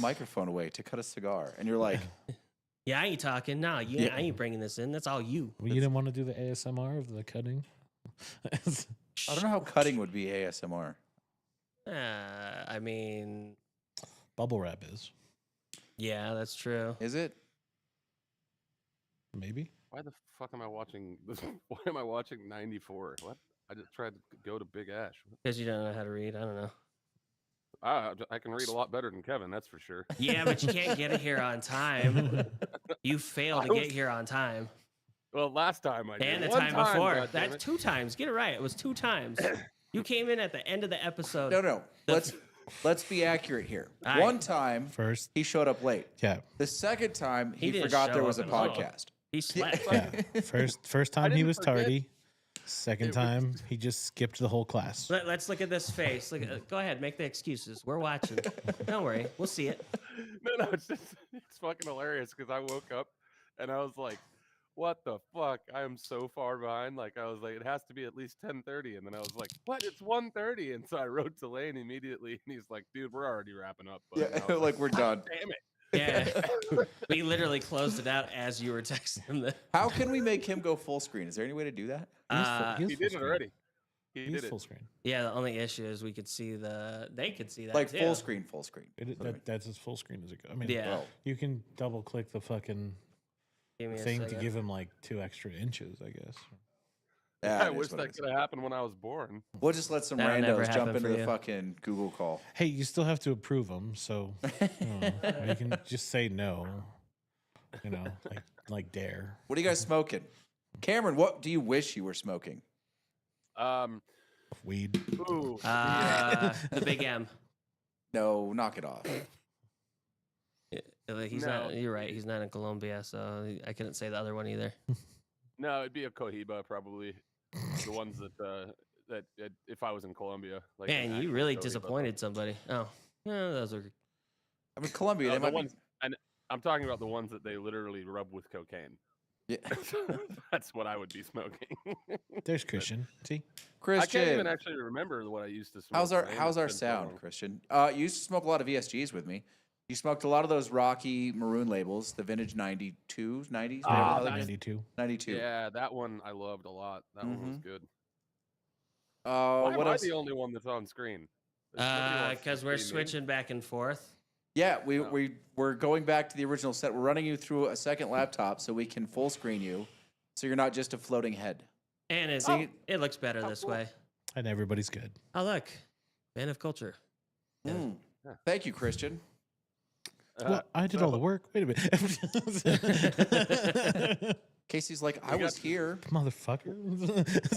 microphone away to cut a cigar, and you're like, Yeah, I ain't talking. No, I ain't bringing this in. That's all you. Well, you didn't want to do the ASMR of the cutting? I don't know how cutting would be ASMR. I mean, Bubble wrap is. yeah, that's true. Is it? Maybe. Why the fuck am I watching this? Why am I watching 94? What? I just tried to go to Big Ash. Because you don't know how to read. I don't know. I can read a lot better than Kevin, that's for sure. Yeah, but you can't get it here on time. You failed to get here on time. Well, last time I did. And the One time before. God damn That's it. 2 times. Get it right. It was 2 times. You came in at the end of the episode. No. Let's be accurate here. All right. One time, First. he showed up late. Yeah. The second time, He he didn't forgot show there was a up at all. podcast. He slept. Yeah. First time he didn't was forget. tardy. Second time he just skipped the whole class. Let's look at this face. Go ahead, make the excuses. We're watching. Don't worry, we'll see it. No, it's fucking hilarious because I woke up and I was like, what the fuck? I am so far behind. Like, I was like, it has to be at least 10:30. And then I was like, what? It's 1:30. And so I wrote to Lane immediately. And he's like, dude, we're already wrapping up. Bud. And I Yeah, was like we're done. damn it. Yeah, we literally closed it out as you were texting him. How can we make him go full screen? Is there any way to do that? He did it already. He He's did it. full screen. Yeah, the only issue is we could see they could see that Like too. full screen. That's as full screen as it goes. I mean, Yeah. Oh. you can double click the fucking Give me a thing to second. give him like 2 extra inches, I guess. Yeah, I it is wish what that it is. could have happened when I was born. We'll just let some That'll never randos jump happen into for the you. fucking Google call. Hey, you still have to approve them, so you can just say no. You know, like dare. What are you guys smoking? Cameron, what do you wish you were smoking? Weed. Ooh. The big M. No, knock it off. He's No. not. You're right. He's not in Colombia, so I couldn't say the other one either. No, it'd be a Cohiba probably. The ones that if I was in Colombia. Like an Man, you actual really Cohiba. disappointed somebody. Oh, yeah, those are. I mean, Colombia, they The might ones, and I'm talking about the ones that they literally rub with cocaine. be. Yeah. That's what I would be smoking. There's Christian. See? I can't Christian, even actually remember what I used to smoke. how's our man. how's our It's been so sound, long. Christian? You used to smoke a lot of ESGs with me. You smoked a lot of those Rocky maroon labels, the vintage 92, 90s, Ah, whatever the hell it is. 92. 92. Yeah, that one I loved a lot. That one was good. What Why am I else? the only one that's on screen? There's nobody else Because to we're see me. switching back and forth. Yeah, Oh. we're going back to the original set. We're running you through a second laptop so we can full screen you, so you're not just a floating head. And it looks better this cool. way. And everybody's good. Oh, look. Man of culture. Yeah. Thank you, Christian. Well, I did all the work. Wait a minute. Casey's like, I was here. Motherfucker.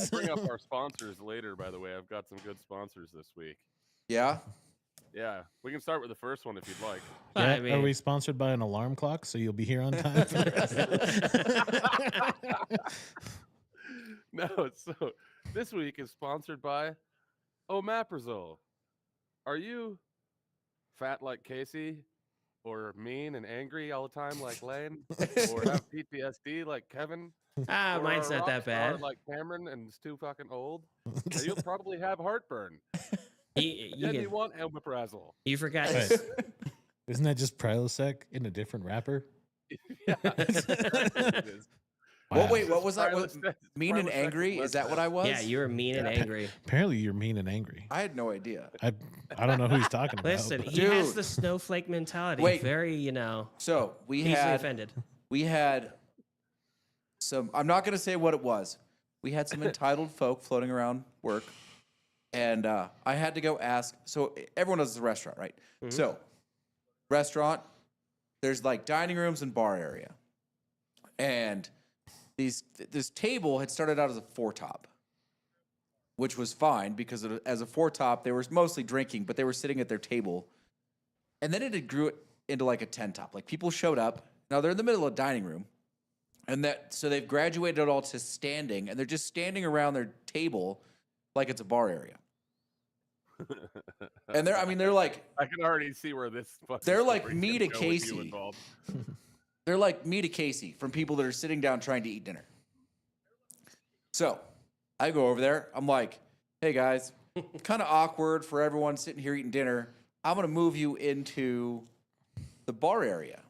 I'll bring up our sponsors later, by the way. I've got some good sponsors this week. Yeah. Yeah, we can start with the first one if you'd like. Yeah, I mean, are we sponsored by an alarm clock so you'll be here on time? For the rest? No, so this week is sponsored by Omeprazole. Are you fat like Casey, or mean and angry all the time like Lane, or have PTSD like Kevin? Or mine's a not rock that star bad. like Cameron and is too fucking old? Then you'll probably have heartburn. You, Then you, you want Omeprazole. you forgot. Wait, isn't that just Prilosec in a different wrapper? Yeah, that's what it is. Well, Wow. wait, what was that? What, Prilosec- mean and Prilosec angry? was Is that less what I was? Yeah, you were mean and angry. Apparently you're mean and angry. I had no idea. I don't know who he's talking about. Listen, but- he has Dude. the snowflake mentality. Wait. Very, So we easily had offended. some. I'm not going to say what it was. We had some entitled folk floating around work, and I had to go ask. So everyone knows it's a restaurant, right? Mhm. So restaurant, there's like dining rooms and bar area, and this table had started out as a 4-top, which was fine because as a 4-top they were mostly drinking, but they were sitting at their table, and then it grew into like a 10-top. Like people showed up. Now they're in the middle of a dining room. And so they've graduated it all to standing, and they're just standing around their table like it's a bar area. And they're like I can already see where this. fucking They're like story me can to go with you Casey. involved. they're like me to Casey from people that are sitting down trying to eat dinner. So I go over there. I'm like, hey guys, kind of awkward for everyone sitting here eating dinner. I'm gonna move you into the bar area.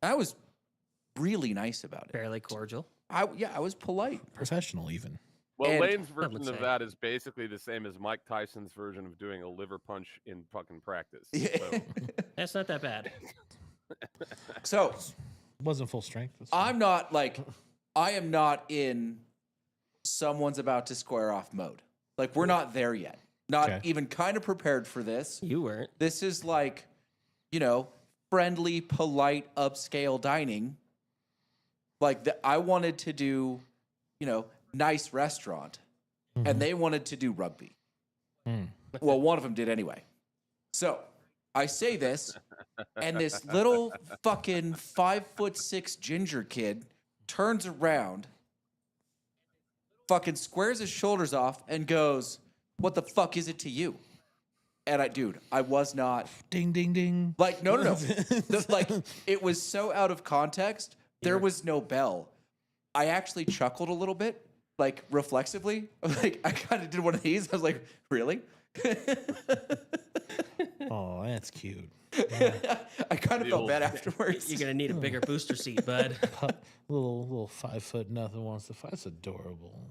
I was really nice about it. Fairly cordial. I was polite. Professional, even. Well, And- Lane's would version say. of that is basically the same as Mike Tyson's version of doing a liver punch in fucking practice. Yeah. So, That's not that bad. So Wasn't full strength. That's fine. I'm not like, I am not in someone's about to square off mode. Like, we're not there yet. Not Okay. even kind of prepared for this. You weren't. This is like, you know, friendly, polite, upscale dining. Like, I wanted to do, you know, nice restaurant, and they wanted to do rugby. Mm. Well, one of them did anyway. So I say this, and this little fucking 5'6" ginger kid turns around, fucking squares his shoulders off, and goes, "What the fuck is it to you?" And I was not Ding, ding, ding. like, no. Like, it was so out of context. There was no bell. I actually chuckled a little bit, like reflexively. Like, I kind of did one of these. I was like, really? Oh, that's cute. I kind of The felt old- bad afterwards. You're gonna need a bigger booster seat, bud. Little 5 foot nothing wants to fight. That's adorable.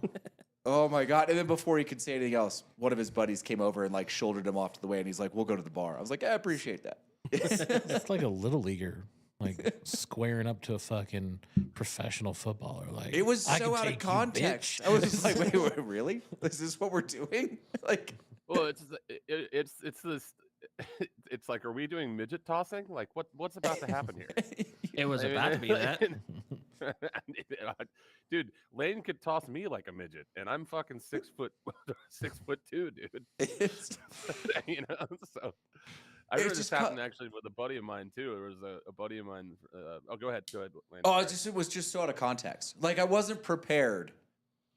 Oh my God. And then before he could say anything else, one of his buddies came over and like shouldered him off to the way, and he's like, "We'll go to the bar." I was like, "I appreciate that." It's like a little leaguer, like squaring up to a fucking professional footballer. Like, It was "I so can out of take you, context. bitch." I was just like, wait, really? Is this what we're doing? Like, well, it's this. It's like, are we doing midget tossing? Like, what's about to happen here? It was I mean, about to be that. Dude, Lane could toss me like a midget, and I'm fucking 6'2", dude. it's- You know, so I It's remember just this cut- happened actually with a buddy of mine too. There was a buddy of mine. Oh, go ahead, Lane. oh, Sorry. it was just so out of context. Like, I wasn't prepared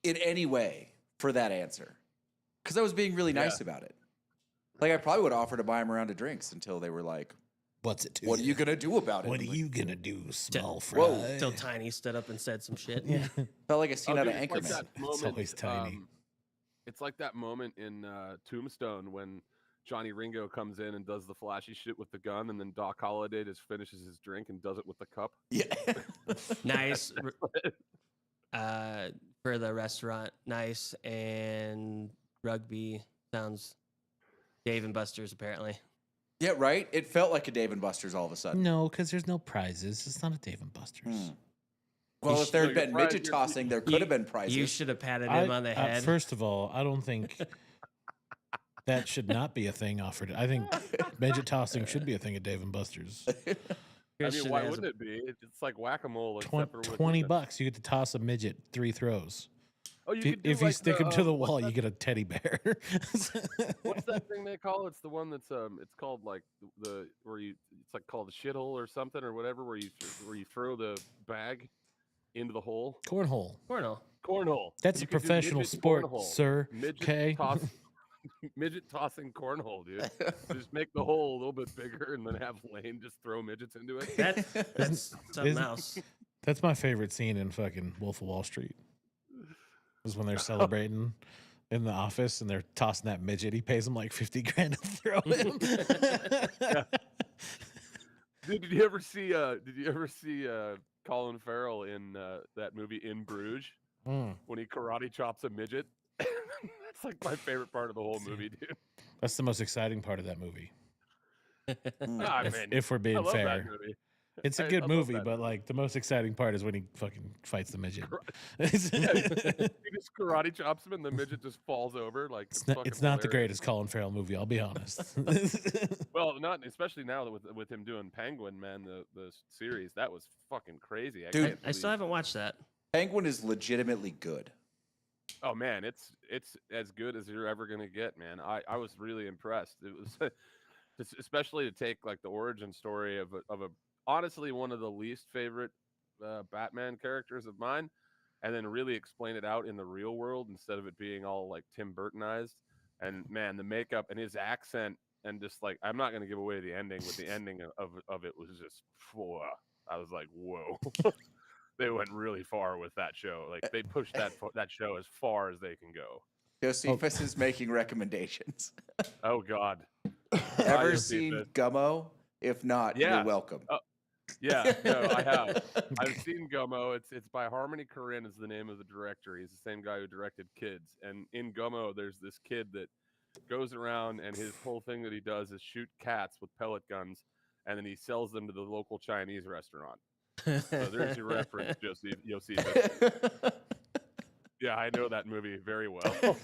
in any way for that answer because I was being really nice about it. Like, I probably would offer to buy him a round of drinks until they were like, What's it to "What are you gonna do about it?" What are I'm like, you gonna do, small fry? Whoa. Till Tiny stood up and said some shit. Yeah. Felt like a scene Oh, out dude, of it's like Anchorman. that moment, always tiny. It's like that moment in Tombstone when Johnny Ringo comes in and does the flashy shit with the gun, and then Doc Holliday just finishes his drink and does it with the cup. Yeah. Nice. For the restaurant, nice, and rugby sounds Dave and Buster's apparently. Yeah, right? It felt like a Dave and Buster's all of a sudden. No, because there's no prizes. It's not a Dave and Buster's. Hmm. Well, You if there had should- been your prize- midget your- tossing, there could have been prizes. You should have patted him on the head. First of all, I don't think that should not be a thing offered. I think midget tossing should be a thing at Dave and Buster's. I Christian mean, why has wouldn't a- it be? It's like whack-a-mole. except for with $20 the- bucks, you get to toss a midget 3 throws. Oh, you If you, could do if you like stick him to the what's wall, that- you get a teddy bear. What's that thing they call it? It's the one that's it's called like the where you it's like called the shithole or something or whatever where you throw the bag into the hole. Cornhole. Cornhole. Cornhole. That's You a could do professional midget sport, cornhole. sir. Midget Okay. toss, midget tossing cornhole, dude. Just make the hole a little bit bigger and then have Lane just throw midgets into it. That's something isn't- else. That's my favorite scene in fucking Wolf of Wall Street. Is when they're celebrating in the office and they're tossing that midget. He pays them like 50 grand to throw him. Dude, did you ever see Colin Farrell in that movie In Bruges Mm, when he karate chops a midget? That's like my favorite part of the whole movie, dude. that's the most exciting part of that movie. Ah, If, man, if we're I being love fair. that movie. It's a I good love movie, that but movie. like the most exciting part is when he fucking fights the midget. Yeah, he just karate chops him and the midget just falls over. Like It's not the fucking hilarious. greatest Colin Farrell movie, I'll be honest. Well, not especially now that with him doing Penguin, man, the series that was fucking crazy. Dude, can't I still believe- haven't watched that. Penguin is legitimately good. Oh man, it's as good as you're ever gonna get, man. I was really impressed. It was especially to take like the origin story of a honestly one of the least favorite Batman characters of mine, and then really explain it out in the real world instead of it being all like Tim Burtonized. And man, the makeup and his accent and just like I'm not gonna give away the ending, but the ending of it was just whoa. I was like, whoa. They went really far with that show. Like they pushed that show as far as they can go. Josephus is making recommendations. Oh God. Ever Josephus. seen Gummo? If not, Yeah. you're welcome. Yeah, no, I have. I've seen Gummo. It's by Harmony Korine is the name of the director. He's the same guy who directed Kids. And in Gummo, there's this kid that goes around and his whole thing that he does is shoot cats with pellet guns, and then he sells them to the local Chinese restaurant. So there's your reference, Josephus. Yeah, I know that movie very well.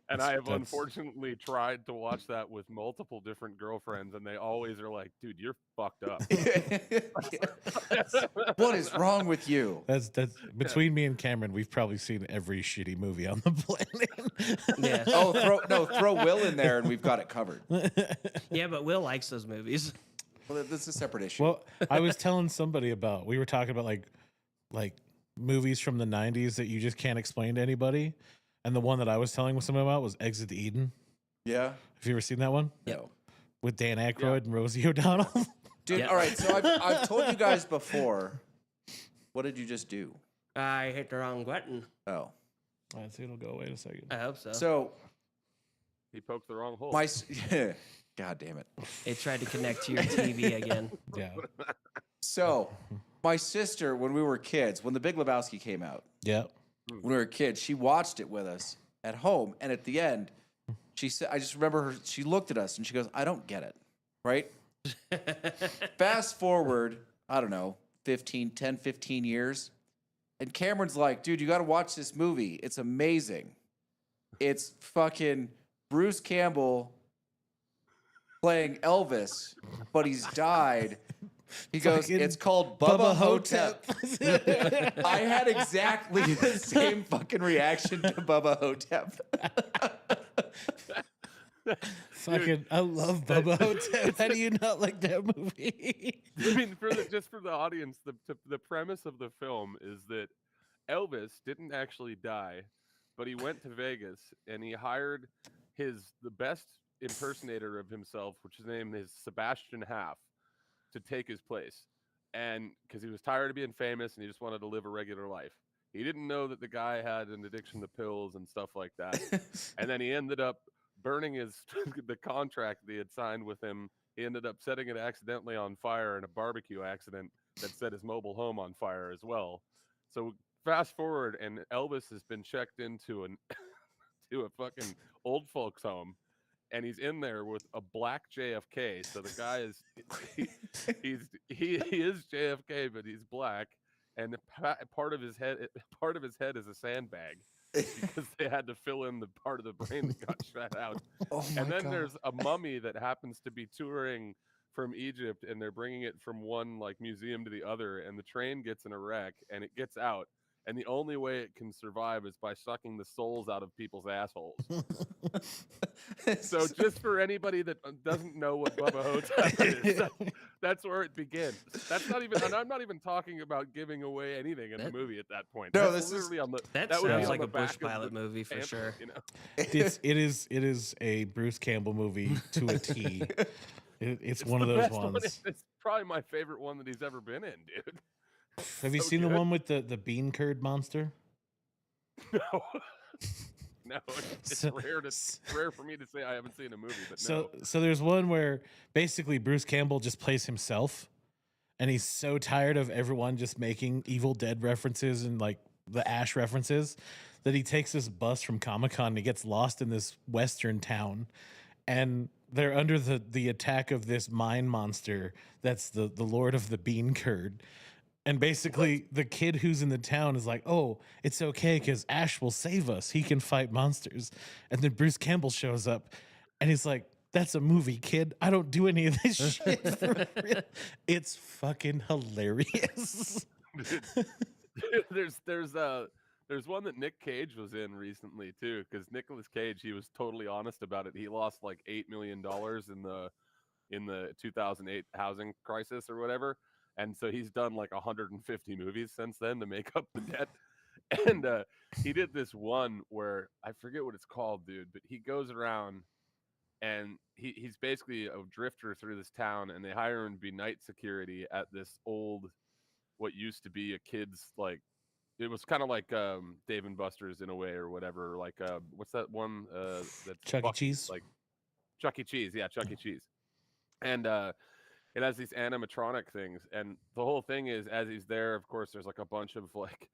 And I have unfortunately tried to watch that with multiple different girlfriends, and they always are like, "Dude, you're fucked up." What is wrong with you? That's between me and Cameron, we've probably seen every shitty movie on the planet. Yeah. Oh, throw Will in there, and we've got it covered. Yeah, but Will likes those movies. Well, this is a separate issue. Well, I was telling somebody about. We were talking about like movies from the '90s that you just can't explain to anybody. And the one that I was telling someone about was Exit Eden. Yeah. Have you ever seen that one? No. With Dan Aykroyd and Rosie O'Donnell? Dude, Yeah. all right. So I've told you guys before. What did you just do? I hit the wrong button. Oh. Let's see, it'll go away in a second. I hope so. So He poked the wrong hole. God damn it. It tried to connect to your TV again. Yeah. So my sister, when we were kids, when The Big Lebowski came out, Yeah. when we were kids, she watched it with us at home, and at the end, she said, "I just remember her. She looked at us and she goes, I don't get it, right?" Fast forward, I don't know, 15 years, and Cameron's like, "Dude, you got to watch this movie. It's amazing. It's fucking Bruce Campbell playing Elvis, but he's died." He goes, Fucking "It's called Bubba Hotep." I had exactly the same fucking reaction to Bubba Hotep. Fucking, I love Bubba Hotep. How do you not like that movie? I mean, just for the audience, the premise of the film is that Elvis didn't actually die, but he went to Vegas and he hired the best impersonator of himself, which his name is Sebastian Haff, to take his place. And because he was tired of being famous and he just wanted to live a regular life. He didn't know that the guy had an addiction to pills and stuff like that. And then he ended up burning the contract that he had signed with him. He ended up setting it accidentally on fire in a barbecue accident that set his mobile home on fire as well. So fast forward, and Elvis has been checked into to a fucking old folks home, and he's in there with a black JFK. So the guy is he is JFK, but he's black, and part of his head is a sandbag because they had to fill in the part of the brain that got shot out. Oh my And then God. there's a mummy that happens to be touring from Egypt, and they're bringing it from one like museum to the other, and the train gets in a wreck and it gets out, and the only way it can survive is by sucking the souls out of people's assholes. So just for anybody that doesn't know what Bubba Hotep is, that's where it begins. That's not even, and I'm not even talking about giving away anything in the movie at that point. No, That's this is- literally on the. That would be sounds on like the a Bush back of pilot the movie for pamphlet, sure. You know? It is a Bruce Campbell movie to a T. It's one of the those best one. ones. It's probably my favorite one that he's ever been in, dude. Have you so seen the good. one with the bean curd monster? No. No, it's So- rare for me to say I haven't seen a movie, but So no. so there's one where basically Bruce Campbell just plays himself, and he's so tired of everyone just making Evil Dead references and like the Ash references that he takes this bus from Comic-Con and he gets lost in this western town, and they're under the attack of this mine monster that's the Lord of the Bean Curd. And basically, the kid who's in the town is like, "Oh, it's okay because Ash will save us. He can fight monsters." And then Bruce Campbell shows up, and he's like, "That's a movie, kid. I don't do any of this shit for real." It's fucking hilarious. There's one that Nick Cage was in recently too, because Nicolas Cage, he was totally honest about it. He lost like $8 million in the 2008 housing crisis or whatever. And so he's done like 150 movies since then to make up the debt. And he did this one where I forget what it's called, dude, but he goes around and he's basically a drifter through this town, and they hire him to be night security at this old, what used to be a kid's, like, it was kind of like Dave and Buster's in a way or whatever. Like, what's that one? That's Chuck E. Cheese? Like Chuck E. Cheese. Yeah, Chuck E. Cheese. and it has these animatronic things, and the whole thing is, as he's there, of course, there's like a bunch of like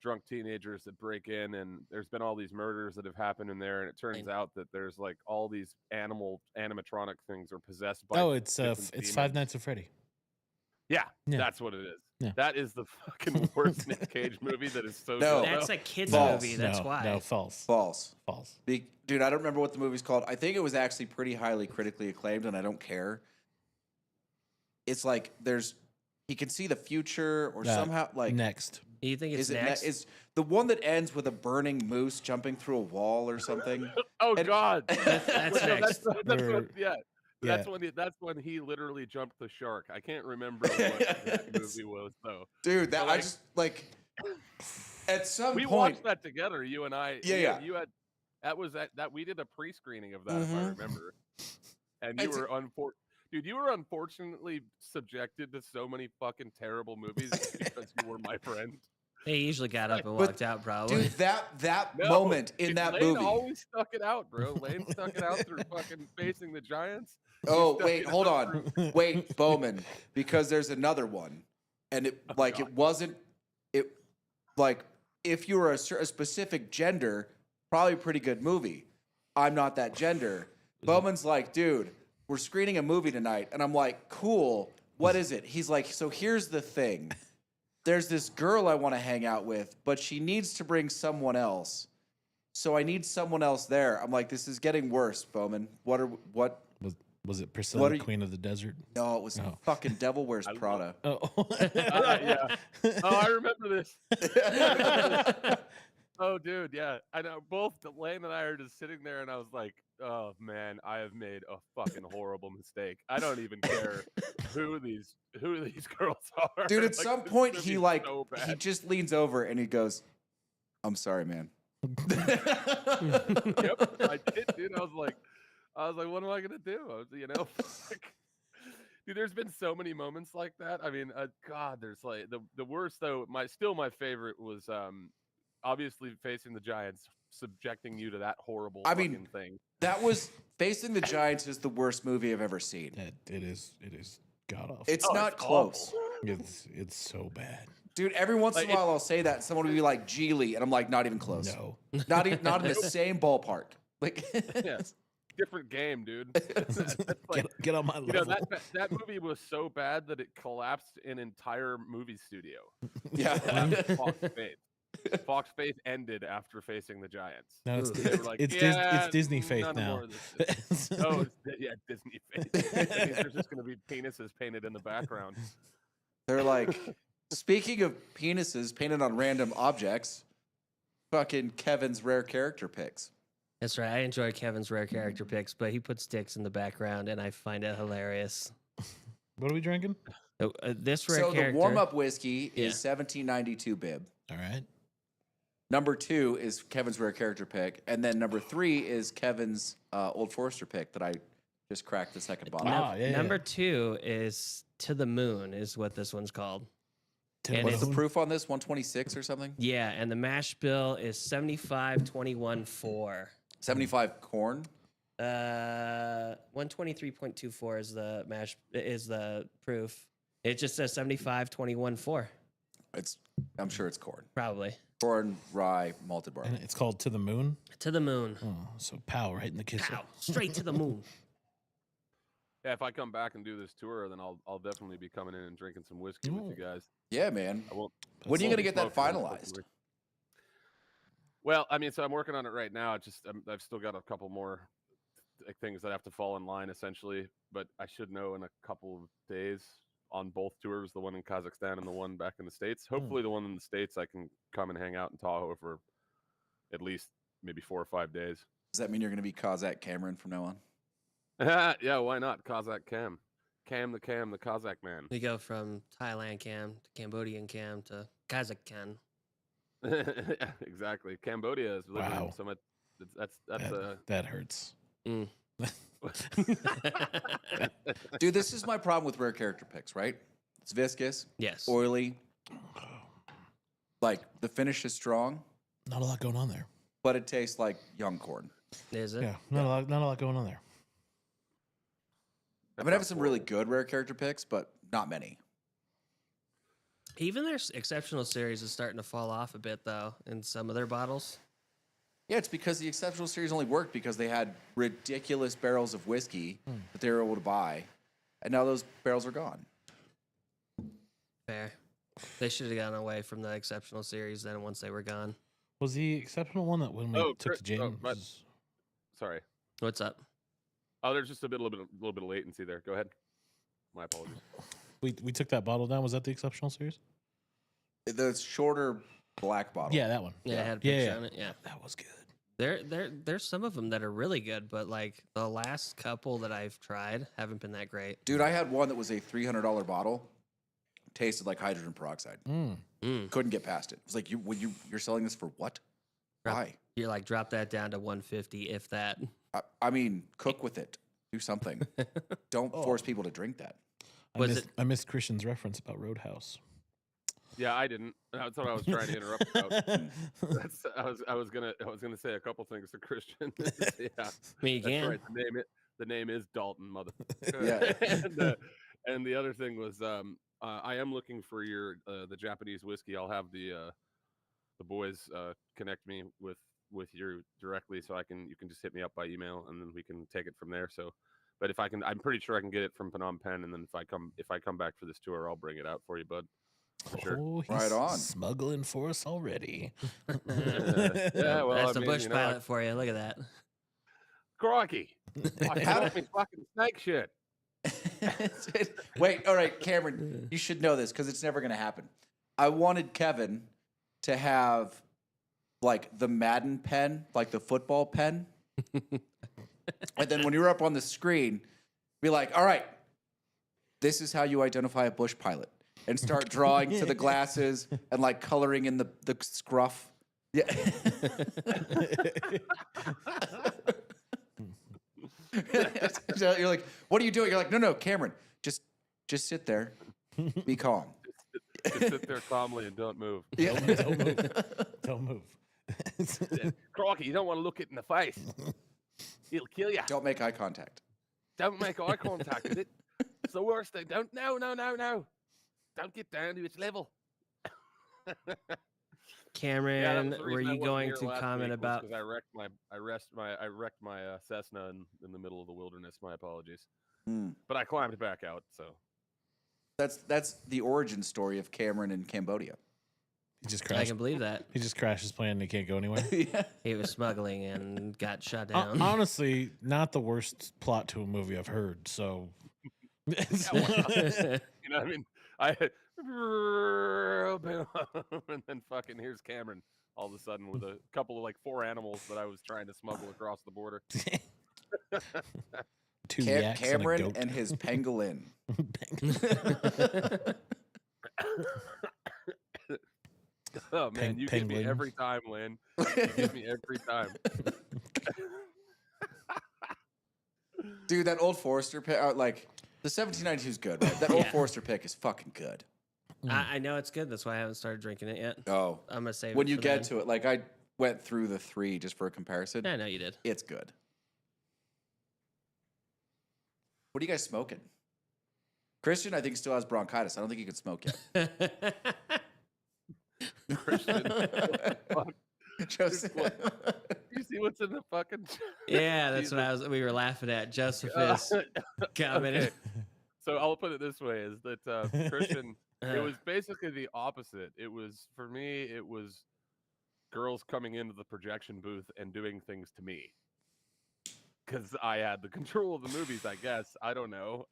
drunk teenagers that break in, and there's been all these murders that have happened in there, and it turns out that there's like all these animatronic things are possessed by it's different Five demons. Nights at Freddy. Yeah, Yeah. that's what it is. Yeah. That is the fucking worst Nick Cage movie that is so No. good. That's a kids False. movie. That's no, why. No, false. False. False. Dude, I don't remember what the movie's called. I think it was actually pretty highly critically acclaimed, and I don't care. It's like he can see the future, or somehow like Next. You think it's is it next? is the one that ends with a burning moose jumping through a wall or something? Oh And- God, That's No, next. that's when he literally jumped the shark. I can't remember what that movie was though. Dude, that But, I like- just like at some We point. watched that together, you and I. Yeah. You had that we did a pre-screening of that, if I Mhm. remember. And you It's- were Dude, you were unfortunately subjected to so many fucking terrible movies because you were my friend. They usually got up and But, walked out, probably. Dude, that No, moment in dude, that Lane movie. always stuck it out, bro. Lane stuck it out through fucking Facing the Giants. Oh, stuck wait, it hold out on. Wait, Bowman, because there's another one. And it like it wasn't it like if you were a specific gender, probably a pretty good movie. I'm not that gender. Bowman's like, dude, we're screening a movie tonight. And I'm like, cool. What is it? He's like, so here's the thing. There's this girl I want to hang out with, but she needs to bring someone else. So I need someone else there. I'm like, this is getting worse, Bowman. What? Was it What Priscilla, are you- Queen of the Desert? No, it was No. fucking Devil Wears I love- Prada. Oh. Yeah. Oh, I remember this. Oh, dude, yeah. I know. Both Lane and I are just sitting there, and I was like, "Oh man, I have made a fucking horrible mistake. I don't even care who these girls are." Dude, at Like, some this point movie's he like so he bad. just leans over and he goes, "I'm sorry, man." Yep, I did, dude. I was like, what am I gonna do? Like, dude, there's been so many moments like that. I mean, God, there's like the worst though. My favorite was obviously Facing the Giants, subjecting you to that horrible I mean, fucking thing. That was Facing the Giants is the worst movie I've ever seen. It is god awful. It's Oh, not it's close. awful. It's so bad. Dude, every once in Like, a while I'll say that and someone will be like Geely and I'm like not even close. No. Not in the same ballpark. Like Yeah. Different game, dude. That's like, Get on my you know, level. that movie was so bad that it collapsed an entire movie studio. yeah. Fox Faith. Fox Faith ended after Facing the Giants. No, it's They were like, it's "Yeah, Disney Faith none now. more of this shit." Oh, yeah, Disney Faith. That means there's just going to be penises painted in the background. They're like, speaking of penises painted on random objects, fucking Kevin's rare character picks. That's right. I enjoy Kevin's rare character picks, but he puts dicks in the background, and I find it hilarious. What are we drinking? This rare So character. the warm-up whiskey Yeah. is 1792 bib. All right. Number 2 is Kevin's rare character pick, and then number 3 is Kevin's Old Forester pick that I just cracked the second bottle. Ah, yeah, yeah. Number 2 is To the Moon, is what this one's called. Tim And What's the Bone. proof on this? 126 or something? Yeah, and the mash bill is 75.21.4. 75 corn. 123.24 is the proof. It just says 75.21.4. I'm sure it's corn. Probably. Corn, rye, malted barley. And it's called To the Moon. To the moon. Oh, so pow right in the kisser. Pow. Straight to the moon. Yeah, if I come back and do this tour, then I'll definitely be coming in and drinking some whiskey with you guys. Yeah, man. I won't. When are you won't gonna be get that smoking, finalized? unfortunately. Well, I mean, so I'm working on it right now. I've still got a couple more things that have to fall in line, essentially. But I should know in a couple of days on both tours, the one in Kazakhstan and the one back in the States. Hopefully, the one in the States, I can come and hang out in Tahoe for at least maybe 4 or 5 days. Does that mean you're going to be Kazakh Cameron from now on? Yeah, why not? Kazakh Cam. The Kazakh man. We go from Thailand cam to Cambodian cam to Kazakh cam. Yeah, exactly. Cambodia is living Wow. so much. That's That hurts. Mm. Dude, this is my problem with rare character picks, right? It's viscous, Yes. oily. Like the finish is strong, Not a lot going on there. but it tastes like young corn. Is it? Yeah, not a lot going on there. I've been having some really good rare character picks, but not many. Even their exceptional series is starting to fall off a bit, though, in some of their bottles. Yeah, it's because the exceptional series only worked because they had ridiculous barrels of whiskey that they were able to buy, and now those barrels are gone. Fair. They should have gotten away from the exceptional series then once they were gone. Was the exceptional one that when we took to James? Sorry. What's up? Oh, there's just a little bit of latency there. Go ahead. My apologies. We took that bottle down. Was that the exceptional series? The shorter black bottle. Yeah, that one. Yeah, it had a picture yeah. on it. Yeah. That was good. There's some of them that are really good, but like the last couple that I've tried haven't been that great. Dude, I had one that was a $300 bottle. Tasted like hydrogen peroxide. Couldn't get past it. It was like, you're selling this for what? Why? You like drop that down to 150, if that. I mean, cook with it. Do something. Don't force people to drink that. I missed Christian's reference about Roadhouse. Yeah, I didn't. That's what I was trying to interrupt about. I was gonna say a couple things to Christian. Yeah, I mean, you can. right. The name is Dalton, mother. Yeah. and the other thing was, I am looking for your the Japanese whiskey. I'll have the boys connect me with you directly, so you can just hit me up by email, and then we can take it from there. So, but if I can, I'm pretty sure I can get it from Phnom Penh, and then if I come back for this tour, I'll bring it out for you, bud. For sure. Oh, he's Right on. smuggling for us already. Yeah, well, That's the bush pilot for you. Look at that. Crikey! I had me fucking snake shit. Wait, all right, Cameron, you should know this because it's never going to happen. I wanted Kevin to have like the Madden pen, like the football pen. And then when you're up on the screen, be like, all right, this is how you identify a bush pilot. And start drawing to the glasses and like coloring in the scruff. Yeah. You're like, what are you doing? You're like, no, Cameron, just sit there, be calm. Just sit there calmly and don't move. Yeah. Don't move. Crikey, you don't want to look it in the face. It'll kill you. Don't make eye contact. Don't make eye contact with it. It's the worst thing. No. Don't get down to its level. Cameron, were you going to comment about? Because I wrecked my Cessna in the middle of the wilderness. My apologies. But I climbed back out. So that's the origin story of Cameron in Cambodia. He just I crashed. can believe that. He just crashed his plane and he can't go anywhere. Yeah. He was smuggling and got shut down. Honestly, not the worst plot to a movie I've heard. So, you know what I mean? And then fucking here's Cameron all of a sudden with a couple of like 4 animals that I was trying to smuggle across the border. 2 yaks Cameron and a goat. and his pangolin. Oh man, you get me every time, Lynn. You get me every time. Dude, that old Forester pick, like the 1792 is good, right? That old Forester pick is fucking good. I know it's good. That's why I haven't started drinking it yet. Oh, I'm gonna save when it you for get then. to it, like I went through the 3 just for a comparison. I know you did. It's good. What are you guys smoking? Christian, I think, still has bronchitis. I don't think he can smoke yet. Christian, Joseph. you see what's in the fucking? Yeah, that's what we were laughing at. Joseph is commenting. Okay. So I'll put it this way: is that Christian? It was basically the opposite. It was for me. It was girls coming into the projection booth and doing things to me because I had the control of the movies. I guess I don't know.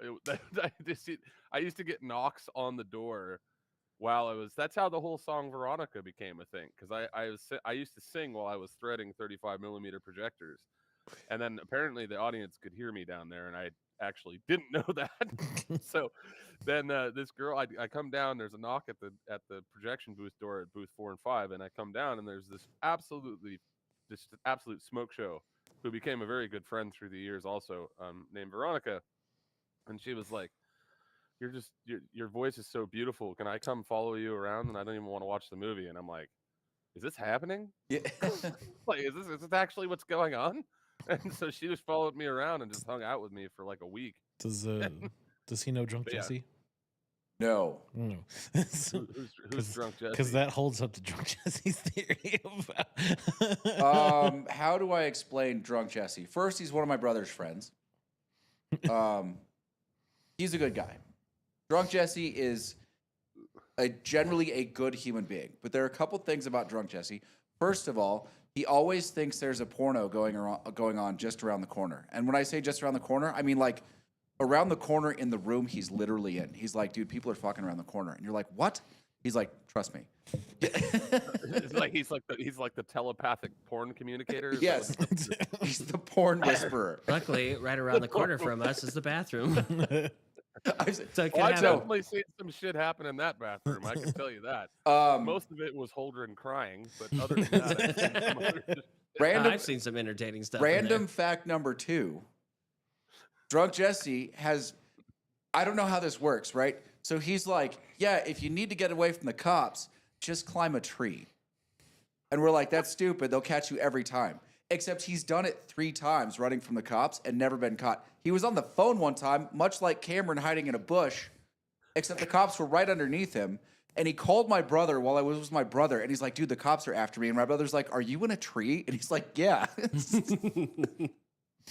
I used to get knocks on the door while I was. That's how the whole song Veronica became a thing. Because I used to sing while I was threading 35mm projectors, and then apparently the audience could hear me down there, and I actually didn't know that. So then this girl, I come down. There's a knock at the projection booth door at booth 4 and 5, and I come down, and there's this absolute smoke show who became a very good friend through the years, also named Veronica, and she was like, your voice is so beautiful. Can I come follow you around? And I don't even want to watch the movie. And I'm like, is this happening? Yeah. Like, is this actually what's going on? And so she just followed me around and just hung out with me for like a week. Does he know Drunk But yeah. Jesse? No. No. Who's Drunk Jesse? Because that holds up to Drunk Jesse's theory about. How do I explain Drunk Jesse? First, he's one of my brother's friends. He's a good guy. Drunk Jesse is generally a good human being, but there are a couple things about Drunk Jesse. First of all, he always thinks there's a porno going on just around the corner. And when I say just around the corner, I mean like around the corner in the room he's literally in. He's like, dude, people are fucking around the corner. And you're like, what? He's like, trust me. It's like he's like the telepathic porn communicator. Is that Yes. what- He's the porn whisperer. Luckily, right around the corner from us is the bathroom. So it could Oh, I've happen. definitely seen some shit happen in that bathroom. I can tell you that. Most of it was Holdren crying, but other than that, I've seen some other shit. Random I've seen some entertaining stuff. in Random fact number 2. Drunk Jesse has, I don't know how this works, right? So he's like, yeah, if you need to get away from the cops, just climb a tree. And we're like, that's stupid. They'll catch you every time. Except he's done it 3 times running from the cops and never been caught. He was on the phone one time, much like Cameron hiding in a bush, except the cops were right underneath him. And he called my brother while I was with my brother. And he's like, dude, the cops are after me. And my brother's like, are you in a tree? And he's like, yeah.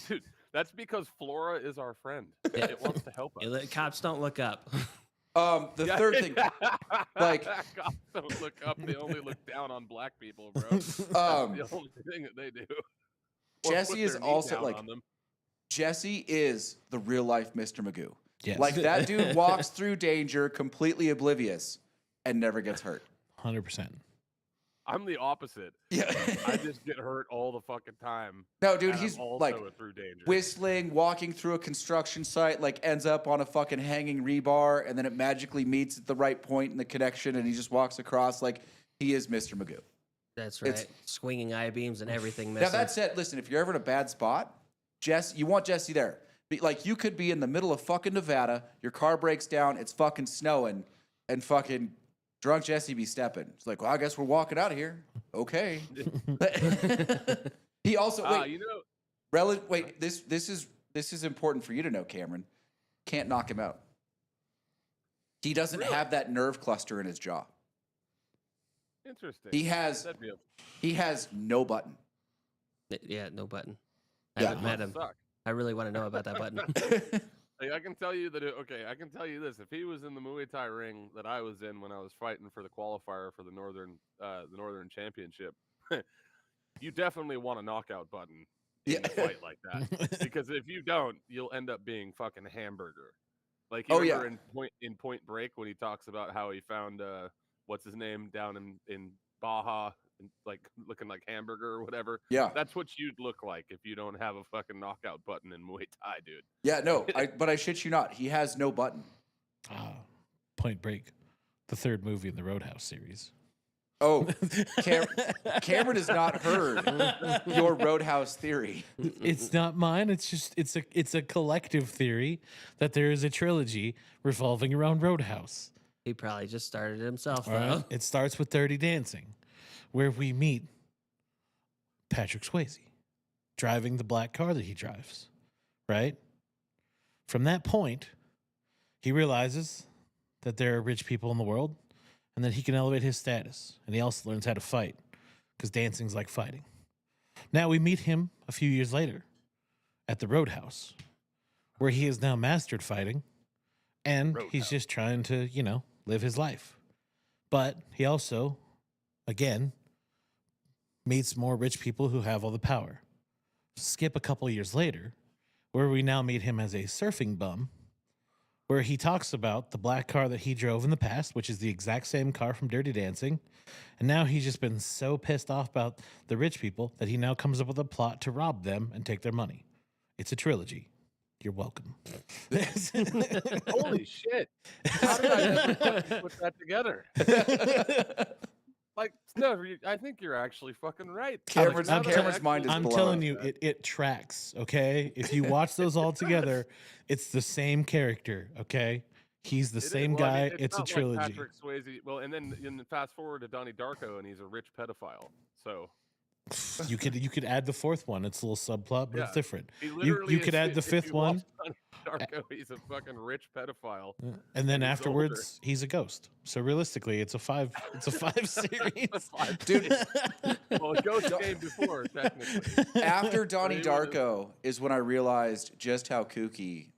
Dude, that's because Flora is our friend. It wants to help us. The cops don't look up. The third thing, like- cops don't look up; they only look down on black people, bro. That's the only thing that they do. Or Jesse put is their knee also, down like- on them. Jesse is the real life Mr. Magoo. Yes. Like that dude walks through danger completely oblivious and never gets hurt. 100%. I'm the opposite. Yeah. I just get hurt all the fucking time. No, dude, and he's I'm also like through danger. whistling, walking through a construction site, like ends up on a fucking hanging rebar, and then it magically meets at the right point in the connection, and he just walks across like he is Mr. Magoo. That's right. It's- Swinging I-beams and everything Now missing. that said, listen, if you're ever in a bad spot, you want Jesse there. Like you could be in the middle of fucking Nevada, your car breaks down, it's fucking snowing, and fucking Drunk Jesse be stepping. It's like, well, I guess we're walking out of here. Okay. He also wait. This is important for you to know, Cameron. Can't knock him out. He doesn't Really? have that nerve cluster in his jaw. Interesting. He has That'd be a no button. Yeah, no button. I Yeah. haven't met him. suck. I really want to know about that button. Like, I can tell you that. I can tell you this: if he was in the Muay Thai ring that I was in when I was fighting for the qualifier for the Northern Championship, you definitely want a knockout button in a fight like that. Because if you don't, you'll end up being fucking hamburger. Like you remember in Point Break when he talks about how he found what's his name down in Baja, like looking like hamburger or whatever. Yeah. That's what you'd look like if you don't have a fucking knockout button in Muay Thai, dude. Yeah, no, but I shit you not. He has no button. Point Break, the 3rd movie in the Roadhouse series. Oh, Cameron has not heard your Roadhouse theory. It's not mine. It's just it's a collective theory that there is a trilogy revolving around Roadhouse. He probably just started it himself, All though. right? It starts with Dirty Dancing, where we meet Patrick Swayze driving the black car that he drives, right? From that point, he realizes that there are rich people in the world and that he can elevate his status. And he also learns how to fight because dancing's like fighting. Now we meet him a few years later at the Roadhouse, where he has now mastered fighting and he's just trying to, live his life. But he also, again, meets more rich people who have all the power. Skip a couple years later, where we now meet him as a surfing bum, where he talks about the black car that he drove in the past, which is the exact same car from Dirty Dancing. And now he's just been so pissed off about the rich people that he now comes up with a plot to rob them and take their money. It's a trilogy. You're welcome. Holy shit! How did I never fucking put that together? Like, no, I think you're actually fucking right. Cameron's Now that I mind is I'm blown. telling you, it tracks, okay? If you watch those all together, it's the same character, okay? He's the It is- same well, I guy. mean, It's a not like trilogy. Patrick Swayze. Well, and then fast forward to Donnie Darko, and he's a rich pedophile. So You could add the fourth one. It's a little subplot, but it's Yeah. different. He You literally could is- add the if fifth you watch one, Donnie Darko, he's a fucking rich pedophile. and then he's afterwards he's a ghost. So realistically, it's a five series. Dude. Well, Ghost came before, technically. After Donnie he would've- Darko is when I realized just how kooky,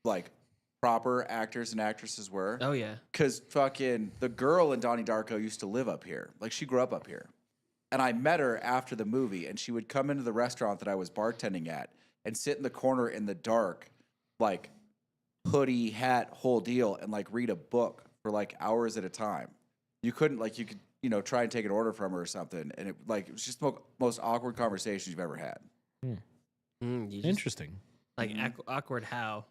like, proper actors and actresses were. Oh yeah. Because fucking the girl in Donnie Darko used to live up here. Like, she grew up up here. And I met her after the movie, and she would come into the restaurant that I was bartending at and sit in the corner in the dark, like, hoodie, hat, whole deal, and, like, read a book for, like, hours at a time. You couldn't, like, you could, you know, try and take an order from her or something. And, it was just the most awkward conversations you've ever had. You just, Interesting. like awkward how?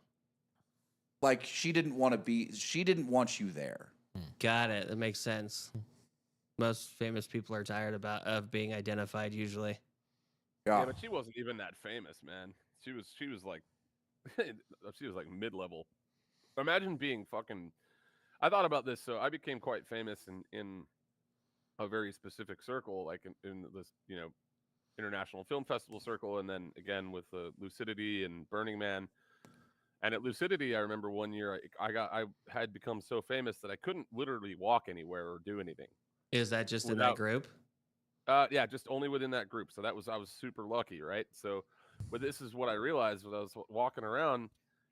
Like, she didn't want you there. Got it. That makes sense. Most famous people are tired of being identified usually. Yeah. Yeah, but she wasn't even that famous, man. She was like she was like mid-level. Imagine being fucking I thought about this, so I became quite famous in a very specific circle, like in this, you know, international film festival circle, and then again with Lucidity and Burning Man. And at Lucidity, I remember one year I had become so famous that I couldn't literally walk anywhere or do anything. Is that just in that group? Yeah, just only within that group. So I was super lucky, right? So, but this is what I realized when I was walking around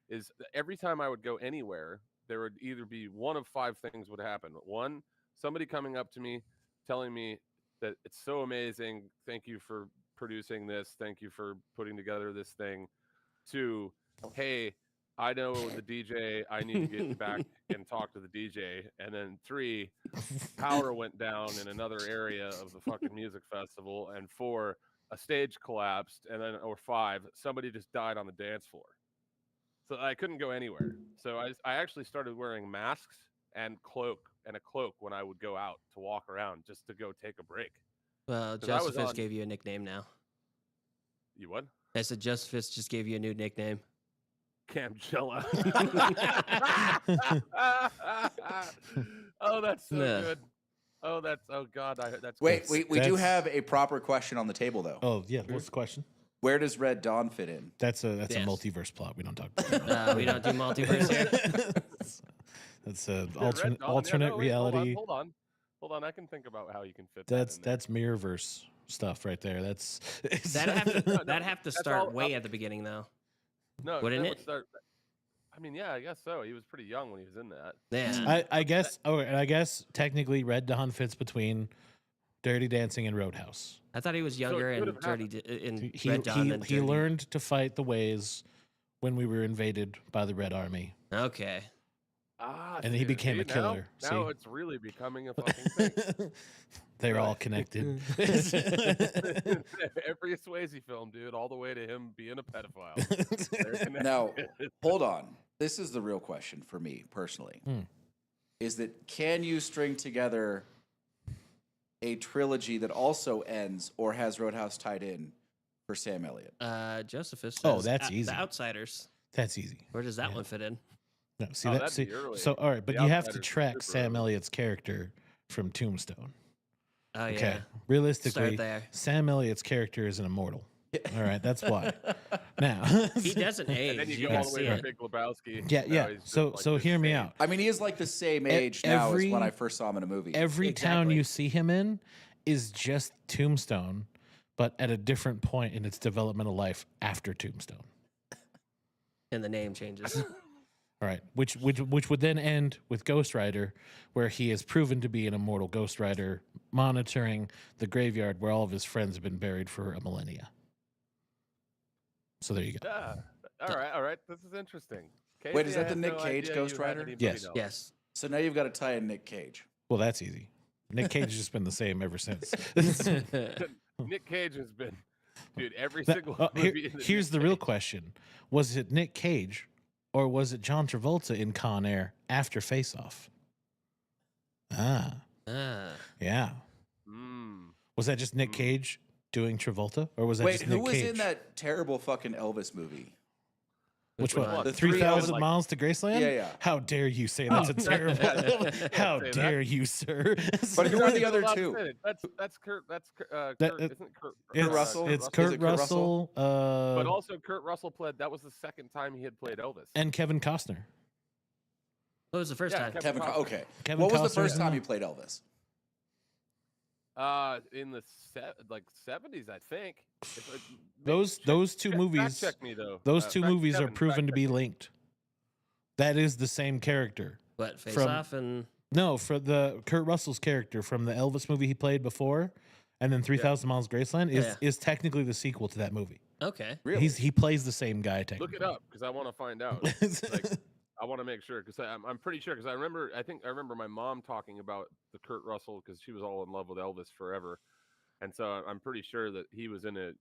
is that every time I would go anywhere, there would either be one of five things would happen. One, somebody coming up to me, telling me that it's so amazing. Thank you for producing this. Thank you for putting together this thing. Two, hey, I know the DJ. I need to get back and talk to the DJ. And then three, power went down in another area of the fucking music festival. And four, a stage collapsed. And then, or five, somebody just died on the dance floor. So I couldn't go anywhere. So I actually started wearing masks and a cloak when I would go out to walk around just to go take a break. Well, 'Cause I was Justice on- gave you a nickname now. You what? I said Justice just gave you a new nickname. Camgella. Oh, that's so Yeah. good. Oh, God, that's Wait, good. we do That's- have a proper question on the table, though. Oh yeah, what's the question? Where does Red Dawn fit in? That's a Yes. multiverse plot. We don't talk about. We don't do multiverse here. That's a Dude, Red alternate Dawn, yeah, alternate no, wait, reality. Hold on. I can think about how you can fit That's that in there. that's mirrorverse stuff right there. That's That'd have to that's start all- way at the beginning though. No, wouldn't that would it? start. I mean, yeah, I guess so. He was pretty young when he was in that. Yeah. I guess. Oh, and I guess technically Red Dawn fits between Dirty Dancing and Roadhouse. I thought he was younger it and could've dirty in He Red Dawn than he Dirty. learned to fight the ways when we were invaded by the Red Army. Okay. Ah, And he became a killer, Now see? it's really becoming a fucking thing. They're all connected. Every Swayze film, dude, all the way to him being a pedophile. They're connected. Now, hold on. This is the real question for me personally. Is that can you string together a trilogy that also ends or has Roadhouse tied in for Sam Elliott? Josephus. Oh, says, that's easy. The Outsiders. That's easy. Where does that Yeah. one fit in? No, see Oh, that. that'd See, be early. so all right, but The you have to Outsiders is track super Sam early. Elliott's character from Tombstone. Oh Okay, yeah. realistically, Start there. Sam Elliott's character is an immortal. All right, that's why. Now, He doesn't age. And then you You go all can the see way to it. Big Lebowski. yeah, Now yeah. he's just, So like, so this hear me sage. out. I mean, he is like the same age now as when every- I first saw him in a movie. Every town Exactly. you see him in is just Tombstone, but at a different point in its developmental life after Tombstone. And the name changes. All right, which would then end with Ghost Rider, where he is proven to be an immortal Ghost Rider, monitoring the graveyard where all of his friends have been buried for a millennia. So there you go. Yeah. All right. This is interesting. Wait, is Casey, I that the had Nick no Cage idea Ghost you had Rider? anybody Yes. else. Yes. So now you've got to tie in Nick Cage. Well, that's easy. Nick Cage has just been the same ever since. Nick Cage has been, dude, every That- single here- movie. in the here's Nick the real Cage- question: was it Nick Cage, or was it John Travolta in Con Air after Face Off? Ah, yeah. Mm. Was that just Nick Cage doing Travolta, or was that Wait, just who Nick was Cage? in that terrible fucking Elvis movie? Which Which one? one? The 3,000 like- miles to Graceland? Yeah, yeah. How dare you say that's a Oh, terrible? How say that. dare you, sir? But who are the other Allowed to two? say it. That's Kurt. That's Kurt. That- Isn't Kurt? It's, Russell? It's Is Kurt it Kurt Russell, But also Kurt Russell played. That was the second time he had played Elvis. and Kevin Costner. What was the first Yeah, time? Kevin. Costner. Okay. Kevin What was the Costner's first in time that. you played Elvis? In the 70s, I think. Those two movies. Fact check me though. Those two Fact- movies are Kevin, proven fact to be check me. linked. That is the same character. What, Face From- Off and No, for the Kurt Russell's character from the Elvis movie he played before, and then 3,000 Miles to Graceland is technically the sequel to that movie. okay. Really? He plays the same guy Look technically. it up because I want to find out. Like, I want to make sure because I'm pretty sure because I remember my mom talking about the Kurt Russell because she was all in love with Elvis forever, and so I'm pretty sure that he was in the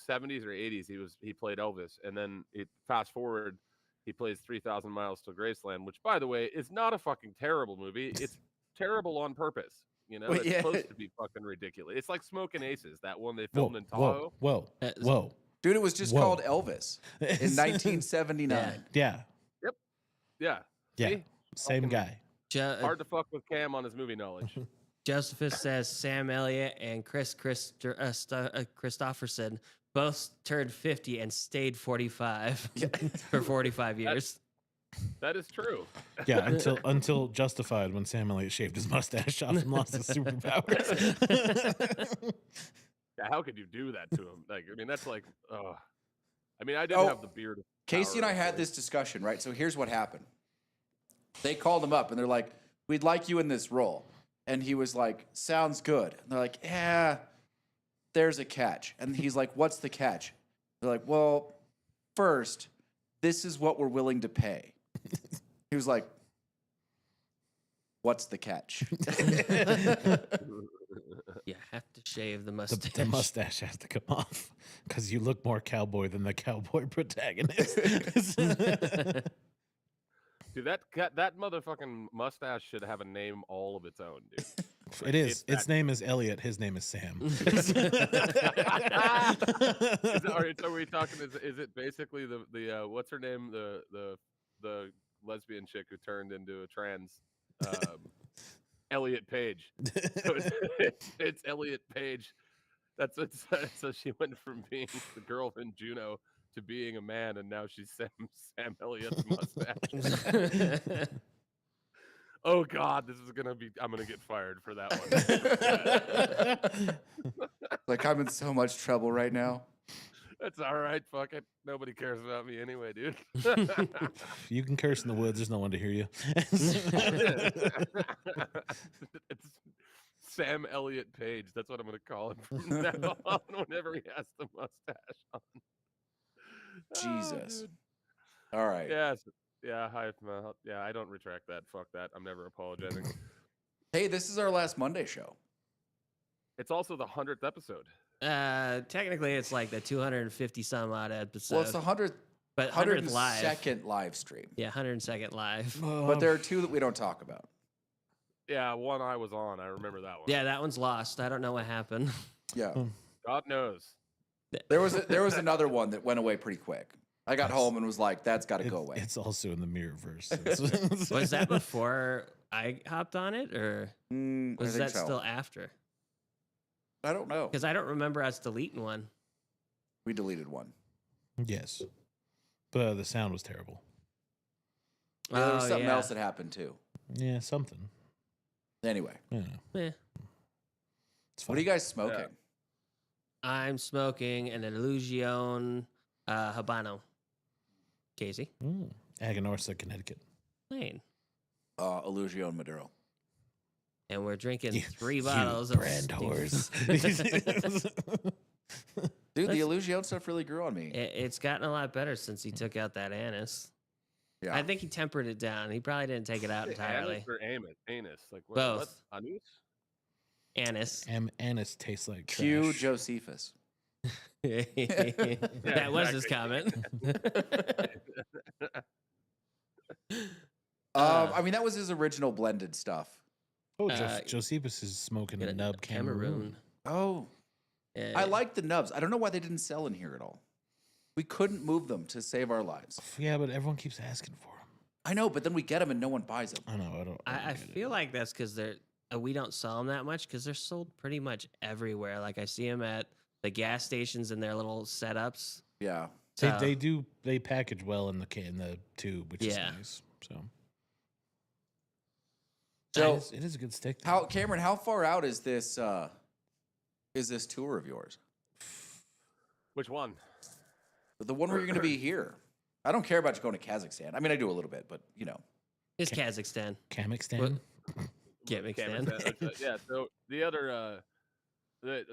70s or 80s. He played Elvis, and then fast forward, he plays 3,000 Miles to Graceland, which by the way is not a fucking terrible movie. It's terrible on purpose. You know, Well, it's yeah. supposed to be fucking ridiculous. It's like Smoking Aces, that one they Whoa, filmed in Tahoe. whoa. Dude, it was just Whoa. called Elvis in 1979. Yeah. Yeah, Yeah, yeah, See? same Fucking- guy. Hard to fuck with Cam on his movie knowledge. Josephus says Sam Elliott and Christopherson both turned 50 and stayed 45 for 45 years. That is true. Yeah, until Justified when Sam Elliott shaved his mustache off and lost his superpowers. Yeah, how could you do that to him? Like, I mean, that's like, I mean, I didn't have the beard. of Casey and power, I had so- this discussion, right? So here's what happened. They called him up and they're like, "We'd like you in this role." And he was like, "Sounds good." And they're like, "Yeah, there's a catch." And he's like, "What's the catch?" They're like, "Well, first, this is what we're willing to pay." He was like, "What's the catch?" You have to shave the The, mustache. the mustache has to come off because you look more cowboy than the cowboy protagonist. Dude, that motherfucking mustache should have a name all of its own, dude. It is. It's Its that- name is Elliot. His name is Sam. Are we talking? Is it basically the what's her name? The lesbian chick who turned into a trans, Elliot Page. So it's Elliot Page. That's it. So she went from being the girl in Juno to being a man, and now she's Sam Elliott's mustache. Oh God, this is gonna be. I'm gonna get fired for that one. Like, I'm in so much trouble right now. That's all right. Fuck it. Nobody cares about me anyway, dude. You can curse in the woods. There's no one to hear you. It's Sam Elliott Page. That's what I'm gonna call him from now on. Whenever he has the mustache on. Jesus. dude. All right. Yes. Yeah. Yeah. I don't retract that. Fuck that. I'm never apologizing. Hey, this is our last Monday show. It's also the 100th episode. Technically, it's like the 250 some odd episode. Well, it's the 100th, but 100th live. 102nd live stream. Yeah, 102nd live. But there are two that we don't talk about. Yeah, one I was on. I remember that one. Yeah, that one's lost. I don't know what happened. Yeah. God knows. There was another one that went away pretty quick. I got home and was like, "That's got to go away." It's also in the Mirrorverse. Was that before I hopped on it, or I was think that so. still after? I don't know. Because I don't remember us deleting one. We deleted one. Yes, but the sound was terrible. Yeah, there was Oh, something yeah. else that happened too. Yeah, something. Anyway, Yeah, Eh. it's what fine. are you guys smoking? I'm smoking an Illusion Habano. Casey, Aganorsa, Connecticut. Lane. Illusion Maduro. And we're drinking You- 3 you bottles of brand Stink- horse. Dude, the Illusion stuff really grew on me. It's gotten a lot better since he took out that anise. Yeah. I think he tempered it down. He probably didn't take it out entirely. Anus or anus? Like what? Both. What? Anus? Anise. Anise tastes like Cue trash. Josephus. That was his comment. I mean, that was his original blended stuff. Oh, Uh, Josephus is smoking a Get nub Cameroon. Oh, Yeah. I like the nubs. I don't know why they didn't sell in here at all. We couldn't move them to save our lives. Yeah, but everyone keeps asking for them. I know, but then we get them and no one buys them. I know. I don't. I get it. feel like that's because they're we don't sell them that much because they're sold pretty much everywhere. Like I see them at the gas stations and their little setups. Yeah. So, They package well in the tube, which is Yeah. nice. So So it is a good stick. how Cameron, how far out is this tour of yours? Which one? The one where you're going to be here. I don't care about you going to Kazakhstan. I mean, I do a little bit, but you know. it's Kazakhstan. Kazakhstan. Kazakhstan. Yeah. So the other,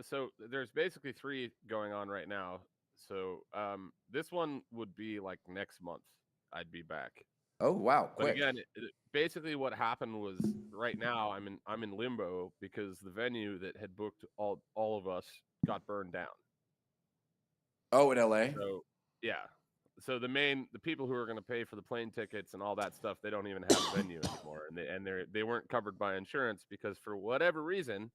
so there's basically 3 going on right now. So this one would be like next month. I'd be back. Oh wow, But quick. again, basically what happened was right now I'm in limbo because the venue that had booked all of us got burned down. Oh, in LA? So yeah. So the people who are going to pay for the plane tickets and all that stuff, they don't even have a venue anymore, and they weren't covered by insurance because for whatever reason,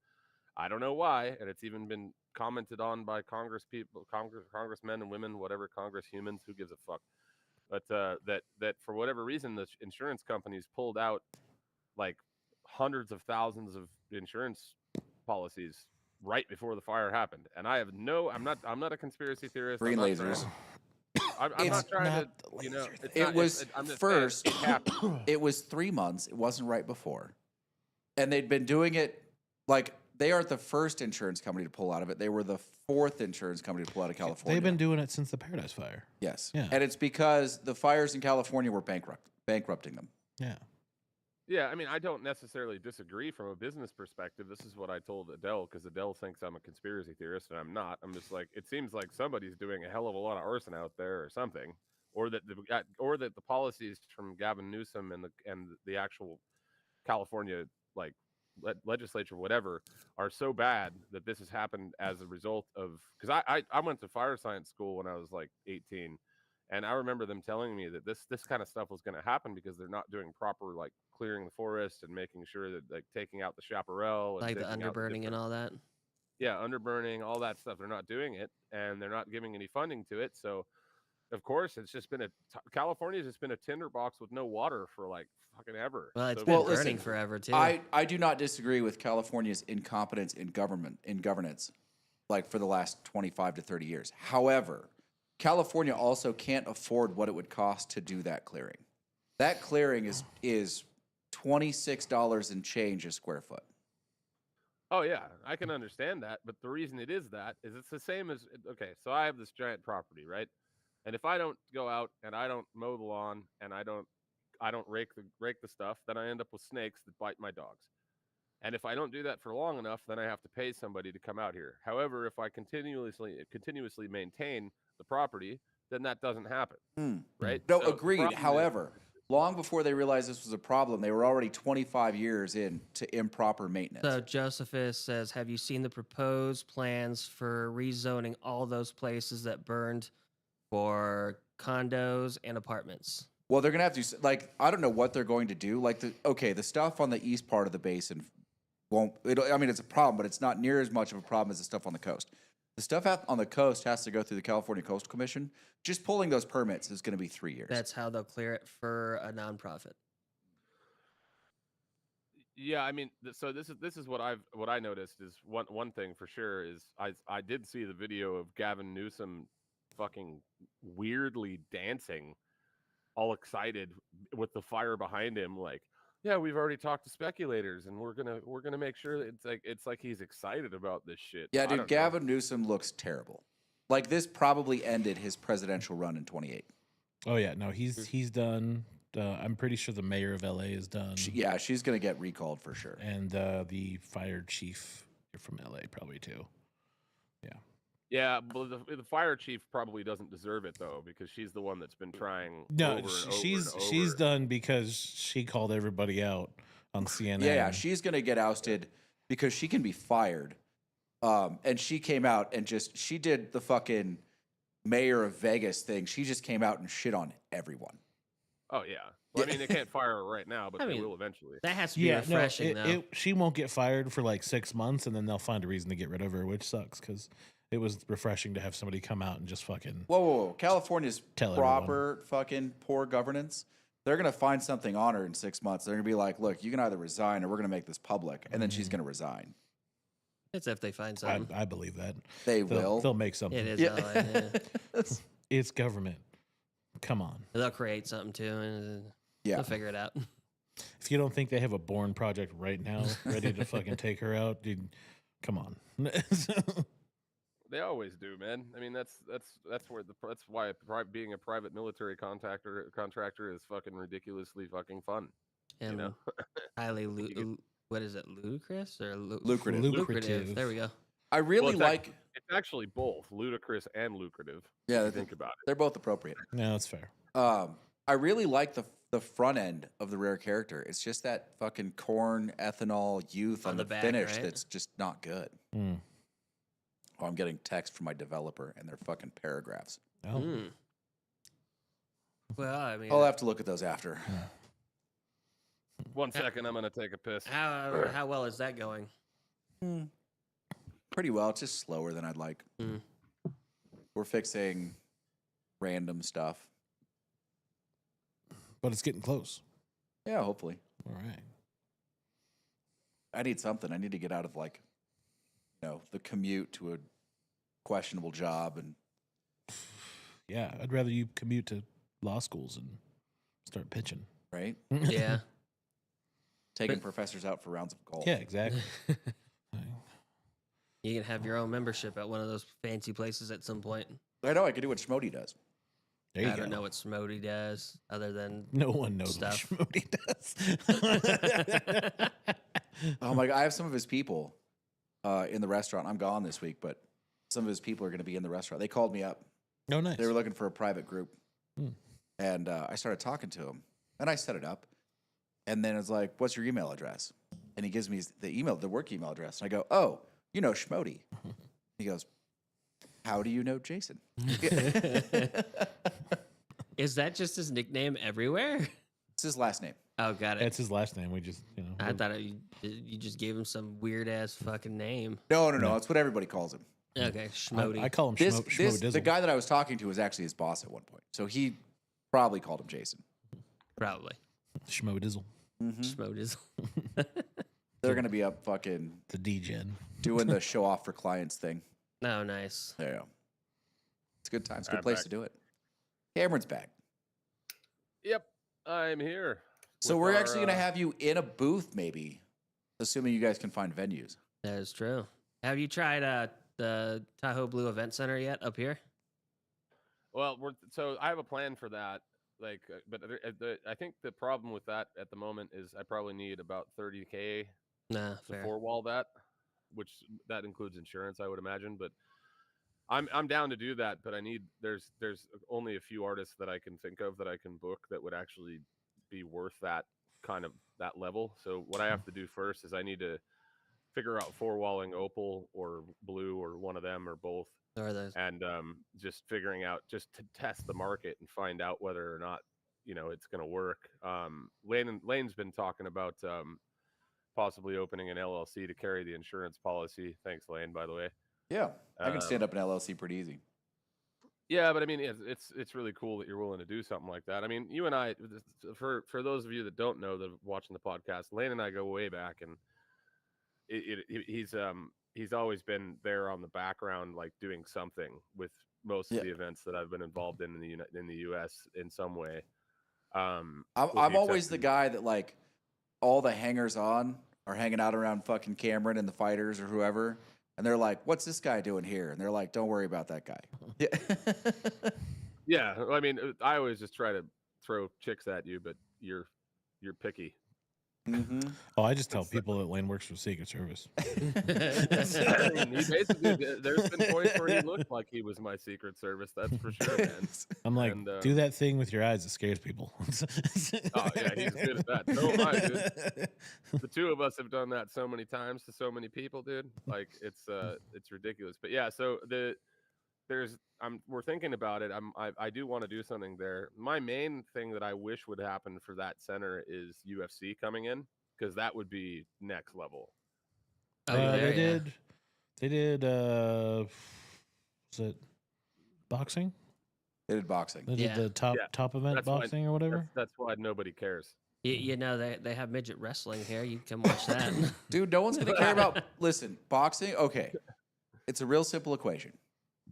I don't know why, and it's even been commented on by congressmen and women, whatever, Congress humans, who gives a fuck. But that for whatever reason, the insurance companies pulled out like hundreds of thousands of insurance policies right before the fire happened, and I'm not a conspiracy theorist. Green I'm not lasers. trying- I'm It's not trying not to, the you know. laser It's thing. It not- was I'm just saying first. it happened. It was 3 months. It wasn't right before. And they'd been doing it like they aren't the first insurance company to pull out of it. They were the 4th insurance company to pull out of California. They've been doing it since the Paradise Fire. Yes. Yeah. And it's because the fires in California were bankrupting them. Yeah. Yeah, I mean, I don't necessarily disagree from a business perspective. This is what I told Adele because Adele thinks I'm a conspiracy theorist, and I'm not. I'm just like, it seems like somebody's doing a hell of a lot of arson out there, or something, or that the policies from Gavin Newsom and the actual California like legislature, whatever, are so bad that this has happened as a result of. Because I went to fire science school when I was like 18. And I remember them telling me that this kind of stuff was going to happen because they're not doing proper like clearing the forest and making sure that like taking out the chaparral and Like the taking out underburning and different- all that. Yeah, underburning, all that stuff. They're not doing it, and they're not giving any funding to it. So, of course, it's just been California's just been a tinderbox with no water for like fucking ever. Well, it's So been Well, burning listen, forever too. I do not disagree with California's incompetence in governance, like for the last 25 to 30 years. However, California also can't afford what it would cost to do that clearing. That clearing is $26 and change a square foot. Oh yeah, I can understand that, but the reason it is that is it's the same as okay, so I have this giant property, right? And if I don't go out and I don't mow the lawn and I don't rake the stuff, then I end up with snakes that bite my dogs. And if I don't do that for long enough, then I have to pay somebody to come out here. However, if I continuously maintain the property, then that doesn't happen, right? No, So the agreed. problem is- However, long before they realized this was a problem, they were already 25 years into improper maintenance. So Josephus says, have you seen the proposed plans for rezoning all those places that burned for condos and apartments? Well, they're gonna have to like I don't know what they're going to do. Like the stuff on the east part of the basin won't. I mean, it's a problem, but it's not near as much of a problem as the stuff on the coast. The stuff on the coast has to go through the California Coastal Commission. Just pulling those permits is going to be 3 years. That's how they'll clear it for a nonprofit. Yeah, I mean, so this is what I noticed is one thing for sure is I did see the video of Gavin Newsom fucking weirdly dancing, all excited with the fire behind him, like, yeah, we've already talked to speculators and we're gonna make sure that it's like he's excited about this shit. Yeah, I dude, don't know. Gavin Newsom looks terrible. Like this probably ended his presidential run in 28. Oh yeah, no, he's done. I'm pretty sure the mayor of LA is done. Yeah, she's going to get recalled for sure. And the fire chief from LA probably too. Yeah, but the fire chief probably doesn't deserve it though because she's the one that's been trying. No, over and over she's and she's over. done because she called everybody out on CNN. Yeah, she's going to get ousted because she can be fired. And she came out and she did the fucking mayor of Vegas thing. She just came out and shit on everyone. Oh yeah. Well, I mean, they can't fire her right now, but I they mean, will eventually. That has to be Yeah, refreshing, no, though. she won't get fired for like 6 months, and then they'll find a reason to get rid of her, which sucks because it was refreshing to have somebody come out and just fucking Whoa. California's tell proper fucking poor governance. They're going to find something on her in 6 months. They're going to be like, look, you can either resign or we're going to make this public. And then she's going to resign. It's if they find everyone. something. I believe that. They'll will. They'll make something. It is. Yeah. It's government. Come on. They'll create something too, and Yeah. they'll figure it out. If you don't think they have a Bourne project right now ready to fucking take her out, dude, come on. They always do, man. I mean, that's why being a private military contractor is fucking ridiculously fucking fun. And You know? highly, what is it, ludicrous or Lucrative. Lucrative. There we go. I really Well, like. It's actually both ludicrous and lucrative. Yeah, If you think about it. they're both appropriate. No, that's fair. I really like the front end of the rare character. It's just that fucking corn ethanol youth on the back, finish right? that's just not good. Mm. Oh, I'm getting text from my developer and they're fucking paragraphs. Oh. Mm. Well, I mean, I'll have to look at those after. 1 second, I'm gonna take a piss. how well is that going? Pretty well. It's just slower than I'd like. Mm. We're fixing random stuff. But it's getting close. Yeah, hopefully. All right. I need something. I need to get out of like, the commute to a questionable job and Yeah, I'd rather you commute to law schools and start pitching. right Yeah. taking professors out for rounds of golf. Yeah, exactly. You can have your own membership at one of those fancy places at some point. I know I could do what Schmody does. There you I go. don't know what Smody does other than No one knows Stuff. what Schmody does. Oh my god, I have some of his people in the restaurant. I'm gone this week, but some of his people are going to be in the restaurant. They called me up. No, nice. They were looking for a private group, Hmm. and I started talking to him, and I set it up, and then it's like, "What's your email address?" And he gives me the work email address, and I go, "Oh, you know Schmody." He goes, "How do you know Jason?" Is that just his nickname everywhere? It's his last name. Oh, got it. That's his last name. We just, I thought you just gave him some weird ass fucking name. No, it's what everybody calls him. Okay, Schmody. I call him The Schmo guy that I was talking to was actually his boss at one point, so he probably called him Jason. Probably. Schmodizzle. Schmodizzle. They're gonna be up fucking The D-Gen. doing the show off for clients thing. Oh, nice. There you go. It's a good time. It's a good I'm place back. to do it. Cameron's back. Yep, I'm here. So with we're our, actually going to have you in a booth, maybe, assuming you guys can find venues. That is true. Have you tried the Tahoe Blue Event Center yet up here? Well, so I have a plan for that. Like, but I think the problem with that at the moment is I probably need about $30K Nah, to fair. four-wall that, which that includes insurance, I would imagine. But I'm down to do that. But there's only a few artists that I can think of that I can book that would actually be worth that kind of that level. So what I have to do first is I need to figure out four-walling Opal or Blue or one of them or both. Or those. And just figuring out, just to test the market and find out whether or not it's going to work. Lane's been talking about possibly opening an LLC to carry the insurance policy. Thanks, Lane, by the way. Yeah, I can stand up an LLC pretty easy. Yeah, but I mean, it's really cool that you're willing to do something like that. I mean, you and I, for those of you that don't know that are watching the podcast, Lane and I go way back, and he's always been there on the background, like doing something with most of the events that I've been involved in the U.S. in some way. I'm always the guy that like all the hangers on are hanging out around fucking Cameron and the fighters or whoever, and they're like, "What's this guy doing here?" And they're like, "Don't worry about that guy." Yeah. Yeah, I mean, I always just try to throw chicks at you, but you're picky. Mm-hmm. Oh, I just tell people that Lane works for Secret Service. I mean, he basically, there's been points where he looked like he was my Secret Service. That's for sure, man. I'm like, And, do that thing with your eyes that scares people. Oh yeah, he's good at that. So am I, dude. The two of us have done that so many times to so many people, dude. Like it's ridiculous. But yeah, so we're thinking about it. I do want to do something there. My main thing that I wish would happen for that center is UFC coming in, because that would be next level. Oh, yeah, They did Was it boxing? They did boxing. They Yeah. did the Yeah. top event That's why- boxing or whatever. That's why nobody cares. You know, they have midget wrestling here. You can watch that. Dude, no one's gonna care about. Listen, boxing. Okay, it's a real simple equation.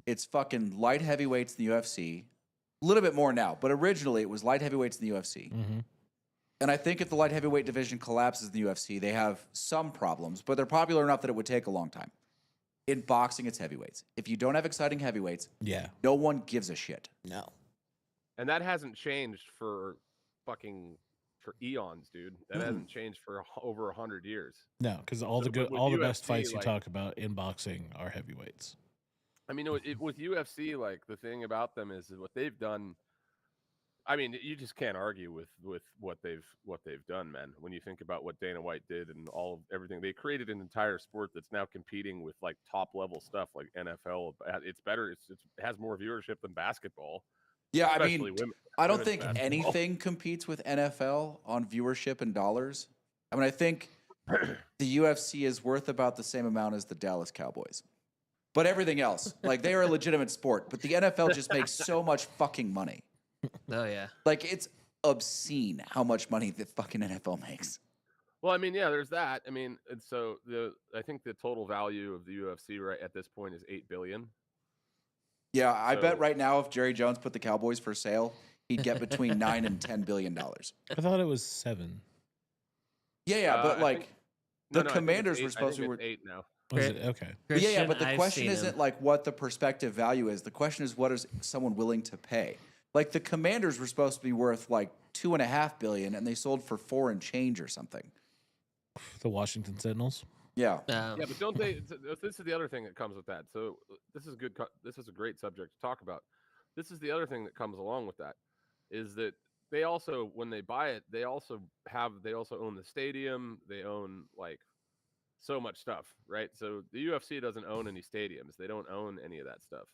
It's fucking light heavyweights in the UFC. A little bit more now, but originally it was light heavyweights in the UFC. Mm-hmm. And I think if the light heavyweight division collapses in the UFC, they have some problems, but they're popular enough that it would take a long time. In boxing, it's heavyweights. If you don't have exciting heavyweights, Yeah. no one gives a shit. No. And that hasn't changed for eons, dude. That hasn't changed for over 100 years. No, because all So the good, with all the best UFC, fights you like- talk about in boxing are heavyweights. I mean, with UFC, like the thing about them is what they've done. I mean, you just can't argue with what they've done, man. When you think about what Dana White did and everything, they created an entire sport that's now competing with like top level stuff like NFL. It's better. It has more viewership than basketball. Yeah, I especially mean, women. I don't women's think basketball. anything competes with NFL on viewership and dollars. I mean, I think the UFC is worth about the same amount as the Dallas Cowboys. But everything else, like they are a legitimate sport, but the NFL just makes so much fucking money. Oh yeah. Like it's obscene how much money the fucking NFL makes. Well, I mean, yeah, there's that. I mean, and so I think the total value of the UFC right at this point is $8 billion. Yeah, I bet So- right now if Jerry Jones put the Cowboys for sale, he'd get between $9 and $10 billion. I thought it was 7. Yeah, but I like think- the I think it's Commanders were 8. supposed to I think were. it's 8 now. Was it? Okay. Yeah, but Christian, the I've question seen isn't him. like what the perspective value is. The question is what is someone willing to pay? Like the Commanders were supposed to be worth like $2.5 billion, and they sold for 4 and change or something. The Washington Sentinels. Yeah, Yeah, but don't they? This is the other thing that comes with that. So this is good. This is a great subject to talk about. This is the other thing that comes along with that, is that they also, when they buy it, they also own the stadium. They own like so much stuff, right? So the UFC doesn't own any stadiums. They don't own any of that stuff.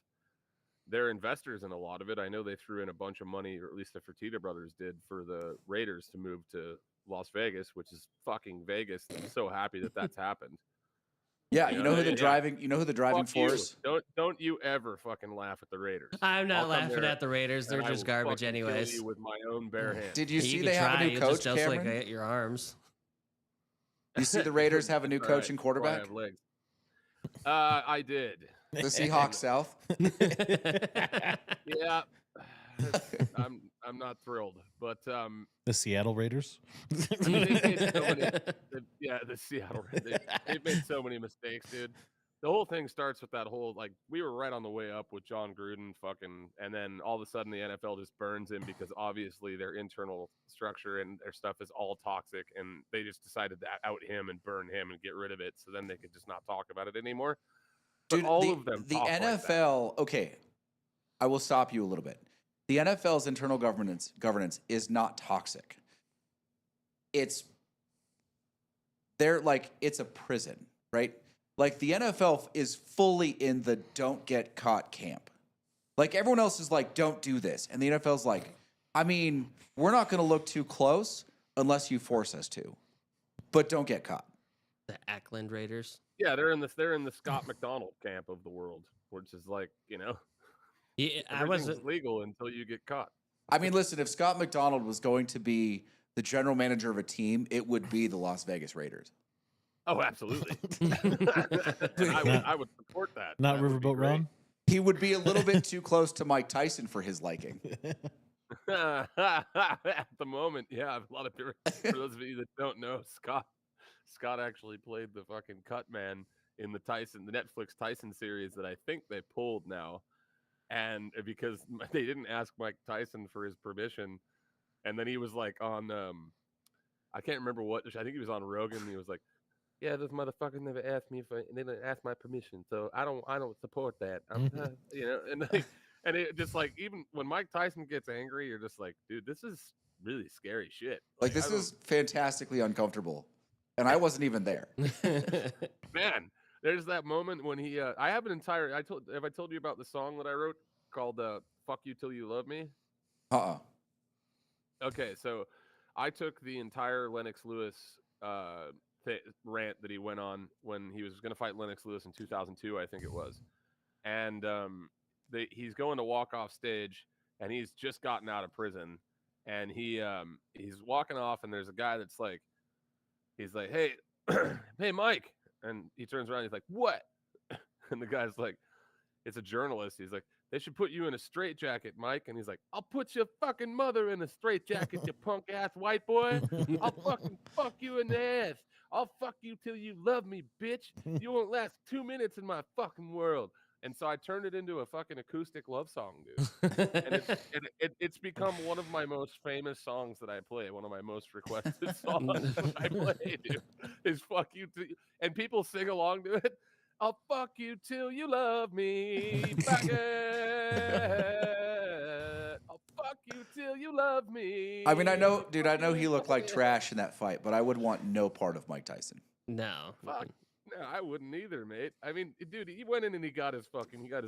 They're investors in a lot of it. I know they threw in a bunch of money, or at least the Fertitta brothers did, for the Raiders to move to Las Vegas, which is fucking Vegas. I'm so happy that that's happened. yeah. You You know, know who the yeah. driving? You know who the driving Fuck you. force? Don't you ever fucking laugh at the Raiders. I'm not I'll come laughing there at the Raiders. They're and I just will garbage fucking kill anyways. you with my own bare hands. Did you You see can they have try, a new you'll coach, just like Cameron? at your arms. You see the Raiders have a new All coach right, and that's why I quarterback? have legs. I did. The Seahawks South. Yeah. I'm not thrilled, but The Seattle Raiders. I mean, they've made so many, the Seattle. They've made so many mistakes, dude. The whole thing starts with that whole, like, we were right on the way up with John Gruden, and then all of a sudden the NFL just burns him because obviously their internal structure and their stuff is all toxic, and they just decided to out him and burn him and get rid of it, so then they could just not talk about it anymore. But Dude, all the, of them the talk like that. NFL. Okay, I will stop you a little bit. The NFL's internal governance is not toxic. It's a prison, right? Like the NFL is fully in the don't get caught camp. Like everyone else is like, don't do this, and the NFL's like, I mean, we're not going to look too close unless you force us to, but don't get caught. The Ackland Raiders. Yeah, they're in the Scott McDonald camp of the world, which is like, Yeah, I everything's wasn't. legal until you get caught. I mean, listen, if Scott McDonald was going to be the general manager of a team, it would be the Las Vegas Raiders. Oh, absolutely. I would support that. Not That would be Riverboat great. Ron. He would be a little bit too close to Mike Tyson for his liking. At the moment, yeah, a lot of people. For those of you that don't know, Scott actually played the fucking cut man in the Netflix Tyson series that I think they pulled now, and because they didn't ask Mike Tyson for his permission, and then he was like on I can't remember what. I think he was on Rogan. And he was like, "Yeah, this motherfucker never asked me for. They didn't ask my permission, so I don't support that." You know, and it just like, even when Mike Tyson gets angry, you're just like, dude, this is really scary shit. Like, this I don't- is fantastically uncomfortable. And I wasn't even there. man. There's that moment when he. I have an entire. Have I told you about the song that I wrote called "Fuck You Till You Love Me"? Okay, so I took the entire Lennox Lewis rant that he went on when he was going to fight Lennox Lewis in 2002, I think it was, and he's going to walk off stage, and he's just gotten out of prison, and he's walking off, and there's a guy that's like, he's like, hey, hey, Mike, and he turns around, he's like, what? And the guy's like, it's a journalist. He's like, they should put you in a straitjacket, Mike. And he's like, I'll put your fucking mother in a straitjacket, you punk ass white boy. I'll fucking fuck you in the ass. I'll fuck you till you love me, bitch. You won't last 2 minutes in my fucking world. And so I turned it into a fucking acoustic love song, dude. And it's become one of my most famous songs that I play. One of my most requested songs that I play, dude, is "Fuck You," and people sing along to it. I'll fuck you till you love me, faggot. I'll fuck you till you love me. I mean, I know he looked like trash in that fight, but I would want no part of Mike Tyson. No. Fuck. No, I wouldn't either, mate. I mean, dude, he went in and he got his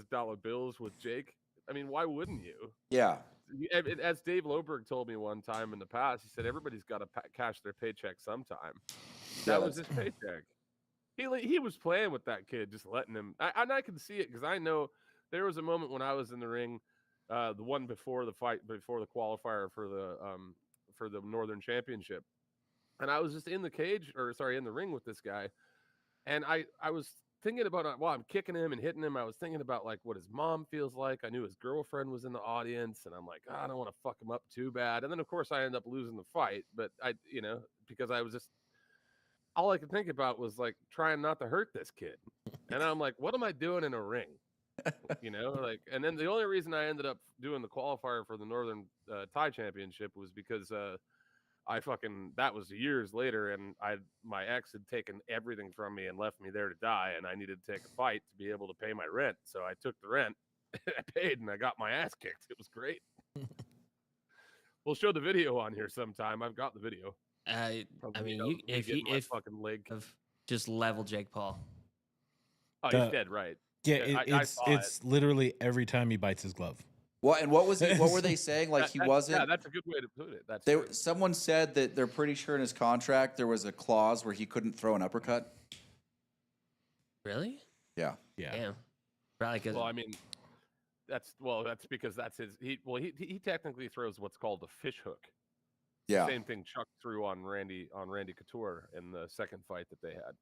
dollar bills with Jake. I mean, why wouldn't you? Yeah. As Dave Loberg told me one time in the past, he said everybody's got to cash their paycheck sometime. That was his paycheck. He was playing with that kid, just letting him. And I can see it because I know there was a moment when I was in the ring, the one before the fight, before the qualifier for the Northern Championship, and I was just in the ring with this guy, and I was thinking about, while I'm kicking him and hitting him, I was thinking about like what his mom feels like. I knew his girlfriend was in the audience, and I'm like, I don't want to fuck him up too bad. And then of course I end up losing the fight, but because I was just. All I could think about was like trying not to hurt this kid. And I'm like, what am I doing in a ring? And then the only reason I ended up doing the qualifier for the Northern Thai Championship was because that was years later, and my ex had taken everything from me and left me there to die, and I needed to take a fight to be able to pay my rent. So I took the rent, I paid, and I got my ass kicked. It was great. We'll show the video on here sometime. I've got the video. I mean, if fucking leg just level Jake Paul. Oh, he's dead, right? Yeah, it's literally every time he bites his glove. What were they saying? Like he wasn't. Yeah, that's a good way to put it. Someone said that they're pretty sure in his contract there was a clause where he couldn't throw an uppercut. Really? Yeah. Damn. Probably because. Well, I mean, that's because that's his. He technically throws what's called a fish hook. Yeah. Same thing Chuck threw on Randy Couture in the second fight that they had.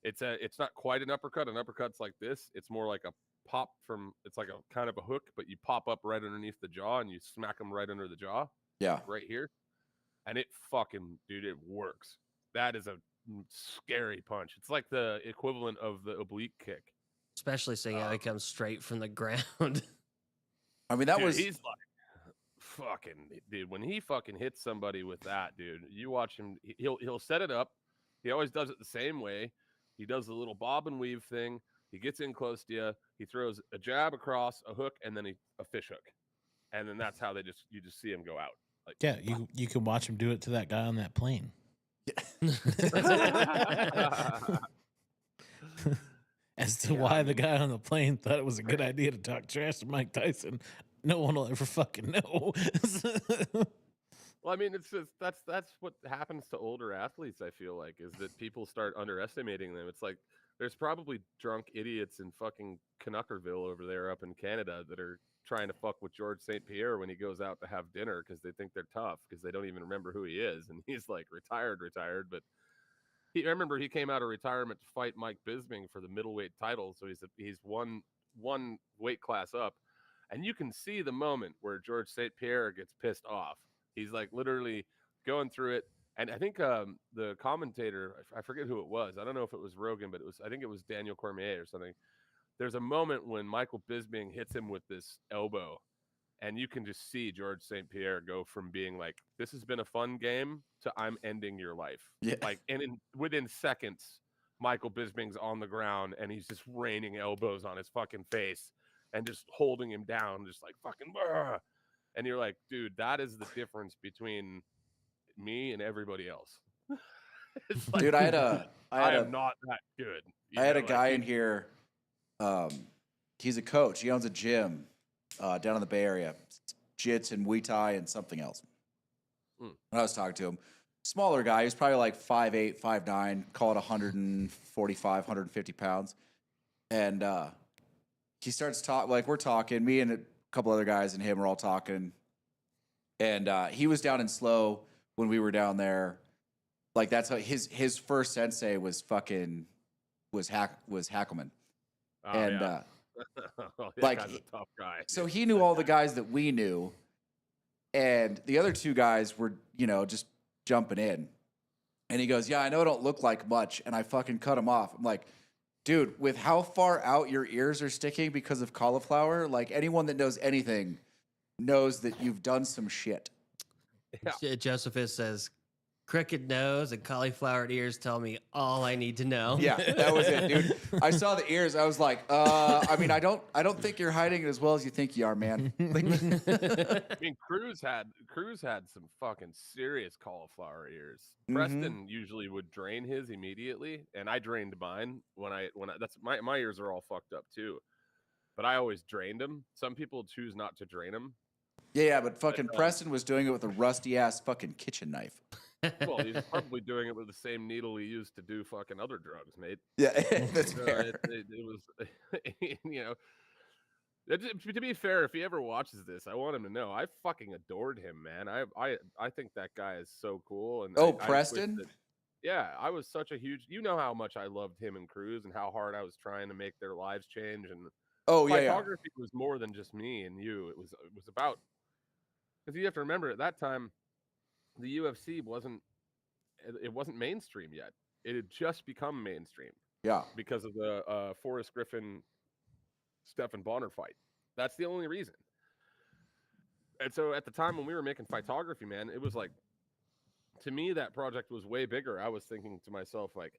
It's not quite an uppercut. An uppercut's like this. It's more like a pop it's like a kind of a hook, but you pop up right underneath the jaw and you smack them right under the jaw. Yeah. Right here. And it works. That is a scary punch. It's like the equivalent of the oblique kick. Especially seeing how he comes straight from the ground. I mean, he's like, fucking dude, when he fucking hits somebody with that, dude, you watch him, he'll set it up. He always does it the same way. He does the little bob and weave thing. He gets in close to you. He throws a jab across, a hook, and then a fish hook. And then that's how you just see him go out. Like, yeah, you can watch him do it to that guy on that plane. As to why the guy on the plane thought it was a good idea to talk trash to Mike Tyson, no one will ever fucking know. Well, I mean, it's just that's what happens to older athletes. I feel like is that people start underestimating them. It's like there's probably drunk idiots in fucking Canuckerville over there up in Canada that are trying to fuck with George St. Pierre when he goes out to have dinner because they think they're tough because they don't even remember who he is, and he's like retired. But I remember he came out of retirement to fight Mike Bisping for the middleweight title, so he's one weight class up. And you can see the moment where George St. Pierre gets pissed off. He's like literally going through it. And I think the commentator, I forget who it was. I don't know if it was Rogan, but I think it was Daniel Cormier or something. There's a moment when Michael Bisping hits him with this elbow. And you can just see George St. Pierre go from being like, this has been a fun game to I'm ending your life. Yeah. Like, and within seconds, Michael Bisping's on the ground and he's just raining elbows on his fucking face. And just holding him down, just like fucking, brr. And you're like, dude, that is the difference between me and everybody else. It's like, dude, I am not that good. I had a guy in here. He's a coach. He owns a gym down in the Bay Area, Jits and Muay Thai and something else. And I was talking to him, smaller guy. He's probably like 5'8", 5'9", call it 145, 150 pounds, and he starts talking, like we're talking, me and a couple other guys and him are all talking. And he was down in Slow when we were down there. Like that's how his first sensei was Hackelman. Oh, And yeah. That like, guy's a tough guy. so he knew all the guys that we knew. And the other two guys were, just jumping in. And he goes, yeah, I know I don't look like much. And I fucking cut him off. I'm like, dude, with how far out your ears are sticking because of cauliflower, like anyone that knows anything knows that you've done some shit. Josephus says, crooked nose and cauliflower ears tell me all I need to know. Yeah, that was it, dude. I saw the ears. I was like, I mean, I don't think you're hiding it as well as you think you are, man. Like, I mean, Cruz had some fucking serious cauliflower ears. Preston usually would drain his immediately, and I drained mine when I that's my ears are all fucked up too. But I always drained them. Some people choose not to drain them. yeah, but fucking Preston was doing it with a rusty ass fucking kitchen knife. Well, he's probably doing it with the same needle he used to do fucking other drugs, mate. Yeah, that's fair. It was, to be fair, if he ever watches this, I want him to know I fucking adored him, man. I think that guy is so cool. And Preston? Yeah, I was such a huge. You know how much I loved him and Cruz, and how hard I was trying to make their lives change. And photography was more than just me and you. It was about, because you have to remember at that time, the UFC wasn't mainstream yet. It had just become mainstream. Yeah, because of the Forrest Griffin, Stephan Bonner fight. That's the only reason. And so at the time when we were making photography, man, it was like, to me, that project was way bigger. I was thinking to myself, like,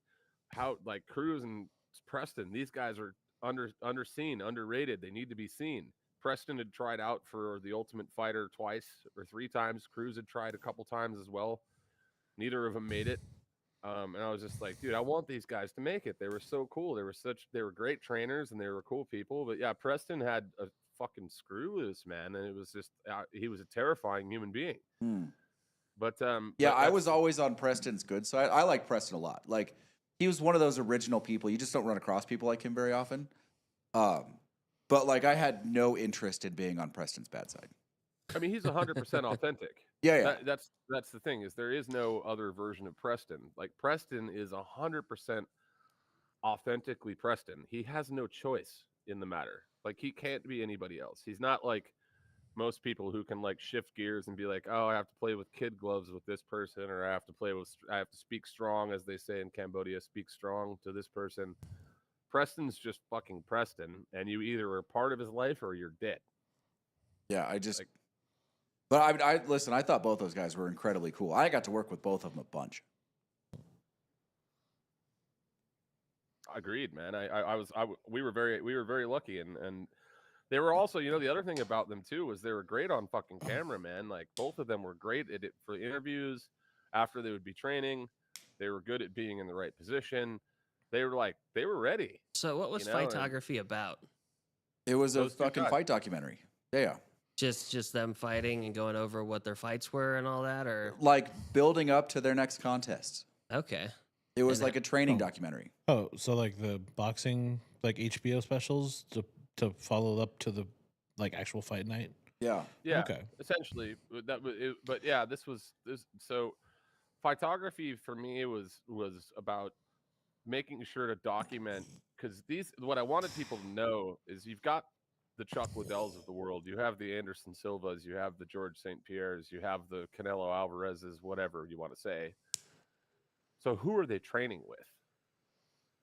how, like, Cruz and Preston, these guys are underseen, underrated. They need to be seen. Preston had tried out for the Ultimate Fighter twice or 3 times. Cruz had tried a couple times as well. Neither of them made it. And I was just like, dude, I want these guys to make it. They were so cool. They were great trainers and they were cool people. But yeah, Preston had a fucking screw loose, man. And it was just, he was a terrifying human being. But I was always on Preston's good side. I like Preston a lot. Like, he was one of those original people. You just don't run across people like him very often. But like, I had no interest in being on Preston's bad side. I mean, he's 100% authentic. Yeah. That's the thing, is there is no other version of Preston. Like, Preston is 100% authentically Preston. He has no choice in the matter. Like, he can't be anybody else. He's not like most people who can like shift gears and be like, oh, I have to play with kid gloves with this person, or I have to speak strong, as they say in Cambodia, speak strong to this person. Preston's just fucking Preston, and you either are part of his life or you're dead. Yeah, but I listen, I thought both those guys were incredibly cool. I got to work with both of them a bunch. Agreed, man. We were very lucky, and they were also, the other thing about them too was they were great on fucking camera, man. Like, both of them were great at it for interviews. After they would be training, they were good at being in the right position. They were ready. So what was photography about? It was a fucking fight documentary. Yeah. Just them fighting and going over what their fights were and all that, or like building up to their next contest. Okay. It was like a training documentary. Oh, so like the boxing, like HBO specials to follow up to the like actual fight night. Yeah. Yeah. Okay. Essentially, but yeah, this. So, photography for me was about making sure to document, because what I wanted people to know is you've got the Chuck Liddells of the world, you have the Anderson Silvas, you have the George St. Pierres, you have the Canelo Alvarez's, whatever you want to say. So who are they training with?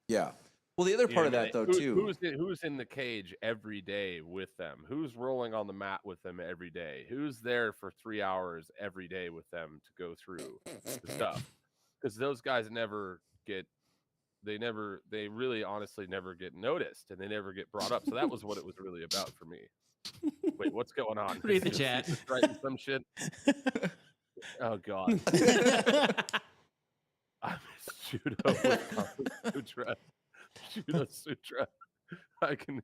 Yeah. Well, the other part of that, though, too. Who's in the cage every day with them? Who's rolling on the mat with them every day? Who's there for 3 hours every day with them to go through the stuff? Because those guys they really honestly never get noticed, and they never get brought up. So that was what it was really about for me. Wait, what's going on? Read the chat. Just writing some shit. Oh, God. I'm Judo Sutra. Judo Sutra. I can.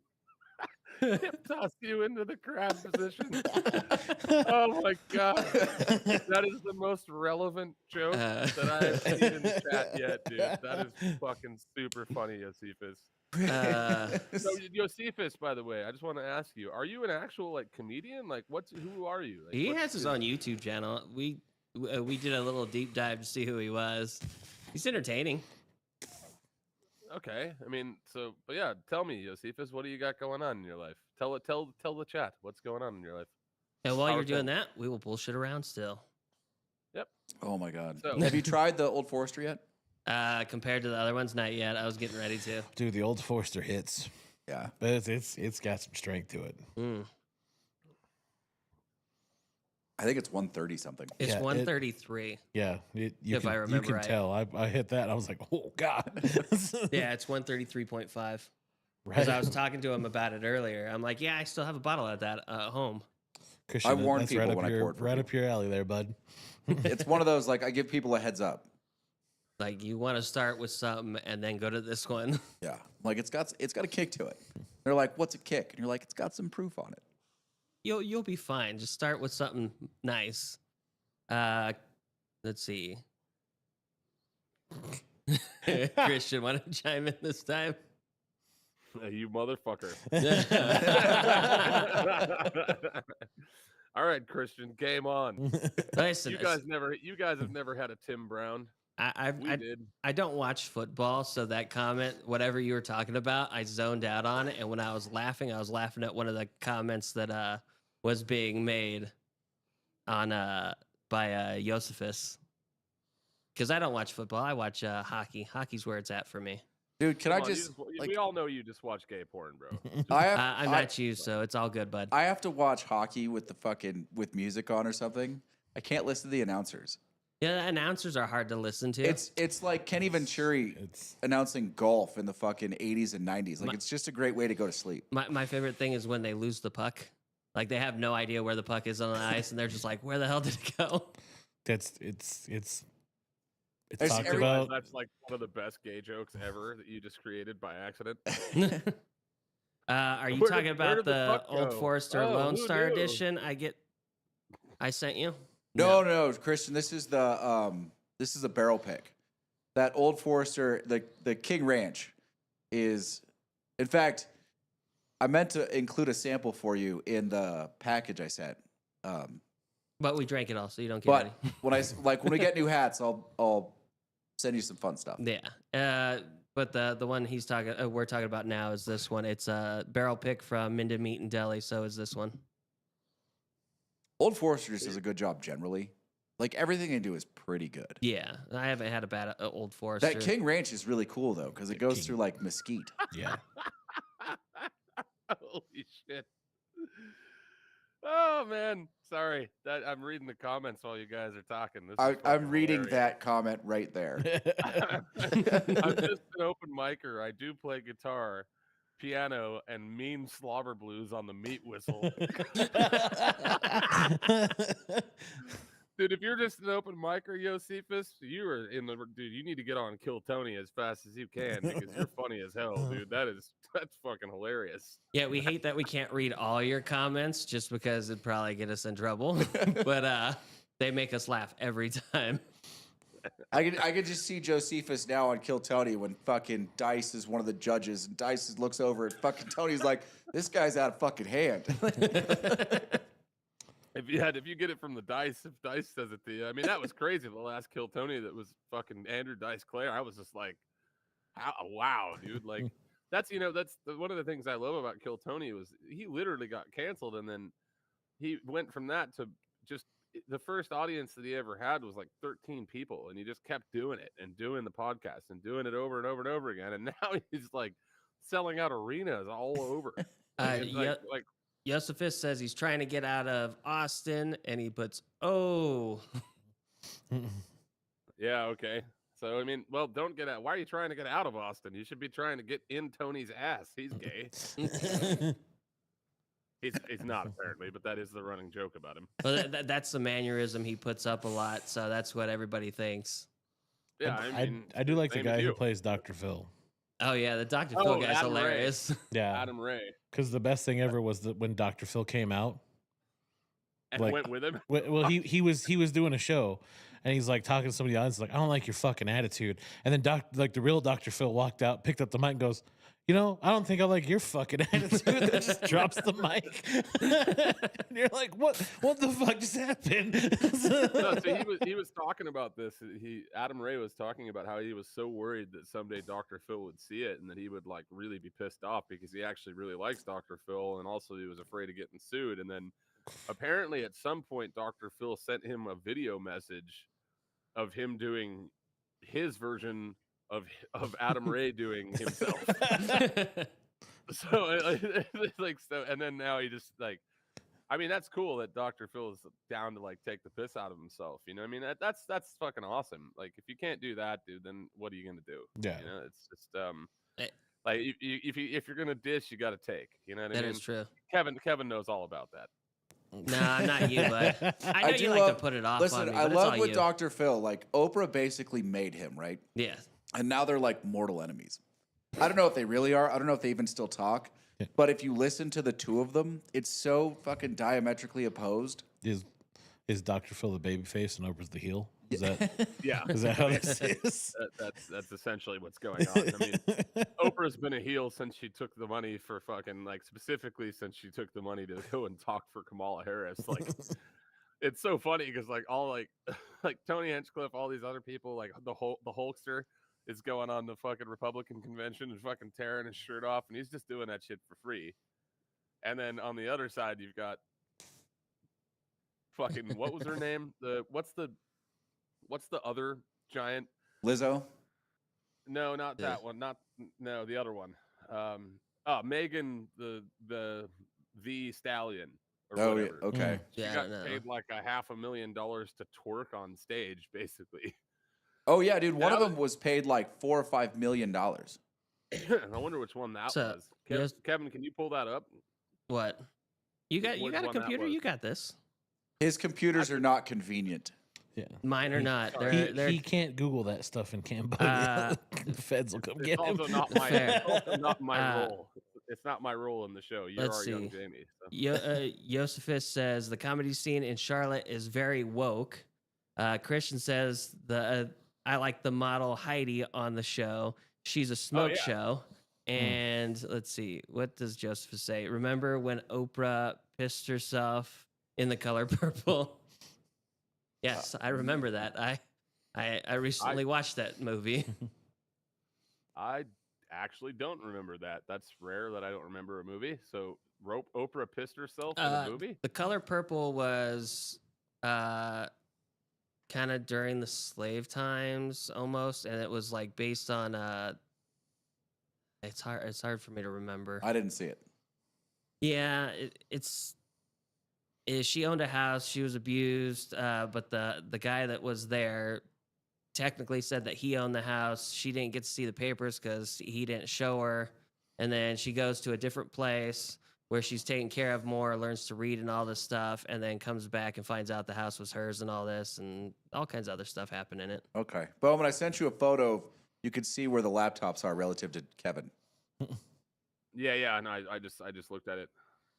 hip toss you into the crab position. Oh my god, that is the most relevant joke that I have seen in the chat yet, dude. That is fucking super funny, Josephus. So Josephus, by the way, I just want to ask you: are you an actual like comedian? Like, who are you? Like, He has his own YouTube channel. We did a little deep dive to see who he was. He's entertaining. Okay, I mean, but yeah, tell me, Josephus, what do you got going on in your life? Tell the chat what's going on in your life. And while How you're are doing things? that, we will bullshit around still. Yep. Oh my god. So- Have you tried the Old Forester yet? Compared to the other ones, not yet. I was getting ready to. Dude, the Old Forester hits, Yeah. but it's got some strength to it. I think it's 130 something. It's Yeah, 133. Yeah, you If can, I remember you can right. tell. I hit that. I was like, oh god. Yeah, it's 133.5. Because Right. I was talking to him about it earlier. I'm like, yeah, I still have a bottle of that at home. Christian, I warned that's people right up when I your, poured for right you. up your alley there, bud. It's one of those, like, I give people a heads up. Like, you want to start with something and then go to this one. Yeah. Like, it's got a kick to it. They're like, what's a kick? And you're like, it's got some proof on it. You'll be fine. Just start with something nice. Let's see. Christian, why don't you chime in this time? You motherfucker. All right, Christian, game on. Listen, You guys have never had a Tim Brown. We did. I don't watch football, so that comment, whatever you were talking about, I zoned out on it. And when I was laughing at one of the comments that was being made on by Josephus. Because I don't watch football, I watch hockey. Hockey's where it's at for me. Dude, can Come I on, just like, we all know you just watch gay porn, bro. I'm not you, so it's all good, bud. I have to watch hockey with with music on or something. I can't listen to the announcers. Yeah, the announcers are hard to listen to. It's like Kenny Venturi announcing golf in the fucking 80s and 90s. Like, it's just a great way to go to sleep. My favorite thing is when they lose the puck. Like, they have no idea where the puck is on the ice, and they're just like, where the hell did it go? It's There's talked every- about. That's like one of the best gay jokes ever that you just created by accident. Are you Where talking did about the the puck Old go? Forester Oh, Lone who Star knew? edition? I sent you. No, Christian. This is a barrel pick. That Old Forester, the King Ranch, is, in fact, I meant to include a sample for you in the package I sent. But we drank it all, so you don't get But any. when we get new hats, I'll send you some fun stuff. Yeah. But the one we're talking about now is this one. It's a barrel pick from Minden Meat and Deli, so is this one. Old Forester just does a good job generally. Like, everything they do is pretty good. Yeah, I haven't had a bad Old Forester. That King Ranch is really cool though, because it goes through like mesquite. Yeah. Holy shit. Oh man, sorry. I'm reading the comments while you guys are talking. This is I'm fucking reading hilarious. that comment right there. I'm just an open micer. I do play guitar, piano, and mean slobber blues on the meat whistle. Dude, if you're just an open micer, Josephus, you are in the dude. You need to get on Kill Tony as fast as you can because you're funny as hell, dude. That's fucking hilarious. Yeah, we hate that we can't read all your comments just because it'd probably get us in trouble. But they make us laugh every time. I could just see Josephus now on Kill Tony when fucking Dice is one of the judges, and Dice looks over at fucking Tony's like, this guy's out of fucking hand. If you get it from the Dice, if Dice says it to you, I mean that was crazy. The last Kill Tony that was fucking Andrew Dice Clare, I was just like, wow, dude. Like that's one of the things I love about Kill Tony was he literally got canceled, and then he went from that to just the first audience that he ever had was like 13 people, and he just kept doing it and doing the podcast and doing it over and over and over again, and now he's like selling out arenas all over. Josephus says he's trying to get out of Austin, and he puts, oh. Yeah, okay. So, I mean, well, don't get out. Why are you trying to get out of Austin? You should be trying to get in Tony's ass. He's gay. He's not, apparently, but that is the running joke about him. Well, that's the mannerism he puts up a lot, so that's what everybody thinks. Yeah, I mean, I do like the same as guy who you. plays Dr. Phil. Oh yeah, the Dr. Oh, Phil guy's Adam Ray. hilarious. Yeah, Adam Ray. because the best thing ever was that when Dr. Phil came out. And Like, went with him. Well, he was doing a show, and he's like talking to somebody in the audience, like, I don't like your fucking attitude. And then the real Dr. Phil walked out, picked up the mic, and goes, I don't think I like your fucking attitude. Then just drops the mic. And you're like, what the fuck just happened? No, so he was talking about this. Adam Ray was talking about how he was so worried that someday Dr. Phil would see it and that he would like really be pissed off because he actually really likes Dr. Phil, and also he was afraid of getting sued. And then apparently at some point Dr. Phil sent him a video message of him doing his version of Adam Ray doing himself. So like, and then now he just like, I mean, that's cool that Dr. Phil is down to like take the piss out of himself. You know what I mean? That's fucking awesome. Like, if you can't do that, dude, then what are you gonna do? Yeah. It's just like if you're gonna dish, you got to take. You know what I mean? That is true. Kevin knows all about that. Nah, not you, but I know you like to put it off Listen, on me. I But it's love all with you. Dr. Phil. Like, Oprah basically made him, right? Yeah. And now they're like mortal enemies. I don't know if they really are. I don't know if they even still talk. But if you listen to the two of them, it's so fucking diametrically opposed. Is Dr. Phil the baby face and Oprah's the heel? Is that Yeah. is that how this is? That's essentially what's going on. I mean, Oprah's been a heel since she took the money for fucking, like, specifically since she took the money to go and talk for Kamala Harris. Like, it's so funny because like all like Tony Hinchcliffe, all these other people, like the Hulkster is going on the fucking Republican convention and fucking tearing his shirt off, and he's just doing that shit for free. And then on the other side, you've got fucking, what was her name? What's the other giant? Lizzo? No, not that one. No, the other one. Megan the Stallion. Or Oh, whatever. yeah. Okay. She Yeah, I got don't know. paid like $500,000 to twerk on stage, basically. Oh, yeah, dude. One of Now- them was paid like $4 or $5 million. I wonder which one that So, was. yes- Kevin, can you pull that up? What? You got Which a one that computer? was. You got this. His computers are not convenient. Yeah. Mine or not. He can't Google that stuff in Cambodia. The feds will come It's get him. also not my, Fair. it's also not my role. It's not my role in the show. You're Let's our young see. Jamie. So. Josephus says the comedy scene in Charlotte is very woke. Christian says I like the model Heidi on the show. She's a smoke yeah. show. And let's see, what does Josephus say? Remember when Oprah pissed herself in The Color Purple? Yes, I remember that. I recently watched that movie. I actually don't remember that. That's rare that I don't remember a movie. So Oprah pissed herself in a movie? The Color Purple was kind of during the slave times almost, and it was like based on it's hard for me to remember. I didn't see it. Yeah, she owned a house, she was abused, but the guy that was there technically said that he owned the house. She didn't get to see the papers because he didn't show her. And then she goes to a different place where she's taken care of more, learns to read and all this stuff, and then comes back and finds out the house was hers and all this, and all kinds of other stuff happened in it. Okay. But when I sent you a photo, you could see where the laptops are relative to Kevin. Yeah. No, I just looked at it.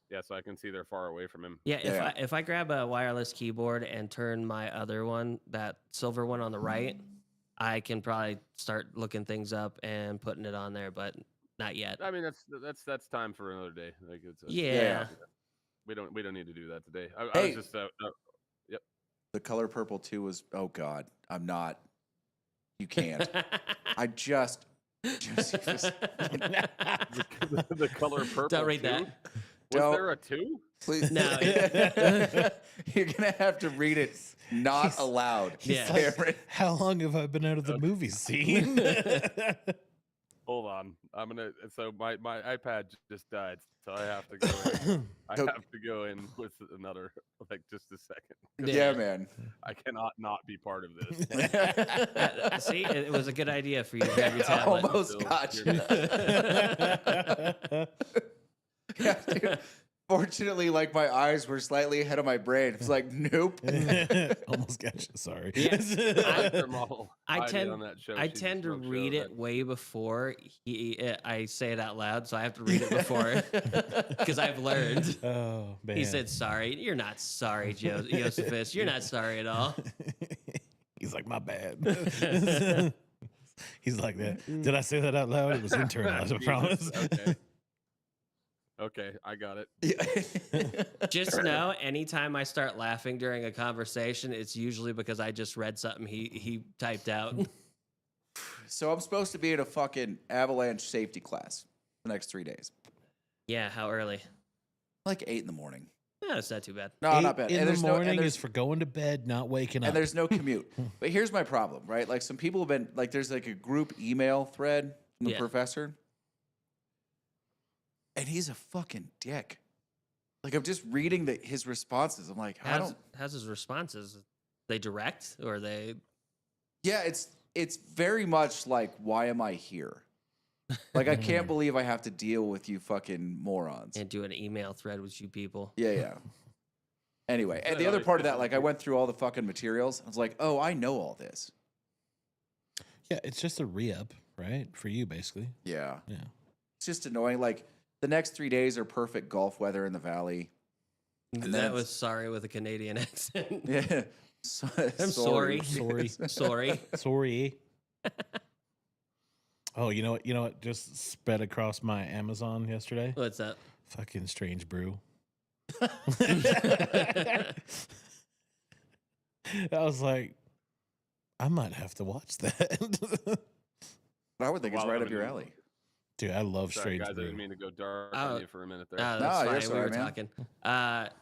Yeah, so I can see they're far away from him. Yeah, if I grab a wireless keyboard and turn my other one, that silver one on the right, I can probably start looking things up and putting it on there, but not yet. I mean, that's time for another day. Like it's Yeah. we don't need to do that today. I Hey. was just The Color Purple 2 was, oh God, I'm not. You can't. I just the Color Purple. Don't read 2? that. Was Don't. there a 2? please. No. You're gonna have to read it not aloud. Yeah. Cameron. How long have I been out of the movie scene? Hold on. I'm gonna. So my iPad just died, so I have to go. I have to go in with another, like, just a second. Yeah, man. I cannot not be part of this. See, it was a good idea for you to grab your tablet. Almost So got you're you. Yeah, dude. Fortunately, like my eyes were slightly ahead of my brain. It's like, nope. Almost got you. Sorry. I tend on that show. I She's a tend to smoke show read it that- way before I say it out loud, so I have to read it before because I've learned. Oh man. He said sorry. You're not sorry, Josephus. You're not sorry at all. He's like, my bad. He's like that. Did I say that out loud? It was internalized, I promise. Okay, I got it. Just know, anytime I start laughing during a conversation, it's usually because I just read something he typed out. So I'm supposed to be in a fucking avalanche safety class the next 3 days. Yeah, how early? Like 8 in the morning. Yeah, it's not too bad. No, not bad. In And the there's morning no, is for going to bed, not waking up. and there's no commute. But here's my problem, right? Like some people have been like, there's like a group email thread from the Yeah. professor, and he's a fucking dick. Like I'm just reading his responses. I'm like, How's his responses? They direct or they? Yeah, it's very much like, why am I here? Like I can't believe I have to deal with you fucking morons. And do an email thread with you people. Yeah. Anyway, and the other part of that, like I went through all the fucking materials. I was like, oh, I know all this. Yeah, it's just a re-up, right? For you, basically. Yeah. Yeah. It's just annoying. Like the next 3 days are perfect golf weather in the valley. And That was sorry with a Canadian accent. Yeah. I'm sorry. Sorry. Sorry. Sorry. Oh, you know what just spread across my Amazon yesterday? What's that? Fucking Strange Brew. I was like, I might have to watch that. I would think it's Well, right I up your mean, alley. Dude, I love Sorry, Strange guys, I Brew. didn't mean to go dark Oh. on you for a minute there. That's No, fine. you're We sorry, were man. talking.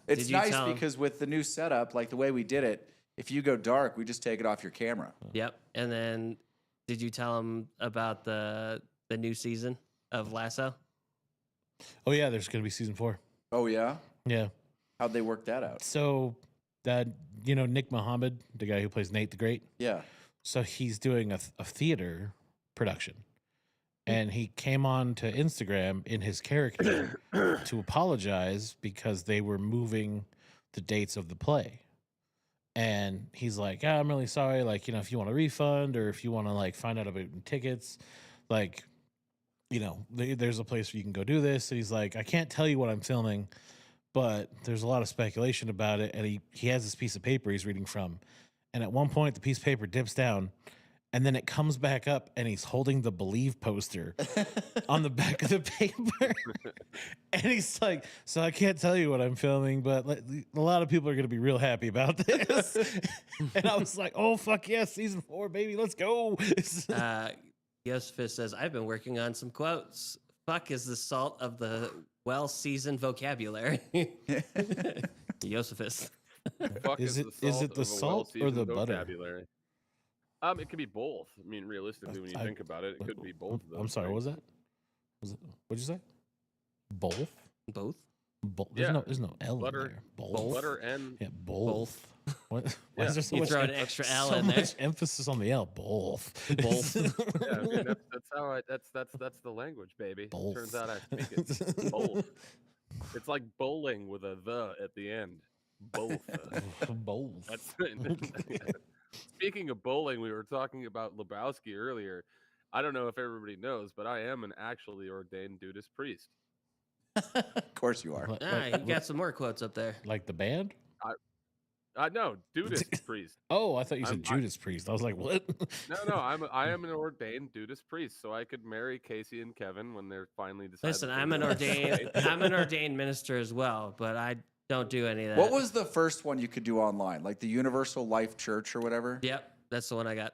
It's did you nice tell him- because with the new setup, like the way we did it, if you go dark, we just take it off your camera. Yep. And then, did you tell him about the new season of Lasso? Oh yeah, there's gonna be season 4. Oh yeah? Yeah. How'd they work that out? So that Nick Mohammed, the guy who plays Nate the Great. Yeah. So he's doing a theater production, and he came on to Instagram in his character to apologize because they were moving the dates of the play. And he's like, I'm really sorry. Like, if you want a refund or if you want to like find out about tickets, like, there's a place where you can go do this. And he's like, I can't tell you what I'm filming, but there's a lot of speculation about it. And he has this piece of paper he's reading from. And at one point, the piece of paper dips down, and then it comes back up, and he's holding the Believe poster on the back of the paper. And he's like, so I can't tell you what I'm filming, but a lot of people are going to be real happy about this. And I was like, oh, fuck yes, season 4, baby, let's go. Josephus says, I've been working on some quotes. Fuck is the salt of the well-seasoned vocabulary. Josephus. Fuck Is it the of a salt or well-seasoned the butter? vocabulary. It could be both. I mean, realistically, when you think about it, it could be both of those. I'm sorry, what was things. that? What'd you say? Both? Both? There's no L Butter- in there. Both. Butter and Yeah, both. What? Why Yeah. is there so You much throw an extra L so in there. much emphasis on the L? Both. Both. yeah, I mean, that's how that's the language, baby. Both. Turns out I speak it. Both. It's like bowling with a the at the end. Both. Both. That's Speaking of bowling, we were talking about Lebowski earlier. I don't know if everybody knows, but I am an actually ordained Dudas priest. Of course you are. You got some more quotes up there. Like the band? No, Dudas priest. Oh, I thought you said I'm- Judas Priest. I was like, what? No, I am an ordained Dudas priest, so I could marry Casey and Kevin when they're finally decided. Listen, that I'm they're an gonna ordained I'm an ordained minister as well, but I don't do any of that. What was the first one you could do online? Like the Universal Life Church or whatever? Yep, that's the one I got.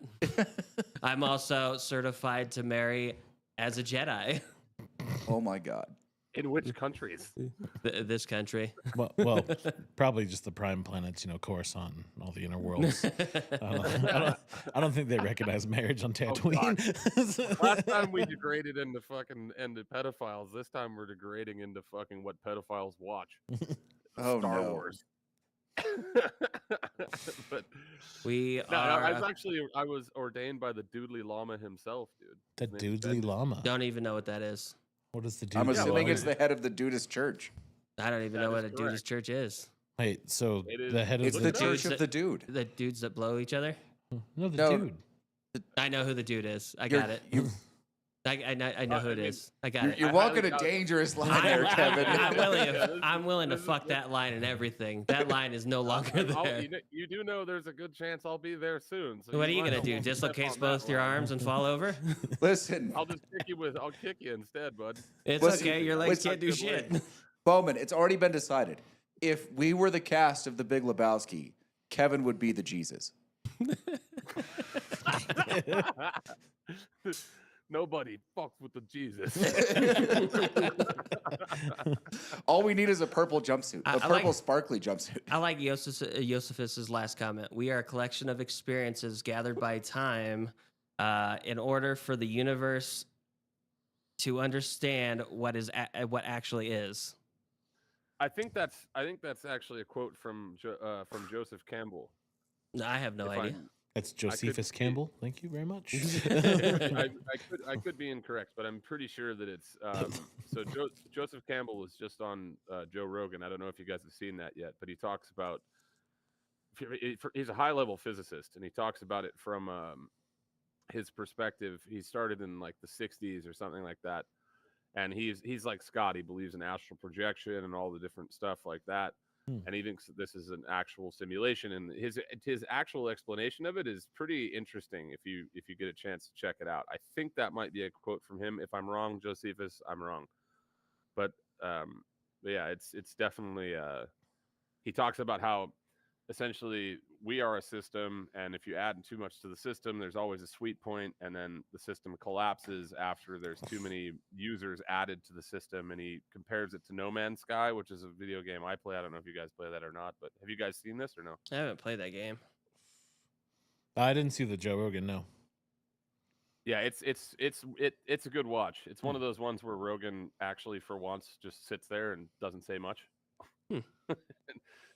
I'm also certified to marry as a Jedi. Oh my God. In which countries? This country. well, probably just the prime planets, Coruscant and all the inner worlds. I don't think they recognize marriage on Tatooine. Last time we degraded into pedophiles. This time we're degrading into fucking what pedophiles watch. Oh, Star no. Wars. But We no, are. I was ordained by the Doodly Llama himself, dude. The His name's Doodly Ben. Llama. Don't even know what that is. What is the Doodly I'm Llama? assuming it's the head of the Dudist Church. I don't even That know is what a correct. dude's church is. Wait, so It is- the head of It's Look the it up. church Dudes of the dude. The dudes that blow each other. no, the No. dude. I know who the dude is. I You're- got it. You, I know who I it mean, is. I got you're, it. you're I walking highly a doubt- dangerous line I'm, there, Kevin. I'm willing to this is- fuck that line and everything. That line is no longer there. You do know there's a good chance I'll be there soon. So What are you you might gonna not do? want to step Dislocate on both that your line. arms and fall over? Listen, I'll just kick you instead, bud. It's Listen, okay. Your legs listen, can't do good shit. leg. Bowman, it's already been decided. If we were the cast of The Big Lebowski, Kevin would be the Jesus. Nobody fucks with the Jesus. All we need is a purple jumpsuit, I a purple like- sparkly jumpsuit. I like Josephus's last comment. We are a collection of experiences gathered by time in order for the universe to understand what what actually is. I think that's actually a quote from Joseph Campbell. I have no If idea. That's Josephus be- Campbell. Thank you very much. I could be incorrect, but I'm pretty sure that it's so. Joseph Campbell was just on Joe Rogan. I don't know if you guys have seen that yet, but he talks about. He's a high-level physicist, and he talks about it from his perspective. He started in like the '60s or something like that, and he's like Scott. He believes in astral projection and all the different stuff like that. And he thinks this is an actual simulation, and his actual explanation of it is pretty interesting. If you get a chance to check it out, I think that might be a quote from him. If I'm wrong, Josephus, I'm wrong. But yeah, it's definitely. He talks about how essentially we are a system, and if you add too much to the system, there's always a sweet point, and then the system collapses after there's too many users added to the system. And he compares it to No Man's Sky, which is a video game I play. I don't know if you guys play that or not, but have you guys seen this or no? I haven't played that game. I didn't see the Joe Rogan. No. Yeah, it's a good watch. It's one of those ones where Rogan actually for once just sits there and doesn't say much.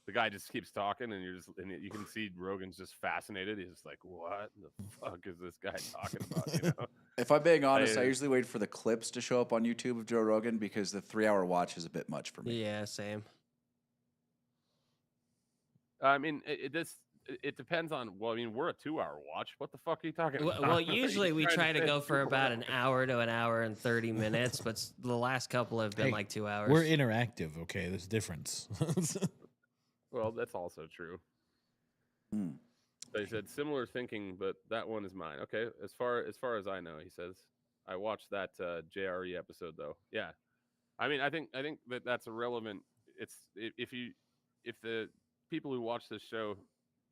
The guy just keeps talking, and you can see Rogan's just fascinated. He's just like, "What the fuck is this guy talking about?" You know? If I'm being honest, I usually wait for the clips to show up on YouTube of Joe Rogan because the 3-hour watch is a bit much for me. Yeah, same. I mean, it depends on. Well, I mean, we're a 2-hour watch. What the fuck are you talking about? Well, usually we Trying try to say go for 2 about an hours. hour to an hour and 30 minutes, but the last couple have been Hey, like 2 hours. We're interactive. Okay, there's a difference. Well, that's also true. Hmm. They said similar thinking, but that one is mine. Okay, as far as I know, he says. I watched that JRE episode though. Yeah, I mean, I think that's irrelevant. It's if the people who watch this show,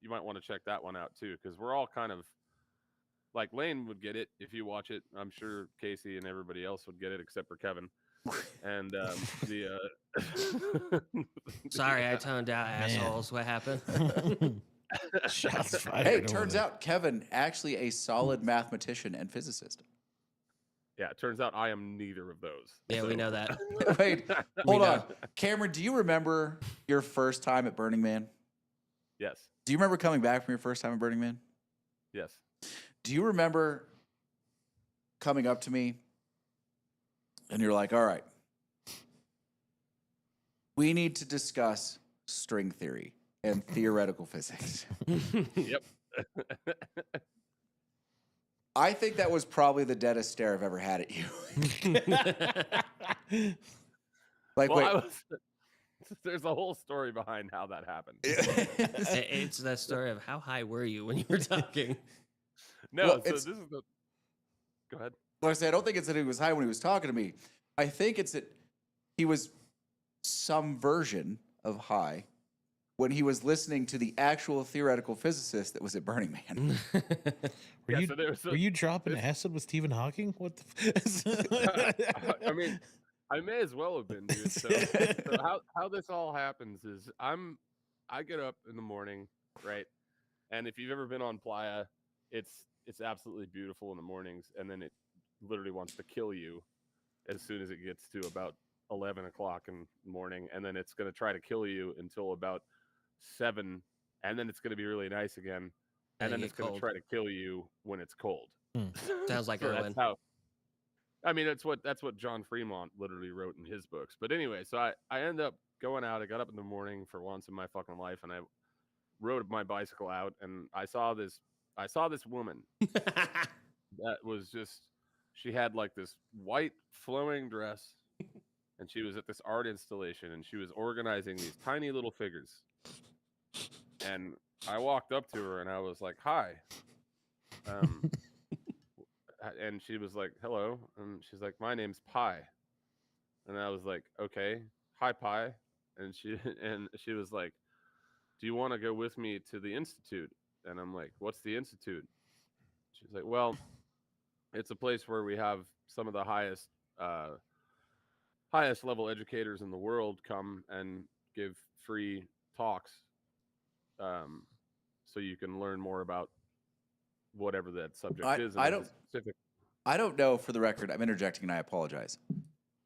you might want to check that one out too, because we're all kind of like Lane would get it if you watch it. I'm sure Casey and everybody else would get it except for Kevin. And Sorry, I toned out, assholes. What happened? Shots fired. Hey, over turns there. out Kevin actually a solid mathematician and physicist. yeah, it turns out I am neither of those. Yeah, we So- know that. Wait, We hold know. on. Cameron, do you remember your first time at Burning Man? Yes, Do you remember coming back from your first time at Burning Man? yes. Do you remember coming up to me and you're like, all right, we need to discuss string theory and theoretical physics? Yep. I think that was probably the deadest stare I've ever had at you. Like, Well, wait. there's a whole story behind how that happened. It's that story of how high were you when you were talking? No, Well, so it's- this is the. Go ahead. Like I say, I don't think it's that he was high when he was talking to me. I think it's that he was some version of high when he was listening to the actual theoretical physicist that was at Burning Man. Were Yeah, you so there was a- were you dropping this- acid with Stephen Hawking? What the? I mean, I may as well have been, dude. So how this all happens is I get up in the morning, right? And if you've ever been on Playa, it's absolutely beautiful in the mornings, and then it literally wants to kill you as soon as it gets to about 11 o'clock in the morning, and then it's going to try to kill you until about 7, and then it's going to be really nice again, And and then you it's get going to cold. try to kill you when it's cold. Sounds like So Irwin. that's how. I mean, that's what John Fremont literally wrote in his books. But anyway, so I ended up going out. I got up in the morning for once in my fucking life, and I rode my bicycle out, and I saw this woman that was just, she had like this white flowing dress, and she was at this art installation, and she was organizing these tiny little figures. And I walked up to her, and I was like, "Hi." And she was like, "Hello," and she's like, "My name's Pi," and I was like, "Okay, hi Pi," and she was like, "Do you want to go with me to the institute?" And I'm like, "What's the institute?" She's like, "Well, it's a place where we have some of the highest level educators in the world come and give free talks, so you can learn more about whatever that subject is." And I it's a don't specific. I don't know, for the record, I'm interjecting and I apologize.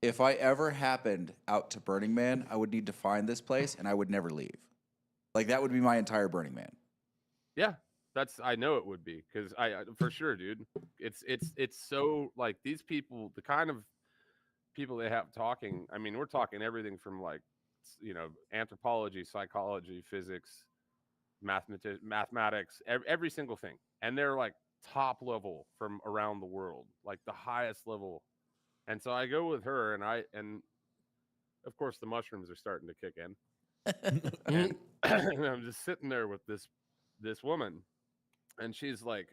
If I ever happened out to Burning Man, I would need to find this place and I would never leave. Like, that would be my entire Burning Man. Yeah, I know it would be, because I for sure, dude. It's so like these people, the kind of people they have talking. I mean, we're talking everything from like, anthropology, psychology, physics, mathematics, every single thing, and they're like top level from around the world, like the highest level. And so I go with her, and of course the mushrooms are starting to kick in, and, and I'm just sitting there with this woman, and she's like,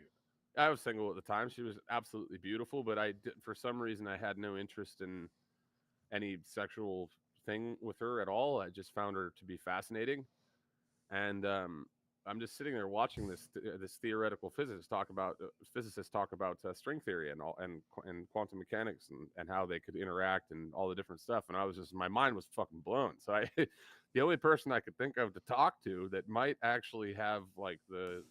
I was single at the time. She was absolutely beautiful, but for some reason I had no interest in any sexual thing with her at all. I just found her to be fascinating, and I'm just sitting there watching this theoretical physicist talk about string theory and quantum mechanics and how they could interact and all the different stuff. And I was just, my mind was fucking blown. So the only person I could think of to talk to that might actually have like the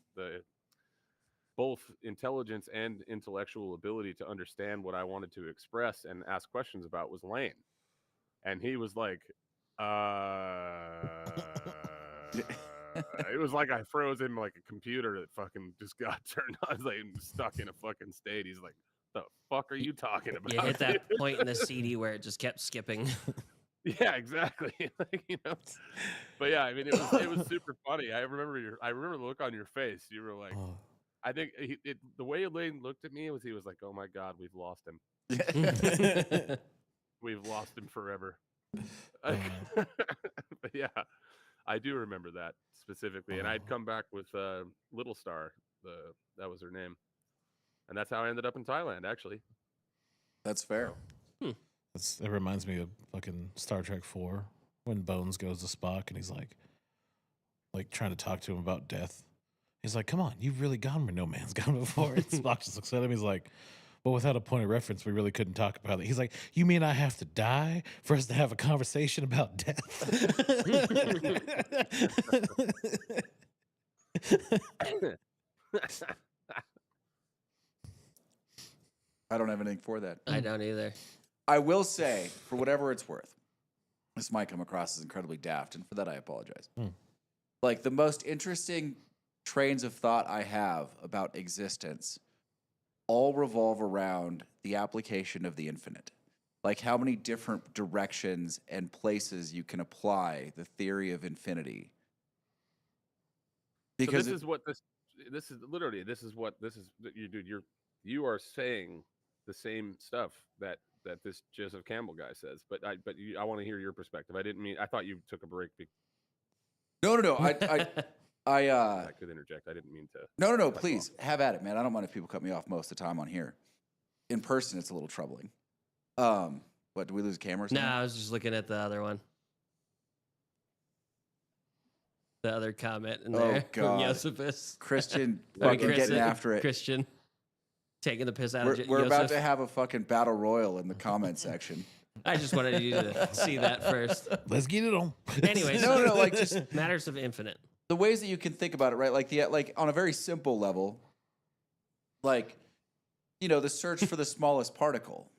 both intelligence and intellectual ability to understand what I wanted to express and ask questions about was Lane. And he was like, it was like I froze in like a computer that fucking just got turned on. I was like stuck in a fucking state. He's like, "The fuck are you talking about?" You hit that point in the CD where it just kept skipping. Yeah, exactly. Like, But yeah, I mean, it was super funny. I remember the look on your face. You were like, I think the way Elaine looked at me was, he was like, "Oh my God, we've lost him. We've lost him forever." But yeah, I do remember that specifically, and I'd come back with Little Star. That was her name, and that's how I ended up in Thailand. Actually, That's fair. It reminds me of fucking Star Trek 4 when Bones goes to Spock and he's like trying to talk to him about death. He's like, "Come on, you've really gone where no man's gone before." And Spock just looks at him. He's like, "Well, without a point of reference, we really couldn't talk about it." He's like, "You mean I have to die for us to have a conversation about death?" I don't have anything for that. I don't either. I will say, for whatever it's worth, this might come across as incredibly daft, and for that I apologize. Like, the most interesting trains of thought I have about existence all revolve around the application of the infinite. Like, how many different directions and places you can apply the theory of infinity. Because so you are saying the same stuff that this Joseph Campbell guy says, but I want to hear your perspective. I thought you took a break. No. I could interject. I didn't mean to. No. Please have at it, man. I don't mind if people cut me off most of the time on here. In person, it's a little troubling. What, do we lose cameras? No, I was just looking at the other one. The other comment in there. Oh, God. From Josephus. Christian I mean, fucking getting after it. Christian taking the piss out We're of about Joseph. to have a fucking battle royal in the comment section. I just wanted you to see that first. Let's get it on. Anyway, No, like, just matters of infinite. the ways that you can think about it, right? Like on a very simple level, like, the search for the smallest particle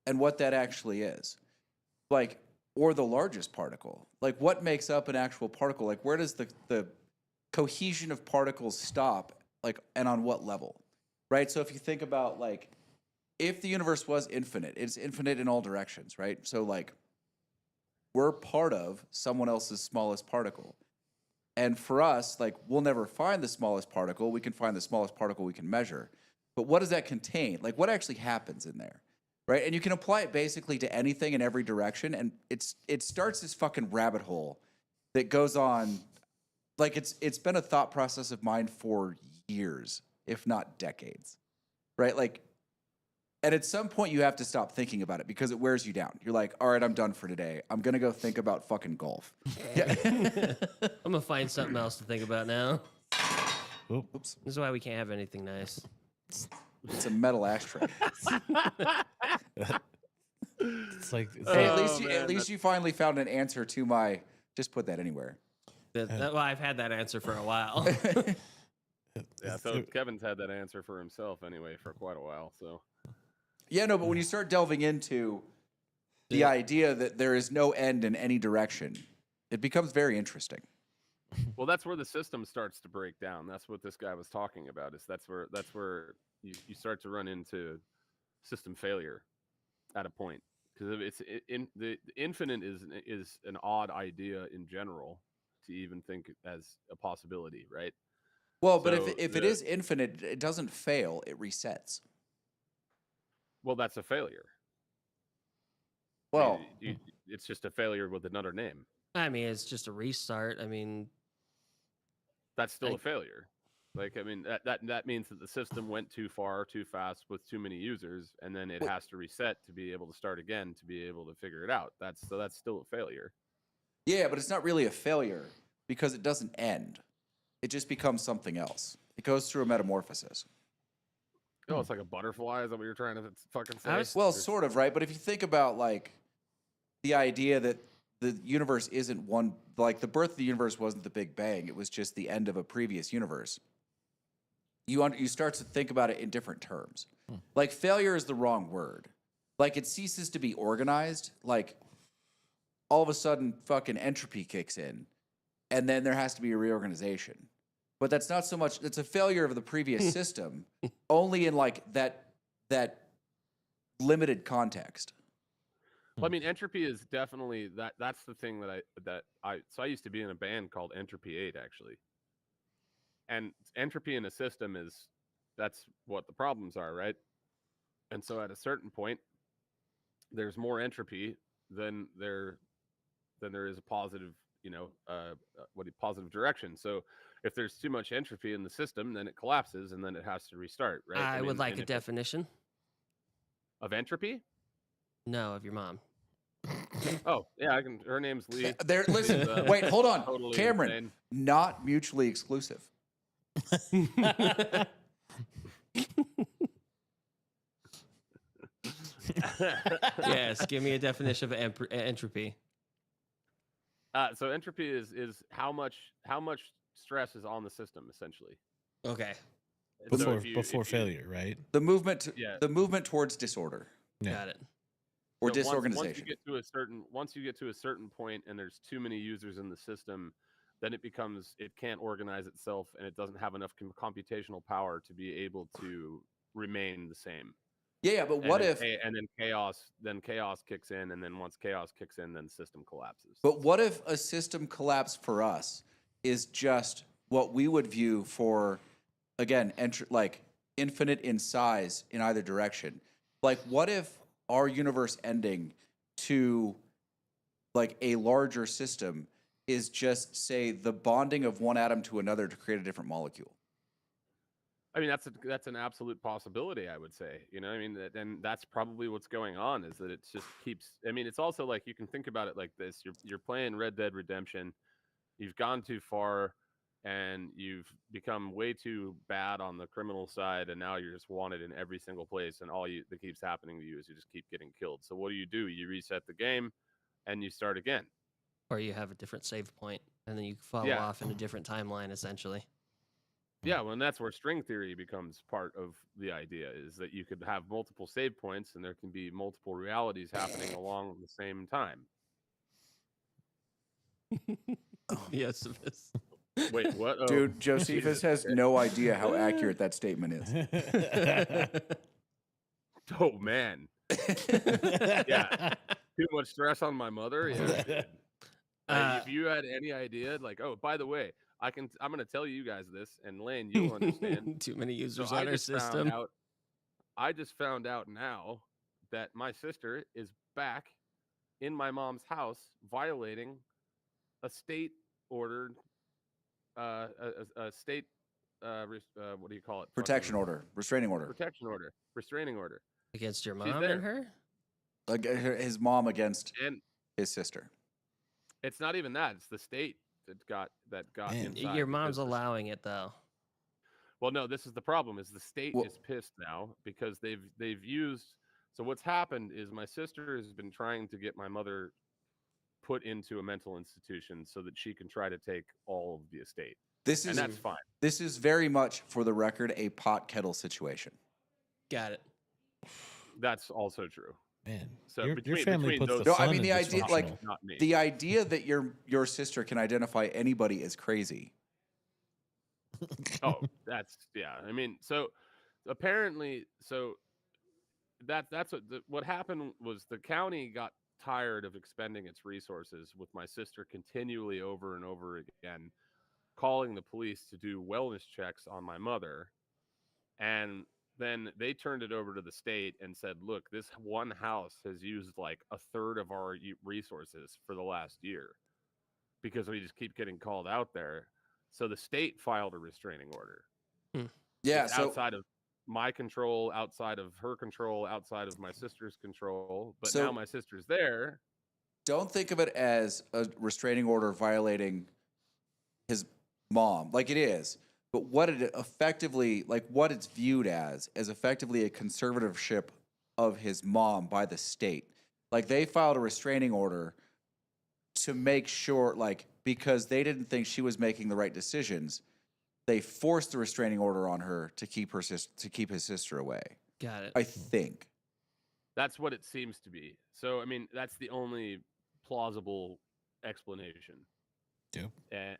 and what that actually is. Like, or the largest particle. Like, what makes up an actual particle? Like, where does the cohesion of particles stop? Like, and on what level? Right? So if you think about, like, if the universe was infinite, it's infinite in all directions, right? So like we're part of someone else's smallest particle. And for us, like we'll never find the smallest particle. We can find the smallest particle we can measure. But what does that contain? Like what actually happens in there? Right? And you can apply it basically to anything in every direction. And it starts this fucking rabbit hole that goes on. Like it's been a thought process of mine for years, if not decades. Right? Like, and at some point you have to stop thinking about it because it wears you down. You're like, all right, I'm done for today. I'm gonna go think about fucking golf. Yeah. I'm gonna find something else to think about now. Oops. This is why we can't have anything nice. It's a metal ashtray. It's like Hey, Oh, at least you finally found an answer to my. Just put that anywhere. Well, I've had that answer for a while. Yeah, so Kevin's had that answer for himself anyway for quite a while. So Yeah, no, but when you start delving into the idea that there is no end in any direction, it becomes very interesting. well, that's where the system starts to break down. That's what this guy was talking about. Is that's where you start to run into system failure at a point because the infinite is an odd idea in general to even think as a possibility, right? Well, but So if it is infinite, it doesn't fail; it resets. Well, that's a failure. Well, It's just a failure with another name. I mean, it's just a restart. I mean, That's still a failure. Like, I mean, that means that the system went too far, too fast with too many users, and then it has to reset to be able to start again to be able to figure it out. That's still a failure. yeah, but it's not really a failure because it doesn't end. It just becomes something else. It goes through a metamorphosis. Oh, it's like a butterfly. Is that what you're trying to fucking say? Well, sort of, right? But if you think about like the idea that the universe isn't one, like the birth of the universe wasn't the Big Bang; it was just the end of a previous universe. You start to think about it in different terms. Like failure is the wrong word. Like it ceases to be organized. Like all of a sudden, fucking entropy kicks in, and then there has to be a reorganization. But that's not so much. It's a failure of the previous system, only in like that limited context. Well, I mean, entropy is definitely that's the thing that I so I used to be in a band called Entropy 8 actually. And entropy in a system that's what the problems are, right? And so at a certain point there's more entropy than there is a positive, positive direction. So if there's too much entropy in the system, then it collapses and then it has to restart, right? I would like a definition of entropy. No, of your mom. Oh, yeah, I can. Her name's Lee. There, listen, wait, hold on, Totally Cameron. insane. Not mutually exclusive. Yes, give me a definition of entropy. So entropy is how much stress is on the system essentially. Okay. And so Before failure, right? The movement, Yeah. the movement towards disorder Yeah. Got it. or So disorganization. Once you get to a certain point and there's too many users in the system, then it can't organize itself and it doesn't have enough computational power to be able to remain the same. Yeah, but what if? And then chaos kicks in, and then once chaos kicks in, then the system collapses. But what if a system collapse for us is just what we would view for, again, like infinite in size in either direction? Like, what if our universe ending to like a larger system is just, say, the bonding of one atom to another to create a different molecule? I mean, that's an absolute possibility, I would say. I mean, and that's probably what's going on is that it just keeps. I mean, it's also like you can think about it like this: you're playing Red Dead Redemption, you've gone too far, and you've become way too bad on the criminal side, and now you're just wanted in every single place, and that keeps happening to you is you just keep getting killed. So what do? You reset the game, and you start again. Or you have a different save point, and then you follow off in a different timeline, essentially. Yeah, well, and that's where string theory becomes part of the idea, is that you could have multiple save points and there can be multiple realities happening along at the same time. Yes. Wait, what? Oh, Dude, Josephus has no idea how accurate that statement is. Oh man, yeah, too much stress on my mother. Yeah, dude. If you had any idea, like, oh, by the way, I'm gonna tell you guys this, and Lane, you'll understand. Too many So users on our system. I just found out now that my sister is back in my mom's house, violating a state ordered, a state, what do you call it? Protection order, restraining order. Protection order, restraining order. Against your She's mom there. and her? Like his mom against And his sister. it's not even that; it's the state that got Man. inside. Your mom's because allowing it though. Well, no, this is the problem. Is the state Well- is pissed now because they've used. So what's happened is my sister has been trying to get my mother put into a mental institution so that she can try to take all of the estate, This and is that's fine. this is very much, for the record, a pot kettle situation. Got it. That's also true. Man, So your between- family between puts those- the No, I sun mean, in the idea, like, dysfunctional. Not me. The idea that your sister can identify anybody as crazy. Oh, that's yeah. I mean, so apparently, that's what happened was the county got tired of expending its resources with my sister continually over and over again calling the police to do wellness checks on my mother, and then they turned it over to the state and said, look, this one house has used like a third of our resources for the last year because we just keep getting called out there. So the state filed a restraining order. Yeah, It's so outside of my control, outside of her control, outside of my sister's control. But So- now my sister's there. don't think of it as a restraining order violating his mom, like it is, but what it effectively, like what it's viewed as effectively a conservatorship of his mom by the state. Like they filed a restraining order to make sure, like, because they didn't think she was making the right decisions, they forced the restraining order on her to keep his sister away. Got it. I think. That's what it seems to be. So, I mean, that's the only plausible explanation. Yep.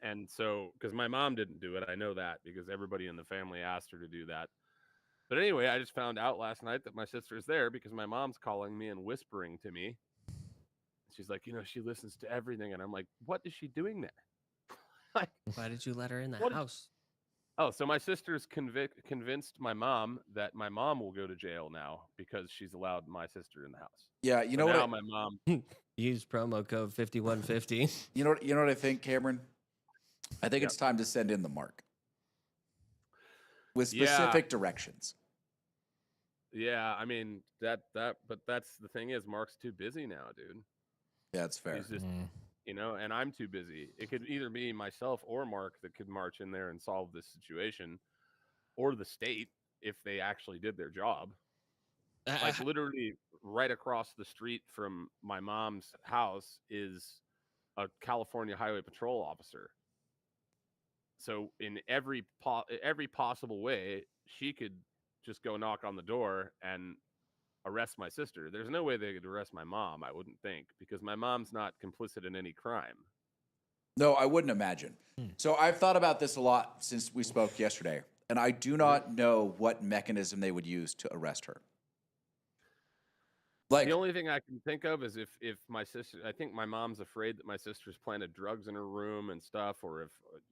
And so, because my mom didn't do it, I know that because everybody in the family asked her to do that. But anyway, I just found out last night that my sister's there because my mom's calling me and whispering to me. She's like, she listens to everything. And I'm like, what is she doing there? Like, Why did you let her in the What- house? oh, so my sister's convinced my mom that my mom will go to jail now because she's allowed my sister in the house. Yeah, you So know now what? my mom. Use promo code 5150. You know what I think, Cameron? I think Yep. it's time to send in the mark with Yeah. specific directions. Yeah, I mean but that's the thing is Mark's too busy now, dude. Yeah, it's fair. He's just Mm. and I'm too busy. It could either be myself or Mark that could march in there and solve this situation, or the state if they actually did their job. Like literally right across the street from my mom's house is a California Highway Patrol officer. So in every possible way, she could just go knock on the door and arrest my sister. There's no way they could arrest my mom, I wouldn't think, because my mom's not complicit in any crime. No, I wouldn't imagine. Hmm. So I've thought about this a lot since we spoke yesterday, and I do not know what mechanism they would use to arrest her. Like, The only thing I can think of is if my sister, I think my mom's afraid that my sister's planted drugs in her room and stuff, or if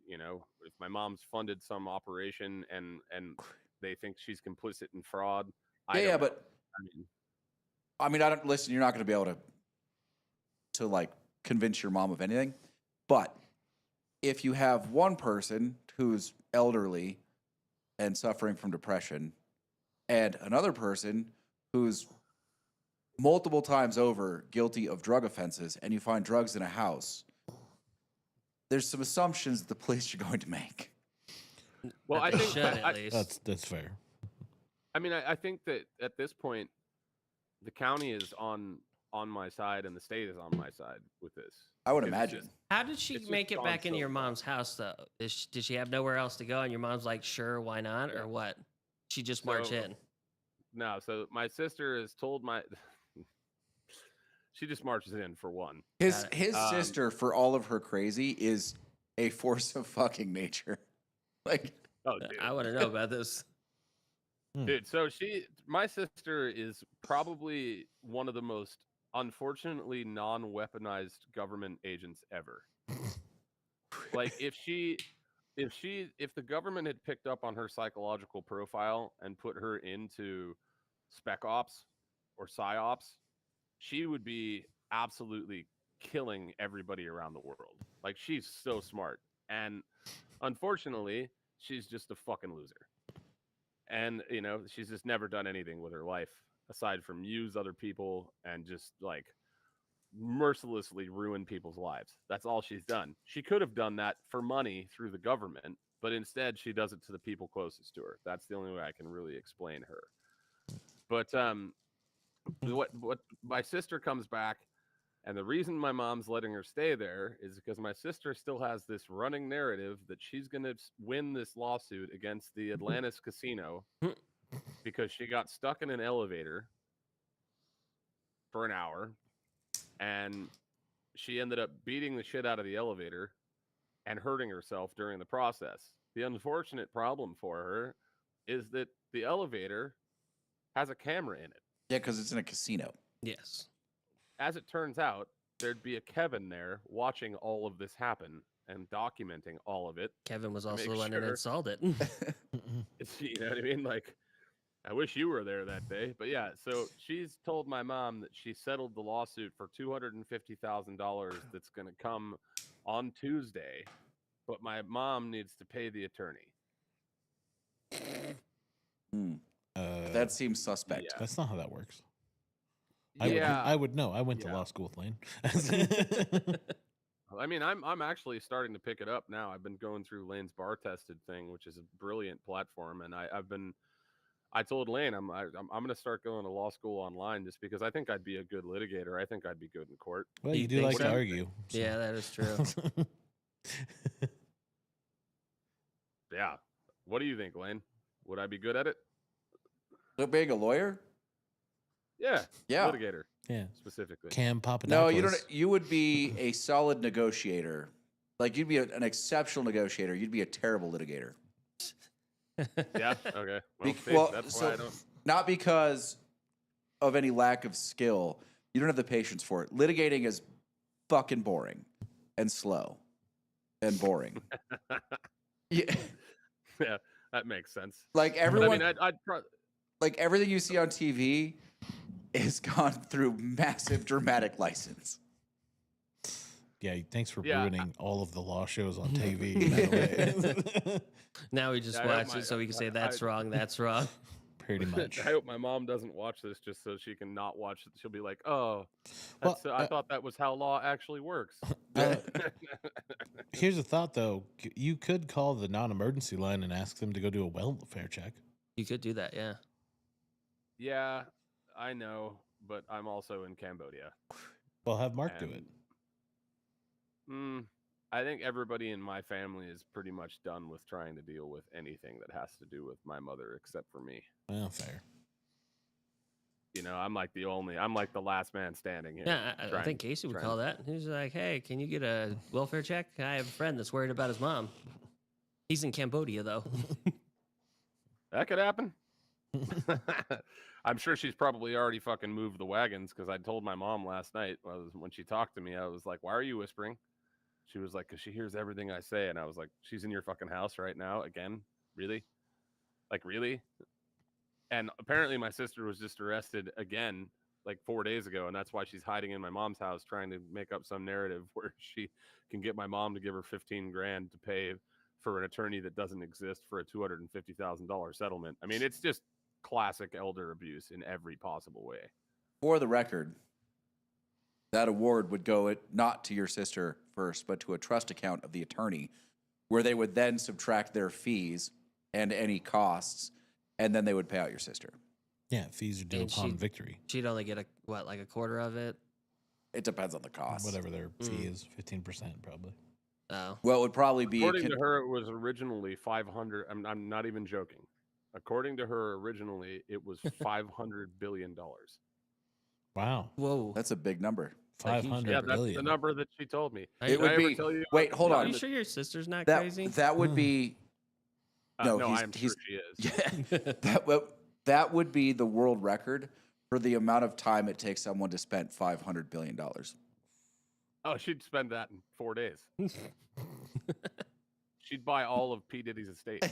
if my mom's funded some operation and they think she's complicit in fraud. I don't know. but I mean, I don't listen. You're not going to be able to like convince your mom of anything. But if you have one person who's elderly and suffering from depression, and another person who's multiple times over guilty of drug offenses, and you find drugs in a house, there's some assumptions that the police are going to make. Well, That I they think should at least. That's fair. I mean, I think that at this point, the county is on my side and the state is on my side with this. I would Because it's imagine. just- How did she It's just make it gone back into so your far. mom's house though? Did she have nowhere else to go, and your mom's like, "Sure, why not?" or what? She just march So- in. No, so my sister has told my. She just marches in for one. His Got it. his sister, for all of her crazy, is a force of fucking nature. Like, Oh, dude. I want to know about this. Dude, so my sister is probably one of the most unfortunately non-weaponized government agents ever. Like if the government had picked up on her psychological profile and put her into spec ops or psyops, she would be absolutely killing everybody around the world. Like she's so smart. And unfortunately, she's just a fucking loser. And she's just never done anything with her life aside from use other people and just like mercilessly ruin people's lives. That's all she's done. She could have done that for money through the government, but instead she does it to the people closest to her. That's the only way I can really explain her. But what my sister comes back, and the reason my mom's letting her stay there is because my sister still has this running narrative that she's going to win this lawsuit against the Atlantis casino because she got stuck in an elevator for an hour and she ended up beating the shit out of the elevator and hurting herself during the process. The unfortunate problem for her is that the elevator has a camera in it. Yeah, because it's in a casino. Yes. As it turns out, there'd be a Kevin there watching all of this happen and documenting all of it. Kevin was also the one that installed it. You know what I mean? Like, I wish you were there that day. But yeah, so she's told my mom that she settled the lawsuit for $250,000 that's going to come on Tuesday, but my mom needs to pay the attorney. That seems suspect. Yeah. That's not how that works. I would know. I went to law school with Lane. I mean, I'm actually starting to pick it up now. I've been going through Lane's bar tested thing, which is a brilliant platform, and I told Lane I'm going to start going to law school online just because I think I'd be a good litigator. I think I'd be good in court. Well, you do like to argue. So. Yeah, that is true. Yeah. What do you think, Lane? Would I be good at it? Being a lawyer? Yeah. Litigator. Yeah. Specifically. Cam Papadopoulos. No, you don't. You would be a solid negotiator. Like you'd be an exceptional negotiator. You'd be a terrible litigator. Yeah. Okay. That's why I don't. Not because of any lack of skill. You don't have the patience for it. Litigating is fucking boring and slow and boring. Yeah. Yeah, that makes sense. Like everyone. But I mean, like everything you see on TV is gone through massive dramatic license. Yeah, thanks for ruining all of the law shows on TV. Now we just watch it so we can say that's wrong, that's wrong. Pretty much. I hope my mom doesn't watch this just so she can not watch it. She'll be like, "Oh, I thought that was how law actually works." Here's a thought, though. You could call the non-emergency line and ask them to go do a welfare check. You could do that, yeah. Yeah, I know, but I'm also in Cambodia. Well, have Mark do it. I think everybody in my family is pretty much done with trying to deal with anything that has to do with my mother, except for me. Well, fair. I'm like the last man standing here. Yeah, I think Casey would call that. He's like, "Hey, can you get a welfare check? I have a friend that's worried about his mom. He's in Cambodia, though." That could happen. I'm sure she's probably already fucking moved the wagons because I told my mom last night when she talked to me, I was like, "Why are you whispering?" She was like, "Because she hears everything I say." And I was like, "She's in your fucking house right now again? Really? Like, really?" And apparently my sister was just arrested again like 4 days ago, and that's why she's hiding in my mom's house trying to make up some narrative where she can get my mom to give her $15,000 to pay for an attorney that doesn't exist for a $250,000 settlement. I mean, it's just classic elder abuse in every possible way. For the record, that award would go not to your sister first, but to a trust account of the attorney, where they would then subtract their fees and any costs, and then they would pay out your sister. Yeah, fees are due upon victory. She'd only get like a quarter of it? It depends on the cost. Whatever their fee is, 15% probably. Oh. Well, it would probably be... According to her, it was originally 500. I'm not even joking. According to her, originally, it was $500 billion. Wow. Whoa. That's a big number. 500 Yeah, that's billion. the number that she told me. It would be... Wait, hold Are on. you sure your sister's not that, crazy? That would be... No, I'm sure she is. Yeah, That would be the world record for the amount of time it takes someone to spend $500 billion. Oh, she'd spend that in 4 days. She'd buy all of P. Diddy's estate.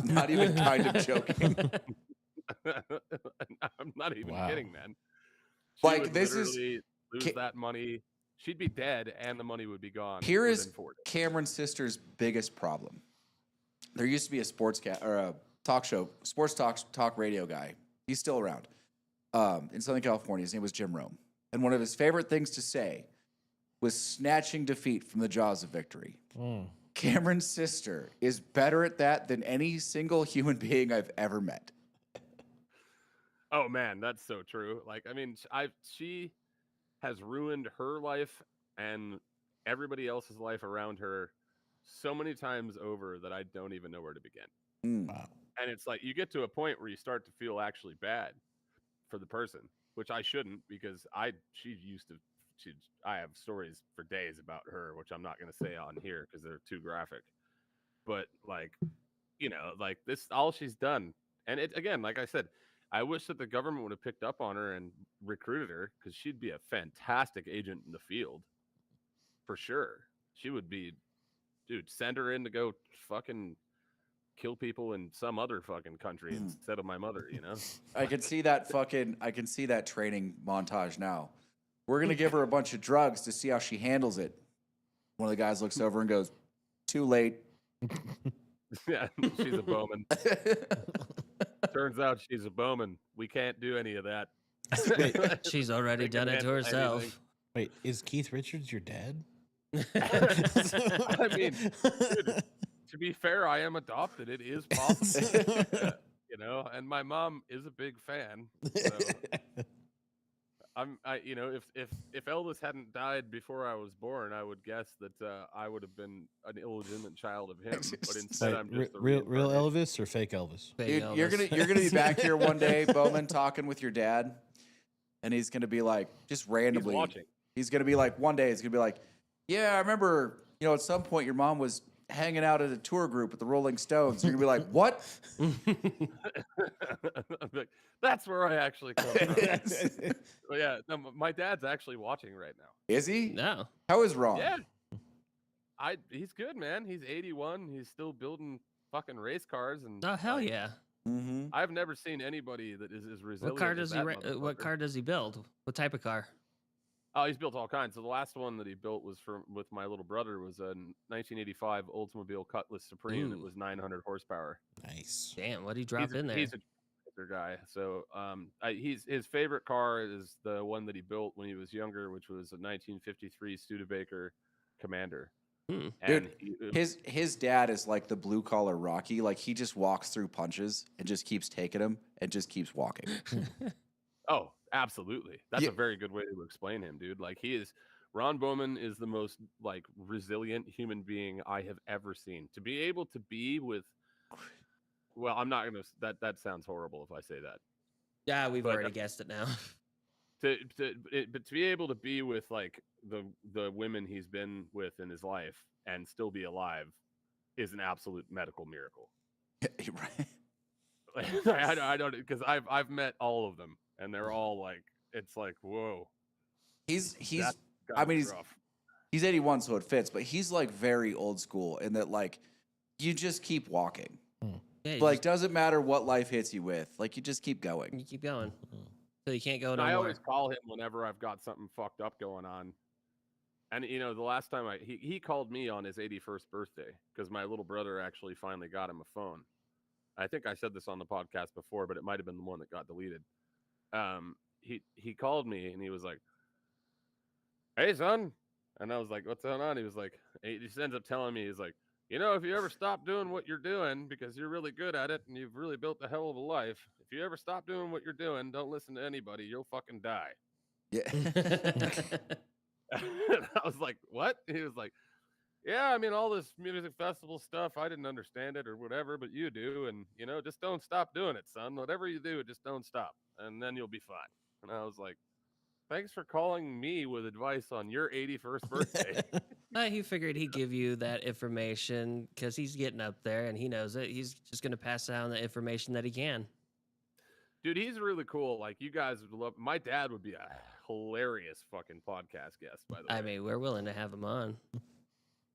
not even kind of joking. I'm not even Wow. kidding, man. Like, would this is- literally lose that money. She'd be dead, and the money would be gone. Here is within 4 days. Cameron's sister's biggest problem. There used to be a or a talk show, sports talk radio guy. He's still around in Southern California. His name was Jim Rome. And one of his favorite things to say was snatching defeat from the jaws of victory. Cameron's sister is better at that than any single human being I've ever met. Oh man, that's so true. Like, I mean, she has ruined her life and everybody else's life around her so many times over that I don't even know where to begin. Wow. And it's like you get to a point where you start to feel actually bad for the person, which I shouldn't, because I have stories for days about her, which I'm not going to say on here because they're too graphic. But like, you know, like this, all she's done. And it, again, like I said, I wish that the government would have picked up on her and recruited her, because she'd be a fantastic agent in the field for sure. She would be, dude, send her in to go fucking kill people in some other fucking country instead of my mother, you know? I can see that training montage now. We're going to give her a bunch of drugs to see how she handles it. One of the guys looks over and goes, "Too late." Yeah, she's a Bowman. Turns out she's a Bowman. We can't do any of that. She's already done it to herself. Anything. Wait, is Keith Richards your dad? I mean, dude, to be fair, I am adopted. It is possible, you know. And my mom is a big fan. So you know, if Elvis hadn't died before I was born, I would guess that I would have been an illegitimate child of him. But instead, Wait, I'm just a real reincarnation. Elvis or fake Elvis? Big Dude, you're Elvis. gonna be back here one day, Bowman, talking with your dad, and he's gonna be like, just randomly, He's watching. he's gonna be like, one day, he's gonna be like, "Yeah, I remember, you know, at some point your mom was hanging out at a tour group with the Rolling Stones." You're gonna be like, "What?" I'm like, that's where I actually come from. But yeah, no, my dad's actually watching right now. Is he? No. How is Ron? Yeah, he's good, man. He's 81. He's still building fucking race cars, and Oh hell like, yeah! Mm-hmm. I've never seen anybody that is as resilient. What car as does he? that What motherfucker. car does he build? What type of car? Oh, he's built all kinds. So the last one that he built was with my little brother was a 1985 Oldsmobile Cutlass Supreme that Ooh. was 900 horsepower. Nice. Damn, what did he drop in there? He's a guy. So his favorite car is the one that he built when he was younger, which was a 1953 Studebaker Commander. Hmm. And His dad is like the blue collar Rocky. Like, he just walks through punches and just keeps taking them and just keeps walking. oh, absolutely. That's Yeah. a very good way to explain him, dude. Like Ron Bowman is the most like resilient human being I have ever seen. To be able to be with, well, I'm not gonna. That sounds horrible if I say that. Yeah, we've But, already guessed it now. But to be able to be with like the women he's been with in his life and still be alive is an absolute medical miracle. Right. I don't, because I've met all of them and they're all like, it's like, whoa. He's that I guy's mean, he's rough. he's 81, so it fits, but he's like very old school in that, like, you just keep walking. Yeah, you, Like, doesn't matter what life hits you with, like, you just keep going. you keep going. So you can't go And no I more. always call him whenever I've got something fucked up going on. And you know, the last time he called me on his 81st birthday because my little brother actually finally got him a phone. I think I said this on the podcast before, but it might have been the one that got deleted. He called me and he was like, "Hey son," and I was like, "What's going on?" He was like, he just ends up telling me, he's like, "You know, if you ever stop doing what you're doing because you're really good at it and you've really built a hell of a life, if you ever stop doing what you're doing, don't listen to anybody. You'll fucking die." Yeah. And I was like, "What?" He was like, "Yeah, I mean, all this music festival stuff, I didn't understand it or whatever, but you do. And, you know, just don't stop doing it, son. Whatever you do, just don't stop. And then you'll be fine." And I was like, "Thanks for calling me with advice on your 81st birthday." He figured he'd give you that information because he's getting up there and he knows it. He's just going to pass down the information that he can. Dude, he's really cool. Like, you guys would love. My dad would be a hilarious fucking podcast guest. By the way, I mean, we're willing to have him on.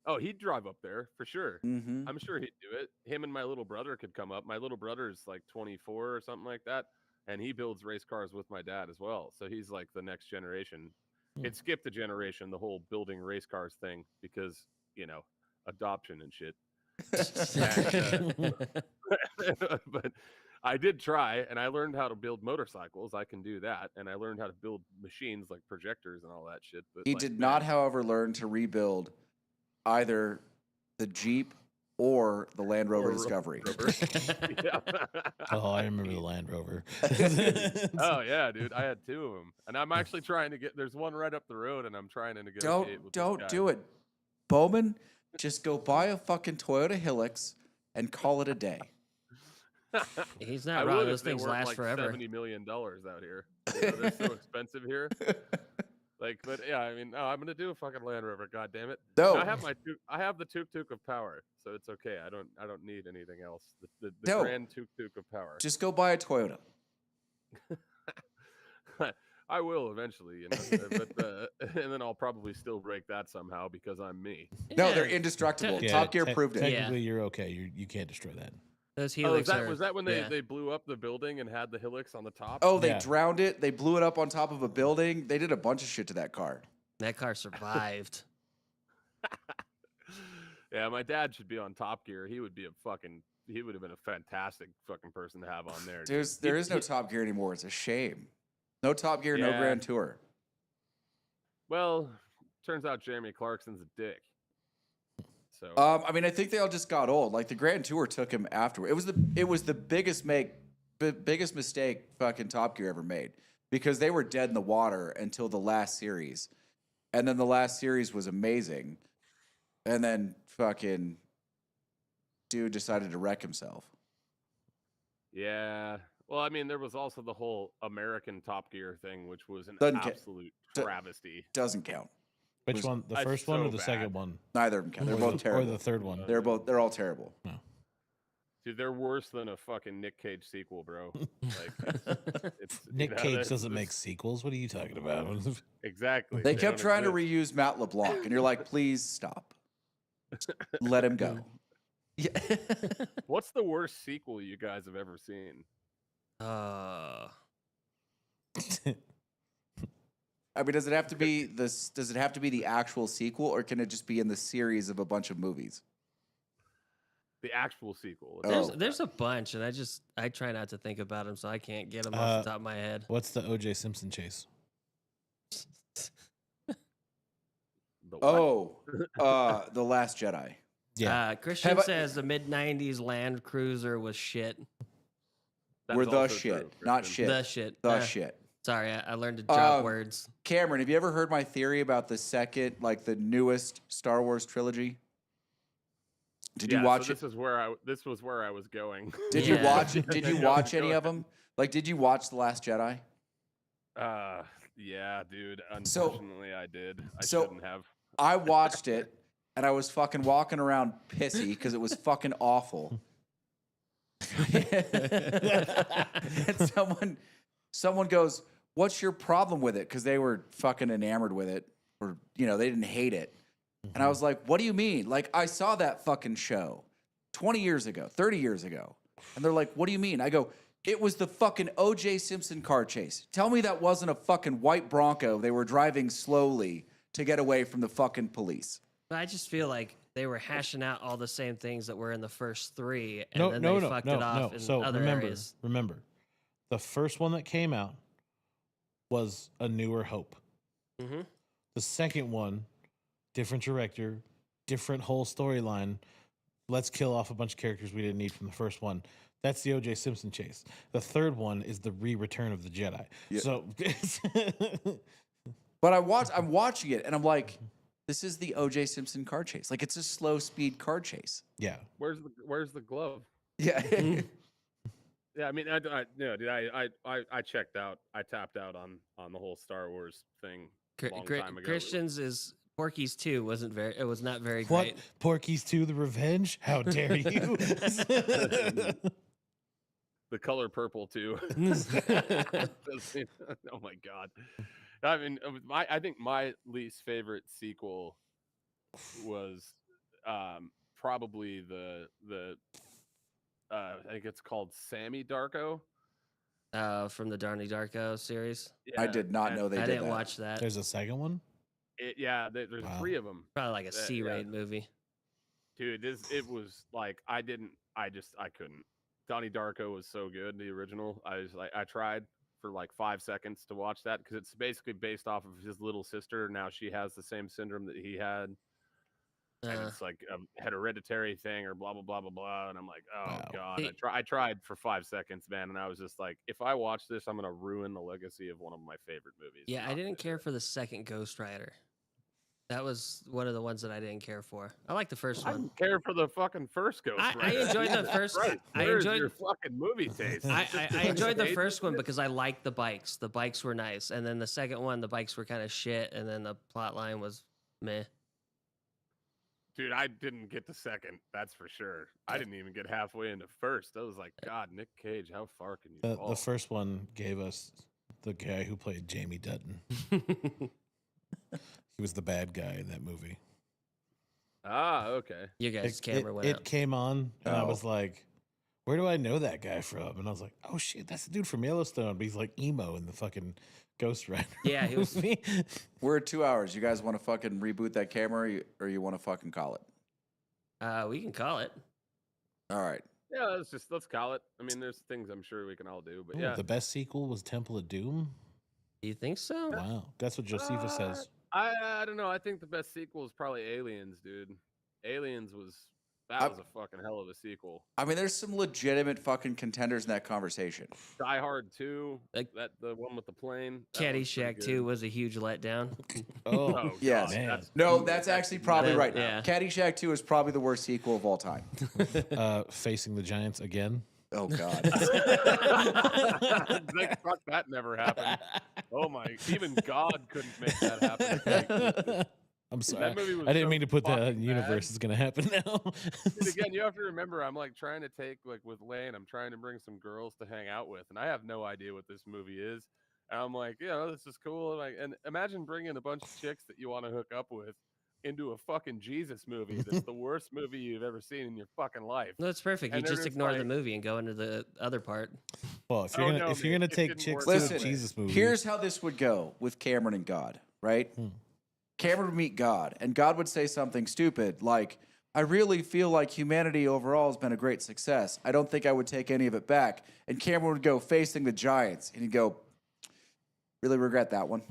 oh, he'd drive up there for sure. Mm-hmm. I'm sure he'd do it. Him and my little brother could come up. My little brother's like 24 or something like that, and he builds race cars with my dad as well. So he's like the next generation. It skipped a generation, the whole building race cars thing, because adoption and shit. But I did try, and I learned how to build motorcycles. I can do that, and I learned how to build machines like projectors and all that shit. But He did not, however, learn to rebuild either the Jeep or the Land Rover Discovery. Yeah. Oh, I remember the Land Rover. Oh yeah, dude, I had 2 of them, and I'm actually trying to get. There's one right up the road, and I'm trying to negotiate. With Don't this guy. do it, Bowman. Just go buy a fucking Toyota Hilux and call it a day. He's I not wrong. would Those if they things weren't last like forever. $70 million out here. They're so expensive here. But yeah, I mean, no, I'm gonna do a fucking Land Rover. God damn it! No. I have the tuk-tuk of power, so it's okay. I don't need anything else. The No. grand tuk-tuk of power. Just go buy a Toyota. I will eventually, but and then I'll probably still break that somehow because I'm me. No, they're Yeah. indestructible. Yeah, Top Gear proved it. Technically, you're okay. You can't destroy that. Those Oh, Helix are, was that when yeah. they blew up the building and had the Hilux on the top? Oh, they Yeah. drowned it. They blew it up on top of a building. They did a bunch of shit to that car. That car survived. Yeah, my dad should be on Top Gear. He would have been a fantastic fucking person to have on there. There is no Top Gear anymore. It's a shame. No Top Gear, no Yeah. Grand Tour. Well, turns out Jeremy Clarkson's a dick. So I mean, I think they all just got old. Like the Grand Tour took him afterward. It was the biggest mistake fucking Top Gear ever made, because they were dead in the water until the last series, and then the last series was amazing, and then fucking dude decided to wreck himself. yeah. Well, I mean, there was also the whole American Top Gear thing, which was an Doesn't ca- absolute do- travesty. Doesn't count. Which Was- one? The That's first one or so the bad. second one? Neither of them count. They're Or both the- terrible. Or the third one? They're all terrible. Dude, they're worse than a fucking Nick Cage sequel, bro. Like, it's Nick Cage that's- doesn't make it's- sequels. What are you talking about? exactly. They kept don't trying to exist. reuse Matt LeBlanc, and you're like, please stop. Let him go. Yeah. What's the worst sequel you guys have ever seen? I mean, does it have to be this? Does it have to be the actual sequel, or can it just be in the series of a bunch of movies? The actual sequel. Oh. There's a bunch, and I try not to think about them, so I can't get them off the top of my head. What's the O.J. Simpson chase? The what? Oh, The Last Jedi. Yeah. Christian Have I- says the mid '90s Land Cruiser was shit. That's We're the also shit, true, not Christian. shit. The shit. The shit. Sorry, I learned to drop Um, words. Cameron, have you ever heard my theory about the second, like the newest Star Wars trilogy? Did Yeah, you watch so it? This was where I was going. Did you Yeah. watch it? Did you No, watch go any of ahead. them? Like, did you watch The Last Jedi? Yeah, dude. So- Unfortunately, I did. I so- shouldn't have. I watched it, and I was fucking walking around pissy because it was fucking awful. And someone goes, "What's your problem with it?" Because they were fucking enamored with it, or they didn't hate it. And I was like, "What do you mean? Like, I saw that fucking show 20 years ago, 30 years ago." And they're like, "What do you mean?" I go, "It was the fucking O.J. Simpson car chase. Tell me that wasn't a fucking white Bronco they were driving slowly to get away from the fucking police." But I just feel like they were hashing out all the same things that were in the first three, and No, then no, they no, fucked no, it off no. in So other areas. remember, the first one that came out was A Newer Hope. Mm-hmm. The second one, different director, different whole storyline. Let's kill off a bunch of characters we didn't need from the first one. That's the O.J. Simpson chase. The third one is the Return of the Jedi. Yeah. So, But I'm watching it, and I'm like, this is the O.J. Simpson car chase. Like, it's a slow speed car chase. yeah. Where's the glove? Yeah. Yeah, I mean, dude, I checked out. I tapped out on the whole Star Wars thing a long time ago. Christian's is Porky's 2 wasn't very. It was not very What? great. Porky's 2 The Revenge? How dare you? the color purple too. Oh my god! I mean, I think my least favorite sequel was probably the I think it's called Sammy Darko. From the Donnie Darko series. I did not and know they I did didn't that. watch that. There's a second one. there's Wow. 3 of them. Probably like a yeah. C-rate movie. Dude, it was like I couldn't. Donnie Darko was so good, the original. I tried for like 5 seconds to watch that because it's basically based off of his little sister. Now she has the same syndrome that he had, and it's like a hereditary thing or blah blah blah blah blah. And I'm like, oh Wow. god. I tried for 5 seconds, man, and I was just like, if I watch this, I'm gonna ruin the legacy of one of my favorite movies. Yeah, I'm I not didn't gonna do care it. for the second Ghost Rider. That was one of the ones that I didn't care for. I like the first I one. didn't care for the fucking first Ghost I Rider. enjoyed the Jesus first. Christ, I where's enjoyed. your fucking movie taste. I enjoyed the first one because I liked the bikes. The bikes were nice, and then the second one, the bikes were kind of shit, and then the plot line was meh. Dude, I didn't get the second. That's for sure. I didn't even get halfway into first. I was like, God, Nick Cage, how far can you fall? The first one gave us the guy who played Jamie Dutton. He was the bad guy in that movie. Ah, okay. You guys' camera went it out. came on, and I Oh. was like, where do I know that guy from? And I was like, oh shit, that's the dude from Yellowstone. But he's like emo in the fucking Ghost Rider. Yeah, he was- movie. We're at 2 hours. You guys want to fucking reboot that camera, or you want to fucking call it? We can call it. All right. Yeah, let's call it. I mean, there's things I'm sure we can all do, but Oh, yeah. the best sequel was Temple of Doom. Do you think so? Wow, that's what Josephus says. I don't know. I think the best sequel is probably Aliens, dude. Aliens was a fucking hell of a sequel. I mean, there's some legitimate fucking contenders in that conversation. Die Hard 2, Like- the one with the plane. that one's pretty Caddyshack good. 2 was a huge letdown. Oh, Oh, Yes. God, Man. No, that's actually probably That- right. yeah. Caddyshack 2 is probably the worst sequel of all time. Facing the Giants again. Oh, God. Like, fuck, that never happened. Oh my! Even God couldn't make that happen. I'm sorry. movie was I didn't so mean to put that in fucking the universe. bad. It's going to happen now. Dude, again, you have to remember, I'm like trying to take like with Lane, I'm trying to bring some girls to hang out with, and I have no idea what this movie is. And I'm like, this is cool. And imagine bringing a bunch of chicks that you want to hook up with into a fucking Jesus movie. That's the worst movie you've ever seen in your fucking life. No, it's perfect. You And they're just just ignore the like- movie and go into the other part. Well, if Oh, you're no, gonna man, you're gonna it take didn't chicks work to that a way. Jesus movie, Here's how this would go with Cameron and God, right? Cameron would meet God, and God would say something stupid like, I really feel like humanity overall has been a great success. I don't think I would take any of it back. And Cameron would go facing the Giants, and he'd go, really regret that one.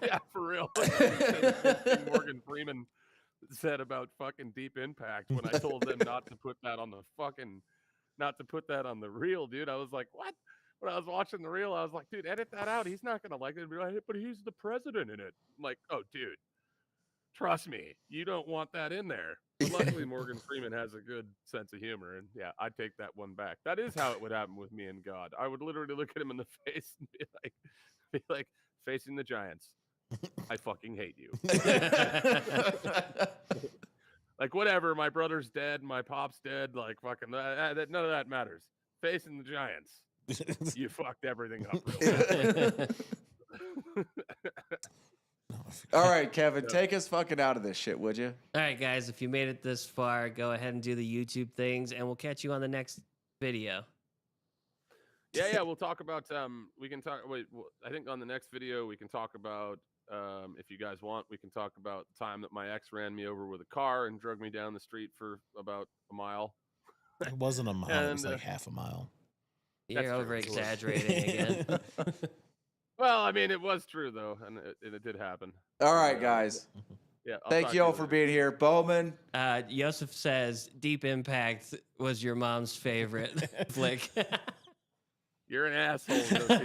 Yeah, for real. Morgan Freeman said about fucking Deep Impact when I told them not to put that on the reel, dude. I was like, what? When I was watching the reel, I was like, dude, edit that out. He's not gonna like it. But he's the president in it. I'm like, oh, dude, trust me, you don't want that in there. But luckily, Morgan Freeman has a good sense of humor, and yeah, I'd take that one back. That is how it would happen with me and God. I would literally look at him in the face and be like, facing the Giants. I fucking hate you. Like, whatever, my brother's dead, my pop's dead, like, fucking, none of that matters. Facing the Giants, you fucked everything up real bad. All right, Kevin, take us fucking out of this shit, would you? All right, guys, if you made it this far, go ahead and do the YouTube things, and we'll catch you on the next video. Yeah, we'll talk about, we can talk, I think on the next video, we can talk about, if you guys want, we can talk about the time that my ex ran me over with a car and drug me down the street for about a mile. It wasn't a mile. It was And, like half a mile. You're That's true. over exaggerating again. Well, I mean, it was true, though, and it did happen. All right, guys. Yeah. I'll Thank talk you to all for later. being here. Bowman, Yosef says Deep Impact was your mom's favorite flick. You're an asshole. Josie. and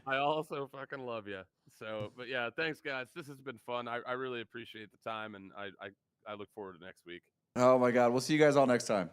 I also fucking love you. So, but yeah, thanks, guys. This has been fun. I really appreciate the time, and I look forward to next week. oh my God, we'll see you guys all next time.